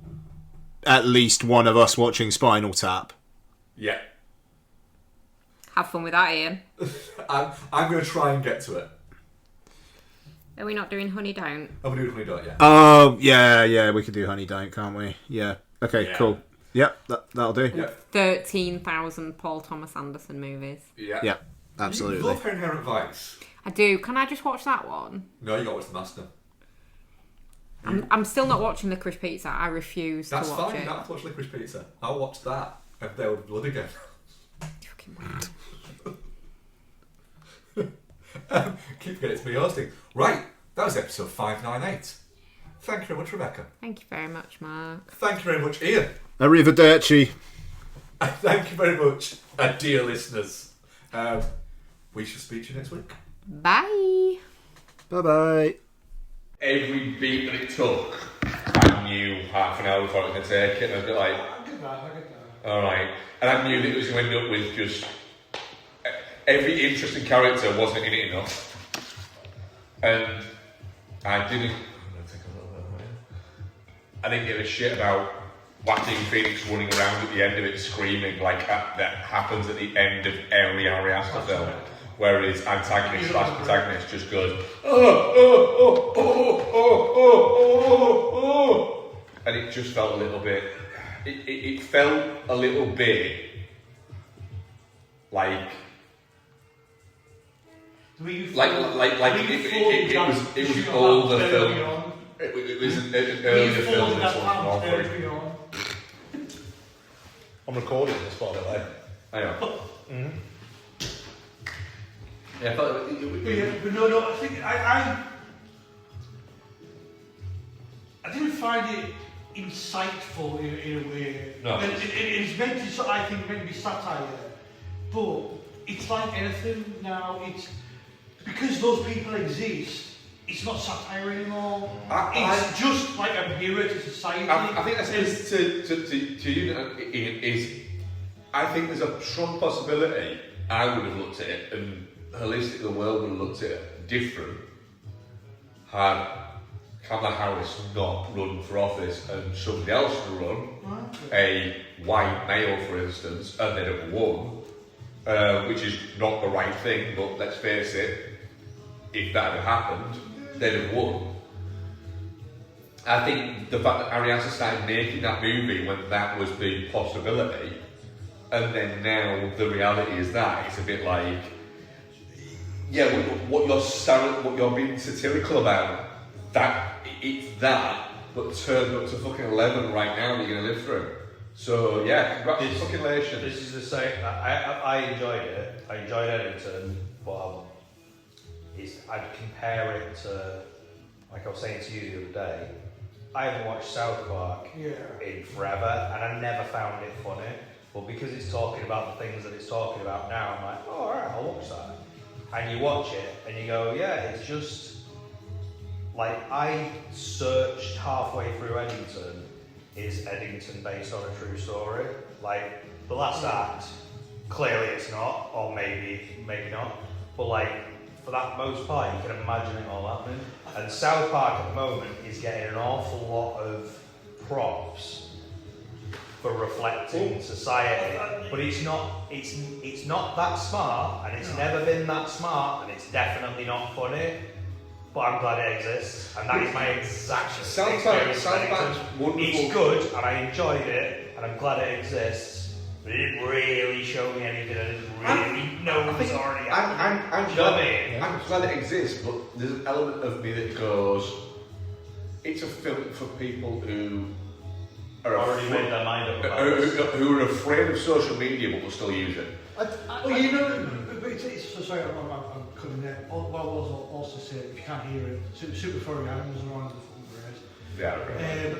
at least one of us watching Spinal Tap. Yeah. Have fun with that, Ian. I'm going to try and get to it. Are we not doing Honey Don't? Oh, we're doing Honey Don't, yeah. Oh, yeah, we could do Honey Don't, can't we? Yeah. Okay, Yeah. cool. Yep, that'll do. Yeah. 13,000 Paul Thomas Anderson movies. Yeah. Yep, absolutely. You love her Inherent Vice. I do. Can I just watch that one? No, you got to watch The Master. I'm still not watching Licorice Pizza. I refuse That's to watch fine, it. you don't have to watch Licorice Pizza. I'll watch that and There Will Be Blood again. Fucking weird. Keep forgetting it's me hosting. Right, that was episode 598. Thank you very much, Rebecca. Thank you very much, Mark. Thank you very much, Ian. Arrivederci. And thank you very much, dear listeners. We shall speak to you next week. Bye. Bye-bye. Every beat that it took, I knew half an hour before I was going to take it. And I was a bit like, I get that. alright. And I knew that it was going to end up with just every interesting character wasn't in it enough. And I didn't. I didn't give a shit about Joaquin Phoenix running around at the end of it screaming like that happens at the end of every Ari Aster film. Whereas antagonist slash protagonist just goes, oh, and it just felt a little bit. It felt a little bit like it was older film. It was an earlier film. This one more for I'm recording this, by the way. I know. Mm-hmm. Yeah, but no, I think I didn't find it insightful in a way. No. And it's meant to, I think, meant to be satire, but it's like anything now. It's because those people exist. It's not satire anymore. It's just like a mirror to society. I think that's to you, Ian, is I think there's a strong possibility I would have looked at it and holistic the world would have looked at it different had Kamala Harris not run for office and somebody else to run, a white male, for instance, and they'd have won, which is not the right thing, but let's face it, if that had happened, they'd have won. I think the fact that Ariana started making that movie when that was the possibility, and then now the reality is that, it's a bit like, yeah, what you're being satirical about, that it's that, but turned up to fucking 11 right now that you're gonna live through. So yeah, congratulations. This is the same. I enjoyed it. I enjoyed Eddington, but I'd compare it to, like I was saying to you the other day, I haven't watched South Park in forever, and I never found it funny. But because it's talking about the things that it's talking about now, I'm like, oh, alright, I'll watch that. And you watch it, and you go, yeah, it's just like, I searched halfway through Eddington. Is Eddington based on a true story? Like, the last act, clearly it's not, or maybe not. But like, for that most part, you can imagine it all happening. And South Park at the moment is getting an awful lot of props for reflecting society, but it's not that smart, and it's never been that smart, and it's definitely not funny. But I'm glad it exists, and that is my exact experience. South Park's wonderful. It's good, and I enjoyed it, and I'm glad it exists. But it didn't really show me anything. I didn't really know what was already happening. I'm glad it exists, but there's an element of me that goes, it's a film for people who are already made their mind up about who are afraid of social media but will still use it. Well, you know, but it's so sorry, I'm cutting there. What I was also say, if you can't hear it, Super Furry Animals are on the fucking race. Yeah,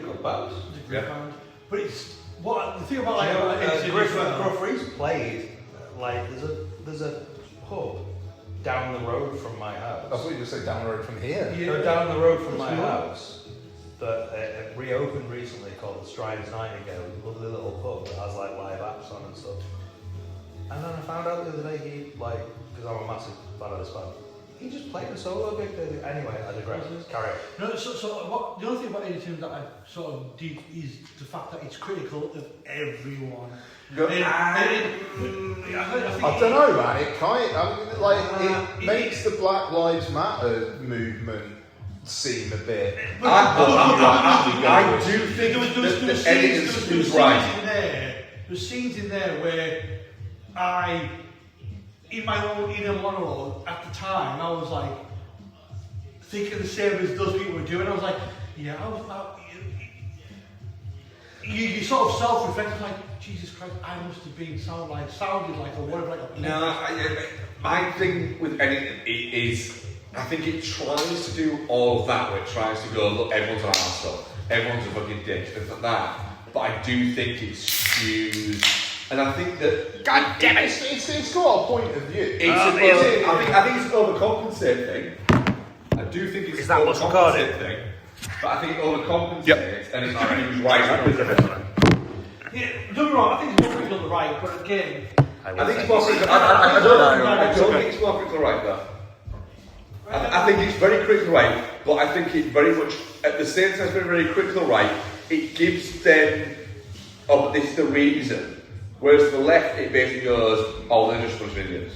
good bands. It's a great band. But it's what the thing about like Griffiths played like there's a pub down the road from my house. I thought you were going to say down the road from here. Yeah. No, down the road from my house that reopened recently called the Strides Nightingale. A lovely little pub that has like live acts on and stuff. And then I found out the other day he, like, because I'm a massive fan of this band, he just played a solo gig there. Anyway, I digress. Carry on. No, what, the only thing about Editing that I sort of did is the fact that it's critical of everyone. I don't know, man. It makes the Black Lives Matter movement seem a bit. I do think there was scenes in there where in my own inner monologue at the time, I was like thinking the same as those people were doing. I was like, yeah, I was about. You sort of self-reflect, like, Jesus Christ, I must have been sounded like a whatever, like a. No, my thing with anything is, I think it tries to do all of that, where it tries to go, look, everyone's an arsehole, everyone's a fucking dick, stuff like that. But I do think it skews. And I think that, God damn it, it's got a point of view. I think it's an overcompensate thing. I do think it's an overcompensate thing. But I think it overcompensates, and it's used right. Yeah, don't get me wrong, I think it's more critical on the right, but again, I think it's more critical. I don't think it's more critical right though. I think it's very critical right, but I think it very much, at the same time, it's very critical right. It gives them, oh, but this is the reason. Whereas the left, it basically goes, oh, they're just a bunch of idiots.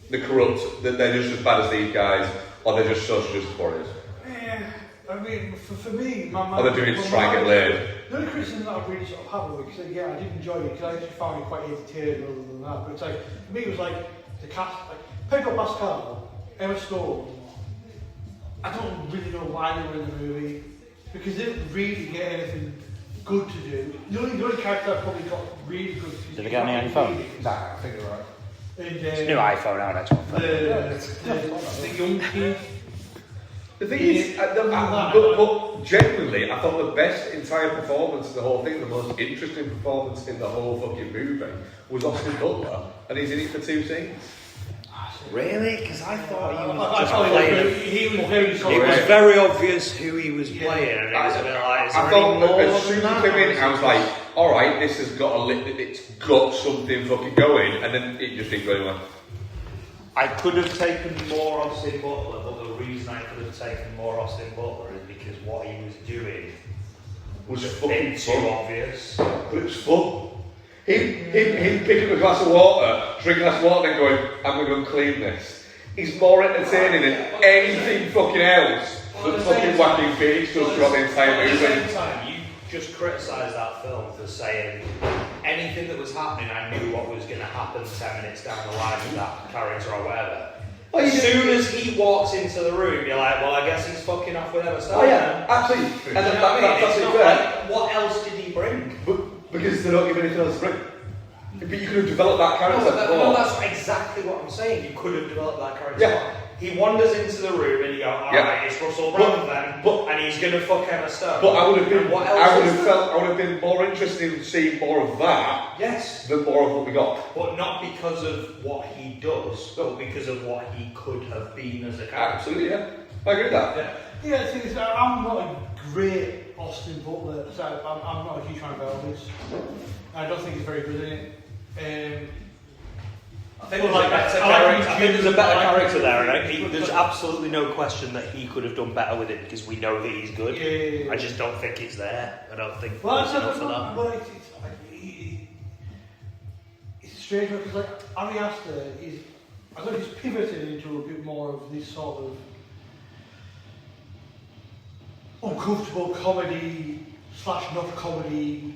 They're corrupt, they're just as bad as these guys, or they're just social justice warriors. Yeah, I mean, for me, or they're doing it to try and get laid. The only criticism that I really sort of had with it, because yeah, I did enjoy it, because I actually found it quite entertaining rather than that, but it's like, for me it was like, the cast, like, Pedro Pascal, Emma Stone, I don't really know why they were in the movie, because they didn't really get anything good to do. The only character I probably got really good to do. Did they get any on your phone? Nah, I think you're right. And, It's a new iPhone now, that's one. the young kid. The thing is, but genuinely, I thought the best entire performance of the whole thing, the most interesting performance in the whole fucking movie, was Austin Butler, and he's in it for 2 scenes. Really? Because I thought he was very sorry. It was very obvious who he was playing, and it was a bit like, is there I thought any more as soon than as he that? came in, I was like, alright, this has got it's got something fucking going, and then it just didn't go anywhere. I could have taken more Austin Butler, but the reason I could have taken more Austin Butler is because what he was doing Was a fucking bit too fun. obvious. But it was fun. Him picking up a glass of water, drinking a glass of water, and then going, I'm going to go and clean this. He's more entertaining than anything fucking else that fucking Joaquin Phoenix does throughout the entire At the movie. same time, you just criticised that film for saying anything that was happening, I knew what was going to happen 10 minutes down the line with that character or whatever. Oh, As soon as he walks into the room, you're like, well, I guess he's fucking off with Emma Stone. Oh yeah, absolutely. And You know that's what I mean? It's absolutely not fair. like, what else did he bring? But because they don't give anything else to bring. But you could have developed that character. No, that's exactly what I'm saying. You could have developed that character. Yeah. He wanders into the room and you go, alright, it's Russell Brand then, and he's going to fuck Emma Stone. But I would have been, What else I would is have there? felt, I would have been more interested in seeing more of that Yes. than more of what we got. But not because of what he does, but because of what he could have been as a character. Absolutely, yeah. I agree with that. Yeah, the thing is, I'm not a great Austin Butler, so I'm not a huge fan of Elvis. I don't think he's very good in it. I think there's a better character there, and there's absolutely no question that he could have done better with it because we know that he's good. Yeah. I just don't think it's there. I don't think Well, there's enough for that. Well, it's strange because like Ari Aster is, I thought he's pivoted into a bit more of this sort of uncomfortable comedy / not comedy.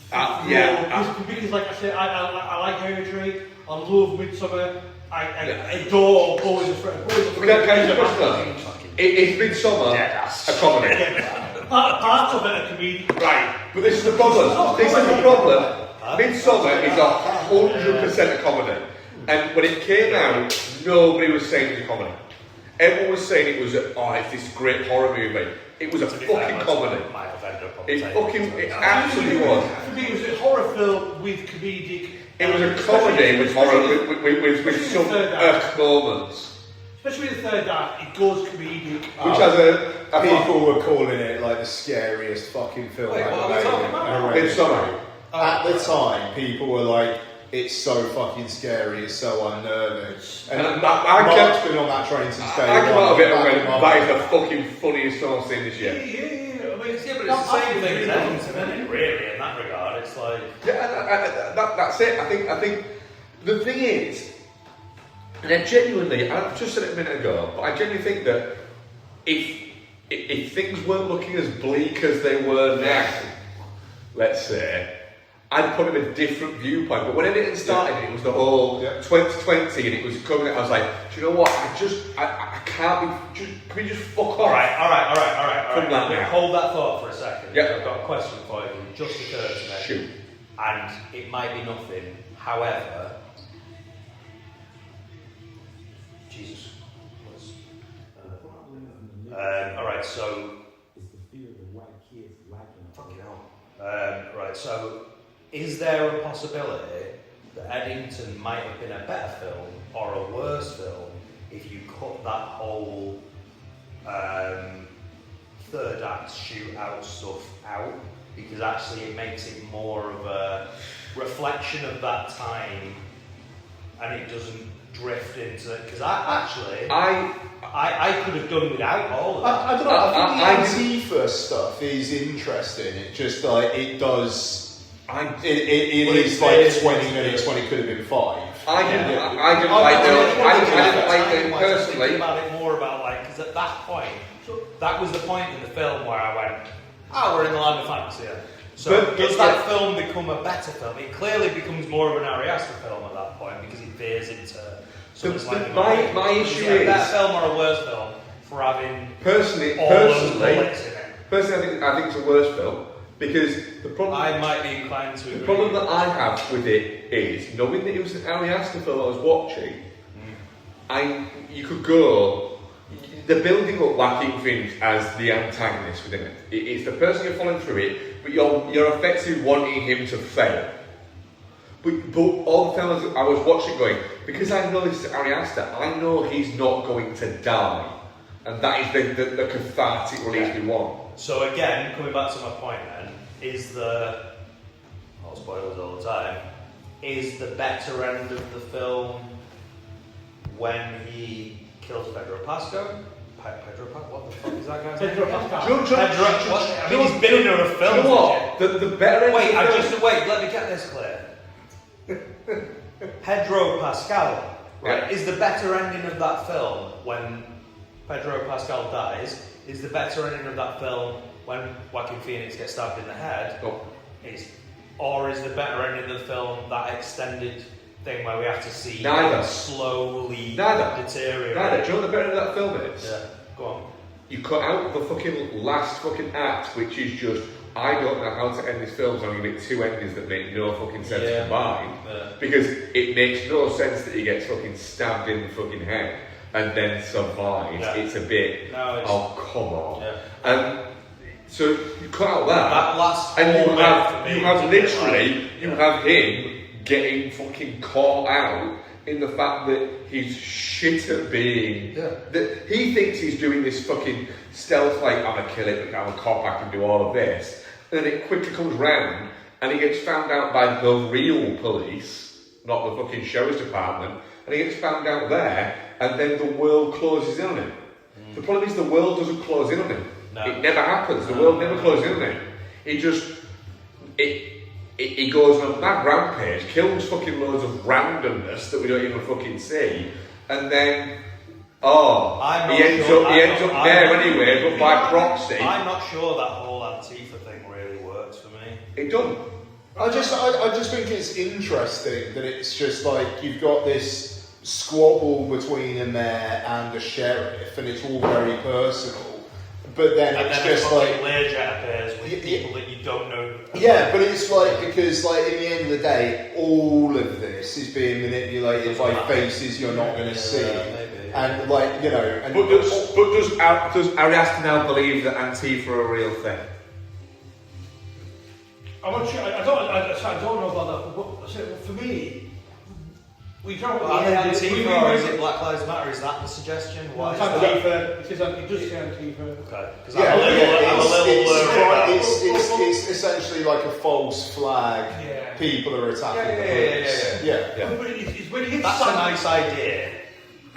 Because like I said, I like Hereditary. I love Midsummer. I adore Boys of Fred. Can I just question that? Is Midsummer a comedy? Parts of it are comedic. Right, but this is the problem. This is the problem. Midsummer is 100% a comedy. And when it came out, nobody was saying it was a comedy. Everyone was saying it was it's this great horror movie. It was a fucking comedy. It absolutely was. For me, it was a horror film with comedic. It was a comedy with horror, with some moments. Especially the third act, it goes comedic. Which has a People were calling it like the scariest fucking film Wait, ever what are we made. talking about? Midsummer. At the time, people were like, it's so fucking scary, it's so unnerving. And Mark's been on that train since day I come one. out of it and went, that is the fucking funniest film I've seen this year. Yeah. I mean, But it's the same thing as Edmonton, isn't it, really, in that regard? It's like... Yeah, that's it. I think the thing is, and I genuinely, I just said it a minute ago, but I genuinely think that if things weren't looking as bleak as they were now, let's say, I'd put him a different viewpoint. But when everything started, it was the whole 2020, and it was coming. I was like, do you know what? I can't be. Can we just fuck off? All right. From that now. Hold that thought for a second. Yeah. I've got a question for you. It just occurred to me. Shoot. And it might be nothing. However, Jesus. All right. So. Fucking hell. Right. So, is there a possibility that Eddington might have been a better film or a worse film if you cut that whole third act shootout stuff out? Because actually it makes it more of a reflection of that time and it doesn't drift into... Because I could have done without all of that. I don't know, I think the Antifa stuff is interesting. It just like, it does... It is like 20 minutes when it could have been 5. I didn't like it personally. Think about it more about like, because at that point, that was the point in the film where I went, we're in the land of fantasy. So does that film become a better film? It clearly becomes more of an Ari Aster film at that point because it veers into something slightly more. My issue a is better film or a worse film for having personally, all those bullets in it. Personally, I think it's a worse film. Because the problem, I might be inclined to agree. The problem that I have with it is knowing that it was an Ari Aster film I was watching. You could go. The building up Joaquin Phoenix as the antagonist within it. It's the person you're following through it, but you're effectively wanting him to fail. But all the films I was watching, going because I know this is Ari Aster, I know he's not going to die, and that is the cathartic release we want. So again, coming back to my point then, is I'll spoilers all the time, is the better end of the film when he kills Pedro Pasco, Pedro Pascal? What the fuck is that guy's Pedro name? Pascal. He's been in a film. You know what? The better. Wait, let me get this clear. Pedro Pascal, right, is the better ending of that film when Pedro Pascal dies. Is the better ending of that film when Joaquin Phoenix gets stabbed in the head? Oh. Or is the better ending of the film that extended thing where we have to see Neither. slowly Neither. deteriorate? Neither. Do you know what the better of that film is? Yeah, go on. You cut out the fucking last fucking act, which is just, I don't know how to end this film, so I'm going to make two endings that make no fucking sense combined. Yeah. Because it makes no sense that he gets fucking stabbed in the fucking head and then survives. Yeah. It's a bit, oh, come on. Yeah. And so you cut out that last and you whole have bit for me have was a bit literally like- you have him getting fucking caught out in the fact that he's shit at being that he thinks he's doing this fucking stealth, like I'm a killer, I'm a cop, I can do all of this, and then it quickly comes round and he gets found out by the real police, not the fucking sheriff's department, and he gets found out there, and then the world closes in on him. The problem is the world doesn't close in on him. No. It never happens. The world never closes in on him. It just he goes on a mad rampage, kills fucking loads of randomness that we don't even fucking see, and then he ends up there anyway, but by proxy. I'm not sure that whole Antifa thing really works for me. It doesn't. I just think it's interesting that it's just like you've got this squabble between a mayor and a sheriff, and it's all very personal. But then And it's then just a like fucking Learjet appears with people that you don't know. yeah, but it's like because like in the end of the day, all of this is being manipulated by faces you're not going to see, maybe. and like you know. And But does Ari Aster now believe that Antifa are a real thing? I'm not sure. I don't know about that. But for me, we don't. Are they Antifa or is it Black Lives Matter? Is that the suggestion? Why It's is that? Antifa. It does say Antifa. Okay. Because yeah, I'm it's essentially like a false flag. Yeah. People are attacking the police. Yeah. But it's when it hits That's a Sam- nice idea.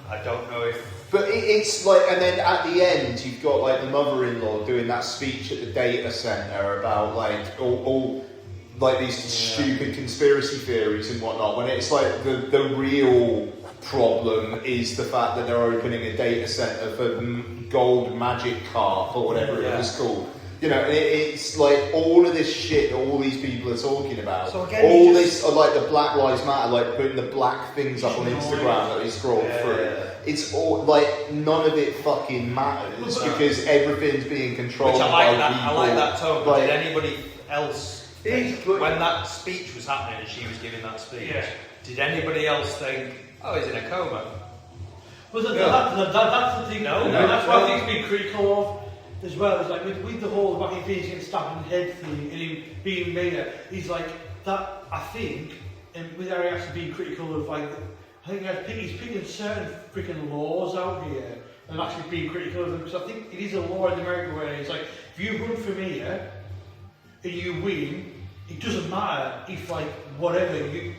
I don't know if. But it's like, and then at the end, you've got like the mother-in-law doing that speech at the data center about like all like these stupid conspiracy theories and whatnot. When it's like the real problem is the fact that they're opening a data center for gold magic carp or whatever it was called. You know, and it's like all of this shit that all these people are talking about. So again, all this, like the Black Lives Matter, like putting the black things up on Instagram that we scroll through. Yeah. It's all like none of it fucking matters because everything's being controlled Which I by like that. people. I like that tone. But Like, did anybody else think, when that speech was happening and she was giving that speech? Yeah. Did anybody else think, oh, he's in a coma? Well, that's the thing. No. That's what I think it's been critical of as well. It's like with the whole Joaquin Phoenix getting stabbed in the head thing and him being mayor. He's like that. I think, and with Ari Aster being critical of like, I think he's picking certain freaking laws out here and actually being critical of them because I think it is a law in America where it's like if you run for mayor and you win, it doesn't matter if like whatever you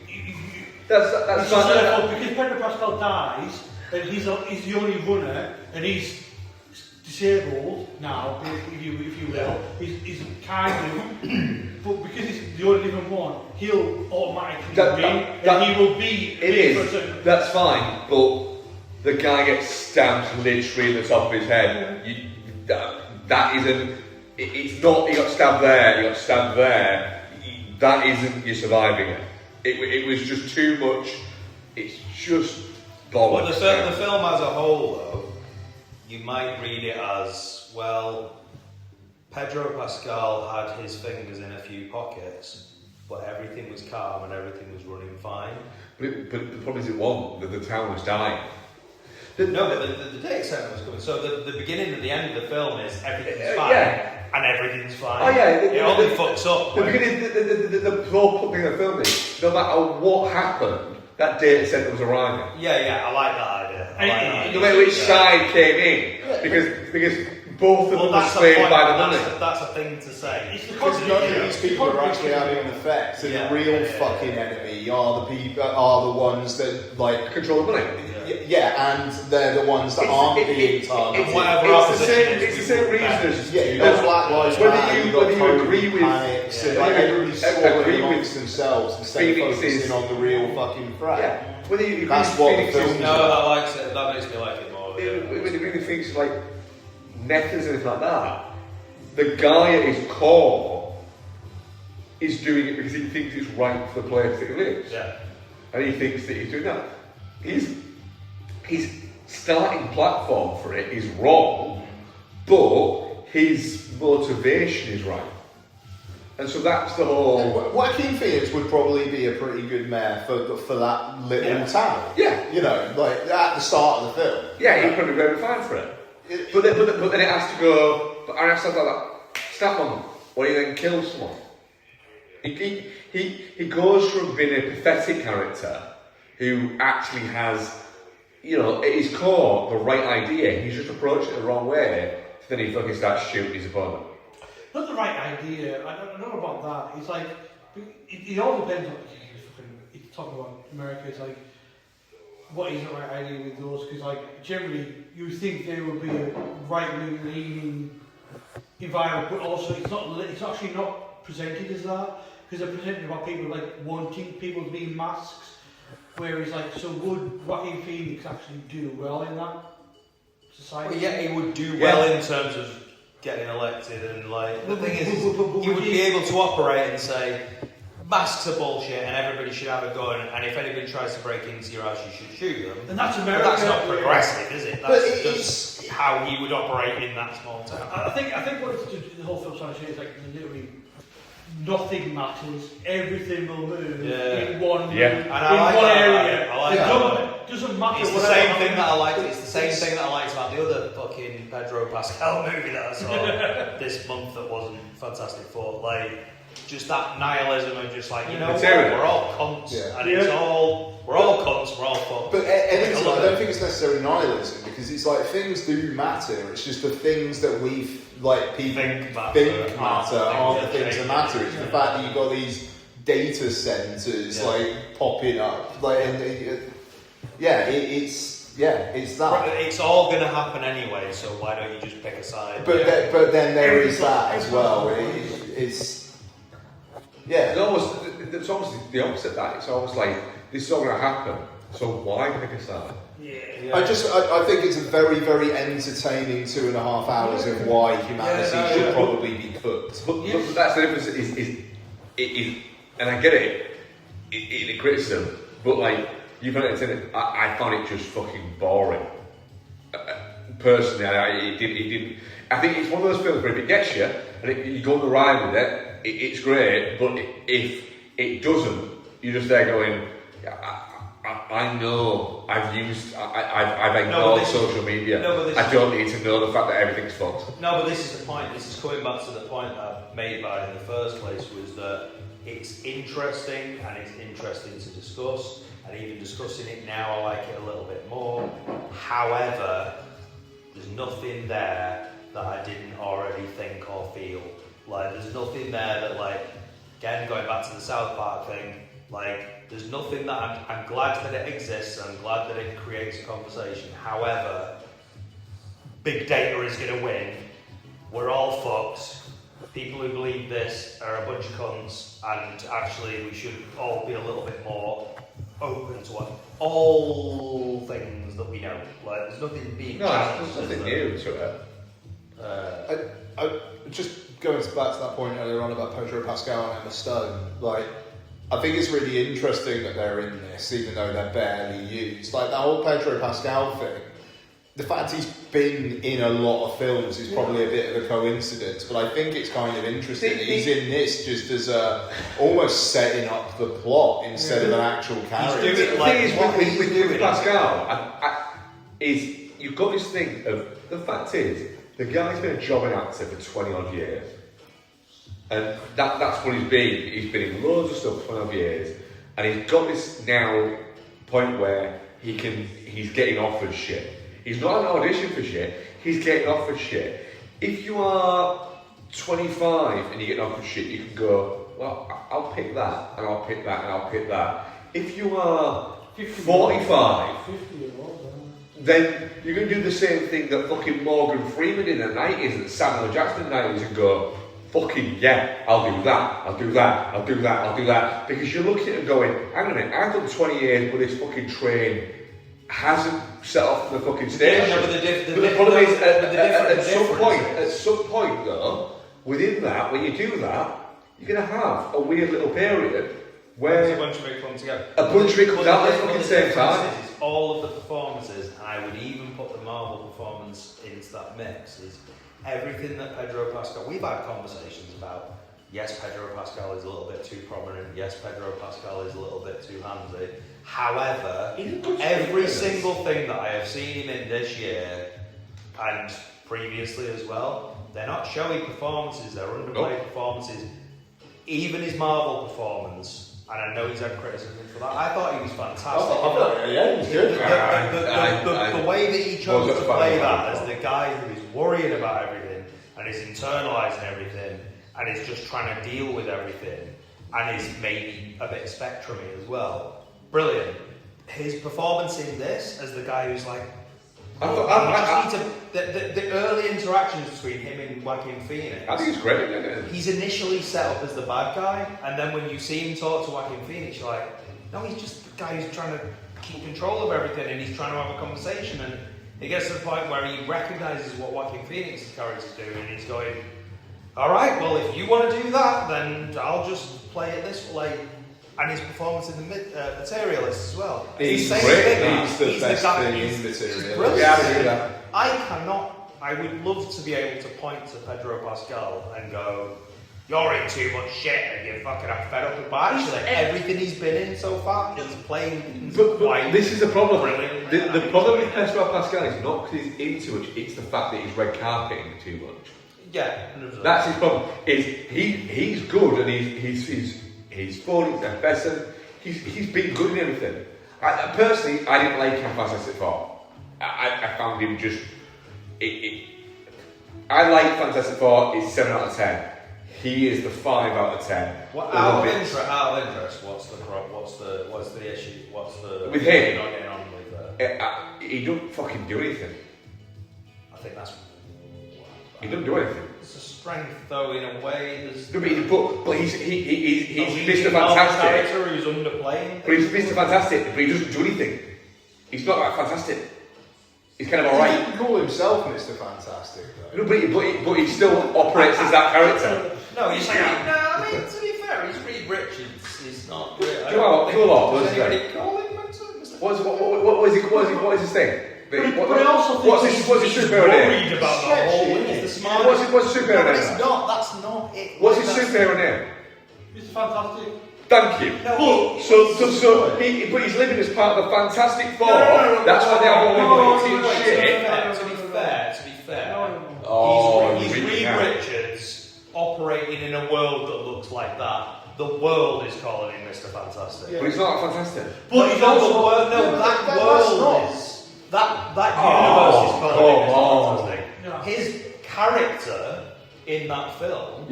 That's it's just therefore, because Pedro Pascal dies and he's the only runner and he's disabled now, if you will. He's kind of, but because he's the only living one, he'll automatically win, and he will be. It is. That's fine, but the guy gets stabbed literally in the top of his head. That isn't. It's not. He got stabbed there. He got stabbed there. That isn't. You're surviving it. It was just too much. It's just bollocks. But the film as a whole, though. You might read it as, well, Pedro Pascal had his fingers in a few pockets, but everything was calm and everything was running fine. But the problem is it wasn't. That the town was dying. No, but the data centre was coming. So the beginning and the end of the film is everything's fine and everything's fine. Oh yeah, it only fucks up. The beginning, the whole thing of the film is, no matter what happened, that data centre was arriving. Yeah, I like that idea. The way which side came in, because both of them are swayed by the money. That's a thing to say. It's the Because none of contradiction. these people are actually having an effect, and the real fucking enemy are the people, are the ones that like Control the money. Yeah, and they're the ones that aren't being targeted. It's the same reason as you got Black Lives Matter, whether you agree with panics, and like everybody's swallowing amongst themselves instead of focusing on the real fucking threat. Yeah, whether you That's what the film is. No, that likes it. That makes me like it more. when you really thinks like methods and anything like that, the guy at his core is doing it because he thinks it's right for the place that he lives. Yeah. And he thinks that he's doing that. His starting platform for it is wrong, but his motivation is right. And so that's the whole. Joaquin Phoenix would probably be a pretty good mayor for that little town. Yeah. You know, like at the start of the film. Yeah, he'd probably be very fine for it. But then it has to go. But I have to like that. Snap on them, or he then kills someone. He goes from being a pathetic character who actually has, you know, at his core, the right idea. He's just approached it the wrong way. So then he fucking starts shooting his opponent. Not the right idea. I don't know about that. It's like it all depends on. It's talking about America. It's like what is the right idea with those? Because like generally you think they would be a right-wing leaning environment, but also it's not. It's actually not presented as that because they're presented about people like wanting people to be in masks. Whereas like, so would Joaquin Phoenix actually do well in that society? Well, yeah, he would do well in terms of getting elected, and like the thing is, he would be able to operate and say masks are bullshit and everybody should have a gun, and if anybody tries to break into your house you should shoot them. And that's America. But that's not progressive, is it? That's just how he would operate in that small town. I think what the whole film's trying to say is like literally nothing matters, everything will move in one area. I like that. Doesn't matter. It's the same thing that I liked. It's the same thing that I liked about the other fucking Pedro Pascal movie that I saw this month that wasn't Fantastic Four. Like, just that nihilism of just like, you know what, we're all cunts, and it's all, we're all cunts, we're all fucked. But I don't think it's necessarily nihilism, because it's like things do matter. It's just the things that we like people think matter aren't the things that matter. It's the fact that you've got these data centers like popping up, like it's that. It's all going to happen anyway, so why don't you just pick a side? But then there is that as well. It's It's almost the opposite of that. It's almost like this is all going to happen, so why pick a side? I think it's a very, very entertaining 2.5 hours of why humanity should probably be cooked. But that's the difference. Is and I get it in the criticism, but like you found it, I found it just fucking boring. Personally, it didn't. I think it's one of those films where if it gets you and you go on the ride with it, it's great. But if it doesn't, you're just there going, I know I've ignored social media. I don't need to know the fact that everything's fucked. No, but this is the point. This is coming back to the point that I made about it in the first place, was that it's interesting and it's interesting to discuss, and even discussing it now I like it a little bit more. However, there's nothing there that I didn't already think or feel. Like, there's nothing there that, like, again, going back to the South Park thing, like, there's nothing that I'm glad that it exists, and I'm glad that it creates a conversation. However, big data is going to win. We're all fucked. People who believe this are a bunch of cunts, and actually we should all be a little bit more open to all things that we know. Like, there's nothing being challenged. There's nothing new to it. I just going back to that point earlier on about Pedro Pascal and Emma Stone, like, I think it's really interesting that they're in this, even though they're barely used. Like, that whole Pedro Pascal thing, the fact he's been in a lot of films is probably a bit of a coincidence, but I think it's kind of interesting. He's in this just as almost setting up the plot instead of an actual character. He's doing it The thing is, with Pascal, is you've got this thing of, the fact is, the guy's been a jobbing actor for 20 odd years. And that's what he's been. He's been in loads of stuff for 12 years, and he's got this now point where he's getting offered shit. He's not an audition for shit. He's getting offered shit. if you are 25 and you get knocked for shit, you can go, well, I'll pick that, and I'll pick that, and I'll pick that. If you are 45, then you're going to do the same thing that fucking Morgan Freeman in the 90s and Samuel Jackson in the 90s and go, fucking yeah, I'll do that, I'll do that, I'll do that, I'll do that. Because you're looking at it and going, hang on a minute, I've done 20 years but this fucking train hasn't set off from the fucking station. Yeah, but the problem is, at some point though, within that, when you do that, you're going to have a weird little period where a bunch of it comes together. A bunch of it comes out at the fucking same time. All of the performances, and I would even put the Marvel performance into that mix, is everything that Pedro Pascal. We've had conversations about. Yes, Pedro Pascal is a little bit too prominent. Yes, Pedro Pascal is a little bit too handsy. However, every single thing that I have seen him in this year and previously as well, they're not showy performances. They're underplayed performances. Even his Marvel performance. And I know he's had criticism for that. I thought he was fantastic. Yeah, he was good. The way that he chose to play that as the guy who is worrying about everything and is internalising everything and is just trying to deal with everything and is maybe a bit spectrumy as well. Brilliant. His performance in this as the guy who's like, the early interactions between him and Joaquin Phoenix. I think it's great, isn't it? He's initially set up as the bad guy, and then when you see him talk to Joaquin Phoenix, you're like, no, he's just the guy who's trying to keep control of everything, and he's trying to have a conversation, and it gets to the point where he recognises what Joaquin Phoenix's character's doing, and he's going, all right, well, if you want to do that, then I'll just play it this way. And his performance in the Materialist as well. He's great. He's the best thing in Materialist. Yeah, I do that. I would love to be able to point to Pedro Pascal and go, you're in too much shit and you're fucking fed up with. But actually, everything he's been in so far, he's playing. But this is the problem. Brilliant. The problem with Pedro Pascal is not because he's in too much, it's the fact that he's red carpeting too much. Yeah, 100%. That's his problem. He's good and he's fun, he's effervescent, he's been good in everything. Personally, I didn't like him Fantastic Four. I found him just... I like Fantastic Four, it's 7 out of 10. He is the 5 out of 10. Out of interest, what's the issue? With him? Not getting on with he don't fucking do anything. I think that's... He doesn't do anything. It's a strength, though, in a way. No, but he's Mr. Fantastic. Character who's underplaying. But he's Mr. Fantastic, but he doesn't do anything. He's not that fantastic. He's kind of alright. He didn't call himself Mr. Fantastic, though. No, but he still operates as that character. No, he's like, I mean, to be fair, he's Reed Richards. He's not really. Do you know what? Does anybody call him Mr. What is his thing? But I also think what's his superhero name? Worried about the whole. He's the smartest. What's his superhero name? It's not. That's not it. What's his superhero name? Mr. Fantastic. Thank you. No, but he's living as part of the Fantastic Four. That's why they have all the shit. To be fair. He's Reed Reed Richards operating in a world that looks like that. The world is calling him Mr. Fantastic. But he's not fantastic. But he's also... that world is... That universe is calling him Mr. Fantastic. Yeah. His character in that film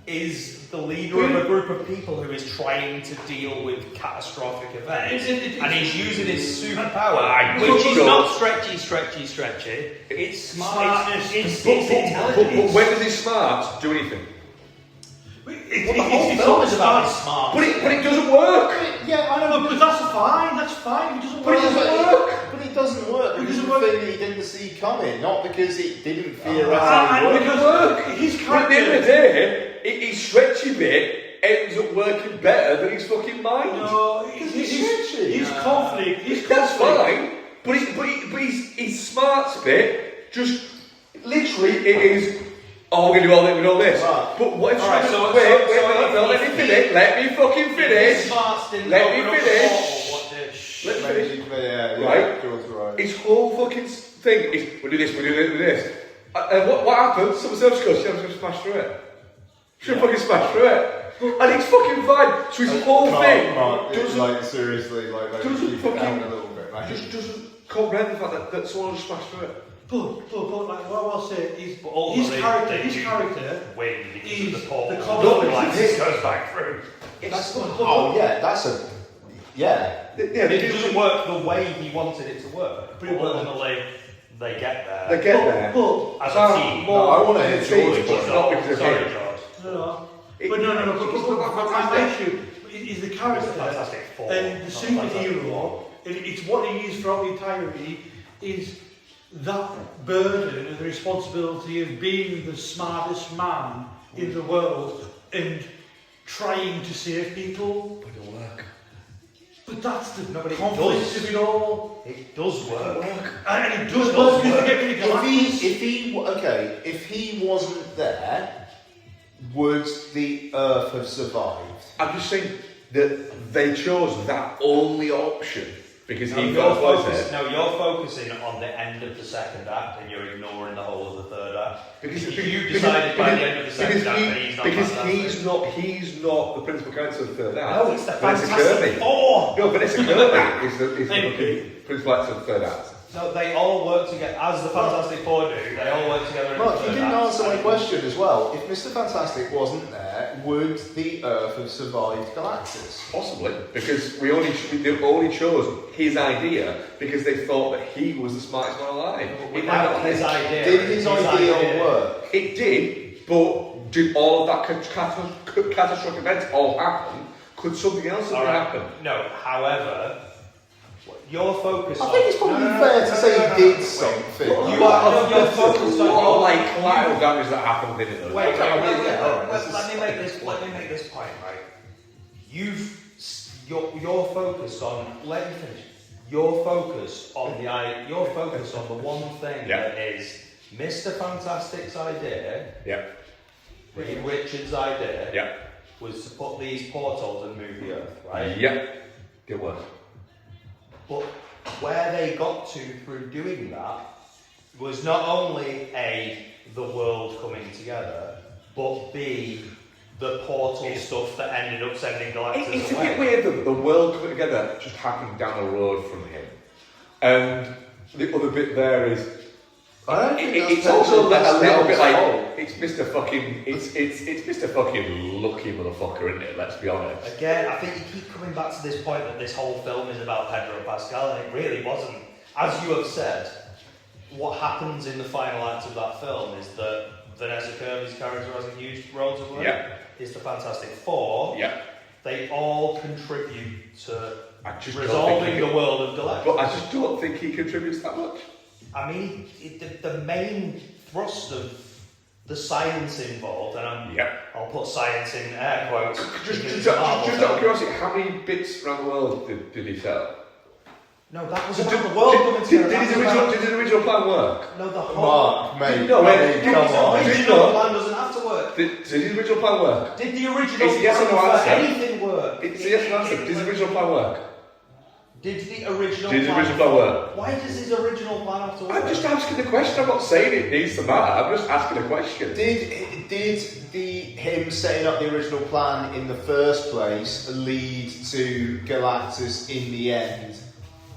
is the leader of a group of people who is trying to deal with catastrophic events, and he's using his superpower, which is not stretchy. It's smart. It's intelligence. But when does his smarts do anything? The whole film is about his smart. But it doesn't work. Yeah, I know, but that's fine. It doesn't work. But it doesn't work. But it doesn't work because of the thing that he didn't see coming, not because it didn't theoretically and work. It doesn't work. His But at the end of the day, his stretchy bit ends up working better than his fucking mind. No, his conflict. That's fine. But his smarts bit just literally it is. Oh, we're going to do all this. Right. But what if Alright, let me finish. Let me fucking finish. Let me finish. Right? His whole fucking thing is, we'll do this. And what happens? Someone else goes, I'm going to smash through it. She'll fucking smash through it. And it's fucking fine. So his whole thing doesn't... seriously, doesn't fucking... a little bit, just doesn't comprehend the fact that someone will just smash through it. But like what I'll say is But ultimately, his character win because is of the portal. the The conflict. Galactus goes back through. Oh yeah, that's a yeah. It doesn't work the way he wanted it to work. Pretty well. Ultimately, they get there. They get there. But As So, a team. no, I want to hear George, George, but not because of sorry, him. George. no. It- But no. But my issue is the character Fantastic Four, and the not Fantastic superhero. Four. It's what he is throughout the entirety. Is that burden and the responsibility of being the smartest man in the world and trying to save people. But it'll work. But that's the No, but it conflict does. of it all. It does work. And it does work because they get rid of Galactus. If he wasn't there, would the Earth have survived? I'm just saying that they chose that only option because No, he you're felt was there. you're focusing on the end of the second act and you're ignoring the whole of the third act. Because you decided by the end of the second act that he's not fantastic. he's not the principal character of the third act. No, it's the Vanessa Fantastic Kirby. Four! No, Vanessa Kirby is the Thank you. fucking principal actor of the third act. No, they all work together, as the Fantastic Four do, they all work together in Mark, the you third didn't act. answer my question as well. If Mr. Fantastic wasn't there, would the Earth have survived Galactus? Possibly, because they only chose his idea because they thought that he was the smartest man alive. It might not Without his idea. Did his idea work? It did, but did all of that catastrophic event all happen? Could something else have Alright. happened? No, however, your focus I think it's probably fair to say he did something. You're focused on What your like collateral damage that happened in it? Wait, alright, let me make this point, right? You're focused on. Let me finish. You're focused on the one thing Yeah. that is Mr. Fantastic's idea, Yeah, Reed Richards' idea, yeah, was to put these portals and move the Earth, right? yeah. Good work. But where they got to through doing that was not only the world coming together, but B, the portal stuff that ended up sending Galactus It's a away. bit weird that the world coming together just happened down the road from him. And the other bit there is I don't think it's that's also totally a little bit like fault. it's Mr. Fucking it's Mr. Fucking lucky motherfucker, isn't it? Let's be honest. Again, I think you keep coming back to this point that this whole film is about Pedro Pascal, and it really wasn't. As you have said, what happens in the final act of that film is that Vanessa Kirby's character has a huge role to play. Yeah. Is the Fantastic Four. Yeah. They all contribute to I just don't resolving think the world of Galactus. But I just don't think he contributes that much. I mean, the main thrust of the science involved, and I'll put science in air quotes. Just because it's a Marvel out film. of curiosity, how many bits around the world did he tell? No, that was about the world coming together. Did his original plan work? No, the whole. Mark, mate, No, mate, His come on. original plan doesn't have to work. Did his original plan work? Did the original It's a yes or no plan for answer. anything work? It's a yes or no answer. Did his original plan work? Did the original Did his plan original plan work? Why does his original plan have to work? I'm just asking the question. I'm not saying it needs to matter. I'm just asking a question. Did him setting up the original plan in the first place lead to Galactus in the end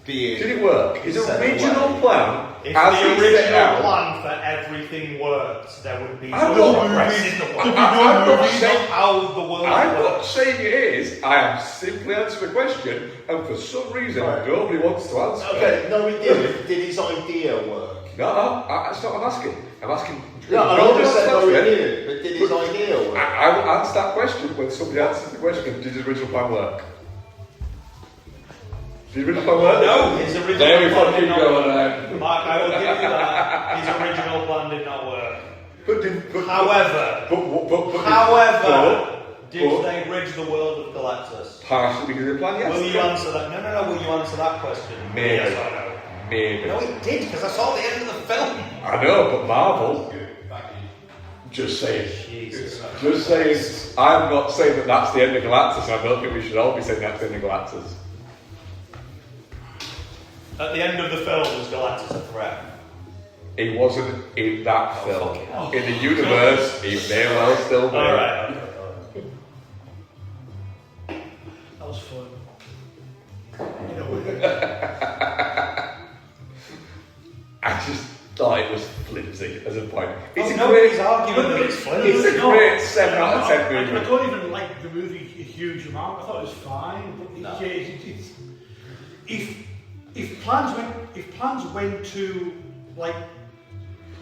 being? Did it work? His Set original away. plan, If as the he set original out, plan for everything worked, there would be I'm no not progress moving- in the world. I'm not It's saying- not how the world I'm not works. saying it is. I am simply answering the question, and for some reason, Right. nobody wants to answer. Okay, no, he did. Did his idea work? No, that's not what I'm asking. I'm asking. Yeah, I nobody just said wants to no, he answer it. did. But did his idea work? I will answer that question when somebody answers the question. Did his original plan work? Did his original plan work? No, his original There we plan fucking did not go. work. Mark, I will give you that. His original plan did not work. However, did but- they rid the world of Galactus? partially because of the plan, yes. Will you answer that? No. Will you answer that question? Maybe. Yes or no? Maybe. No, it did because I saw the end of the film. I know, but Marvel. Just saying. Jesus. Just saying. I'm not saying that that's the end of Galactus, and I don't think we should all be saying that's the end of Galactus. At the end of the film, was Galactus a threat? He wasn't in that film. fucking hell. In the universe, he may well still be. Alright, okay. That was fun. You know, I just, thought it was flimsy as a point. It's a nobody's arguing that it's flimsy. It's a great 7 out of 10 movie. I don't even like the movie a huge amount. I thought it was fine, but if plans went to like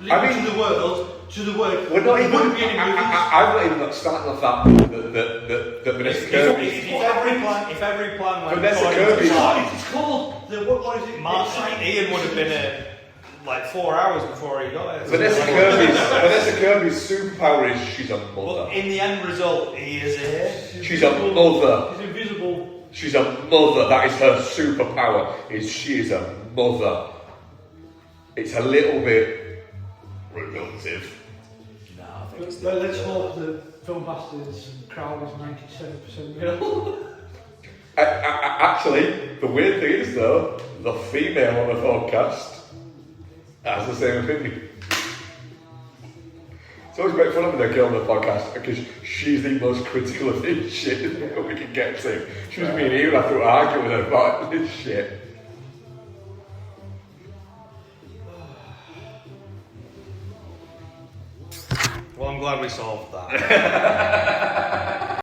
to the world, we're not there even. wouldn't be any movies. I've not even got started on the fact that Vanessa Kirby. If every plan went Vanessa according Kirby. to plan, It's called the what is it? Mark, Ian would have been here like 4 hours before he got there. Vanessa Kirby's superpower is she's a mother. But in the end result, he is here. She's a mother. She's invisible. She's a mother. That is her superpower. Is she is a mother. It's a little bit reductive. No, I think it's But let's hope the Film Bastards crowd is 97% male. Actually, the weird thing is though, the female on the podcast has the same opinion. It's always great fun having a girl on the podcast because she's the most critical of this shit that we can get to. She was me and Ian have to argue with her about this shit. Well, I'm glad we solved that.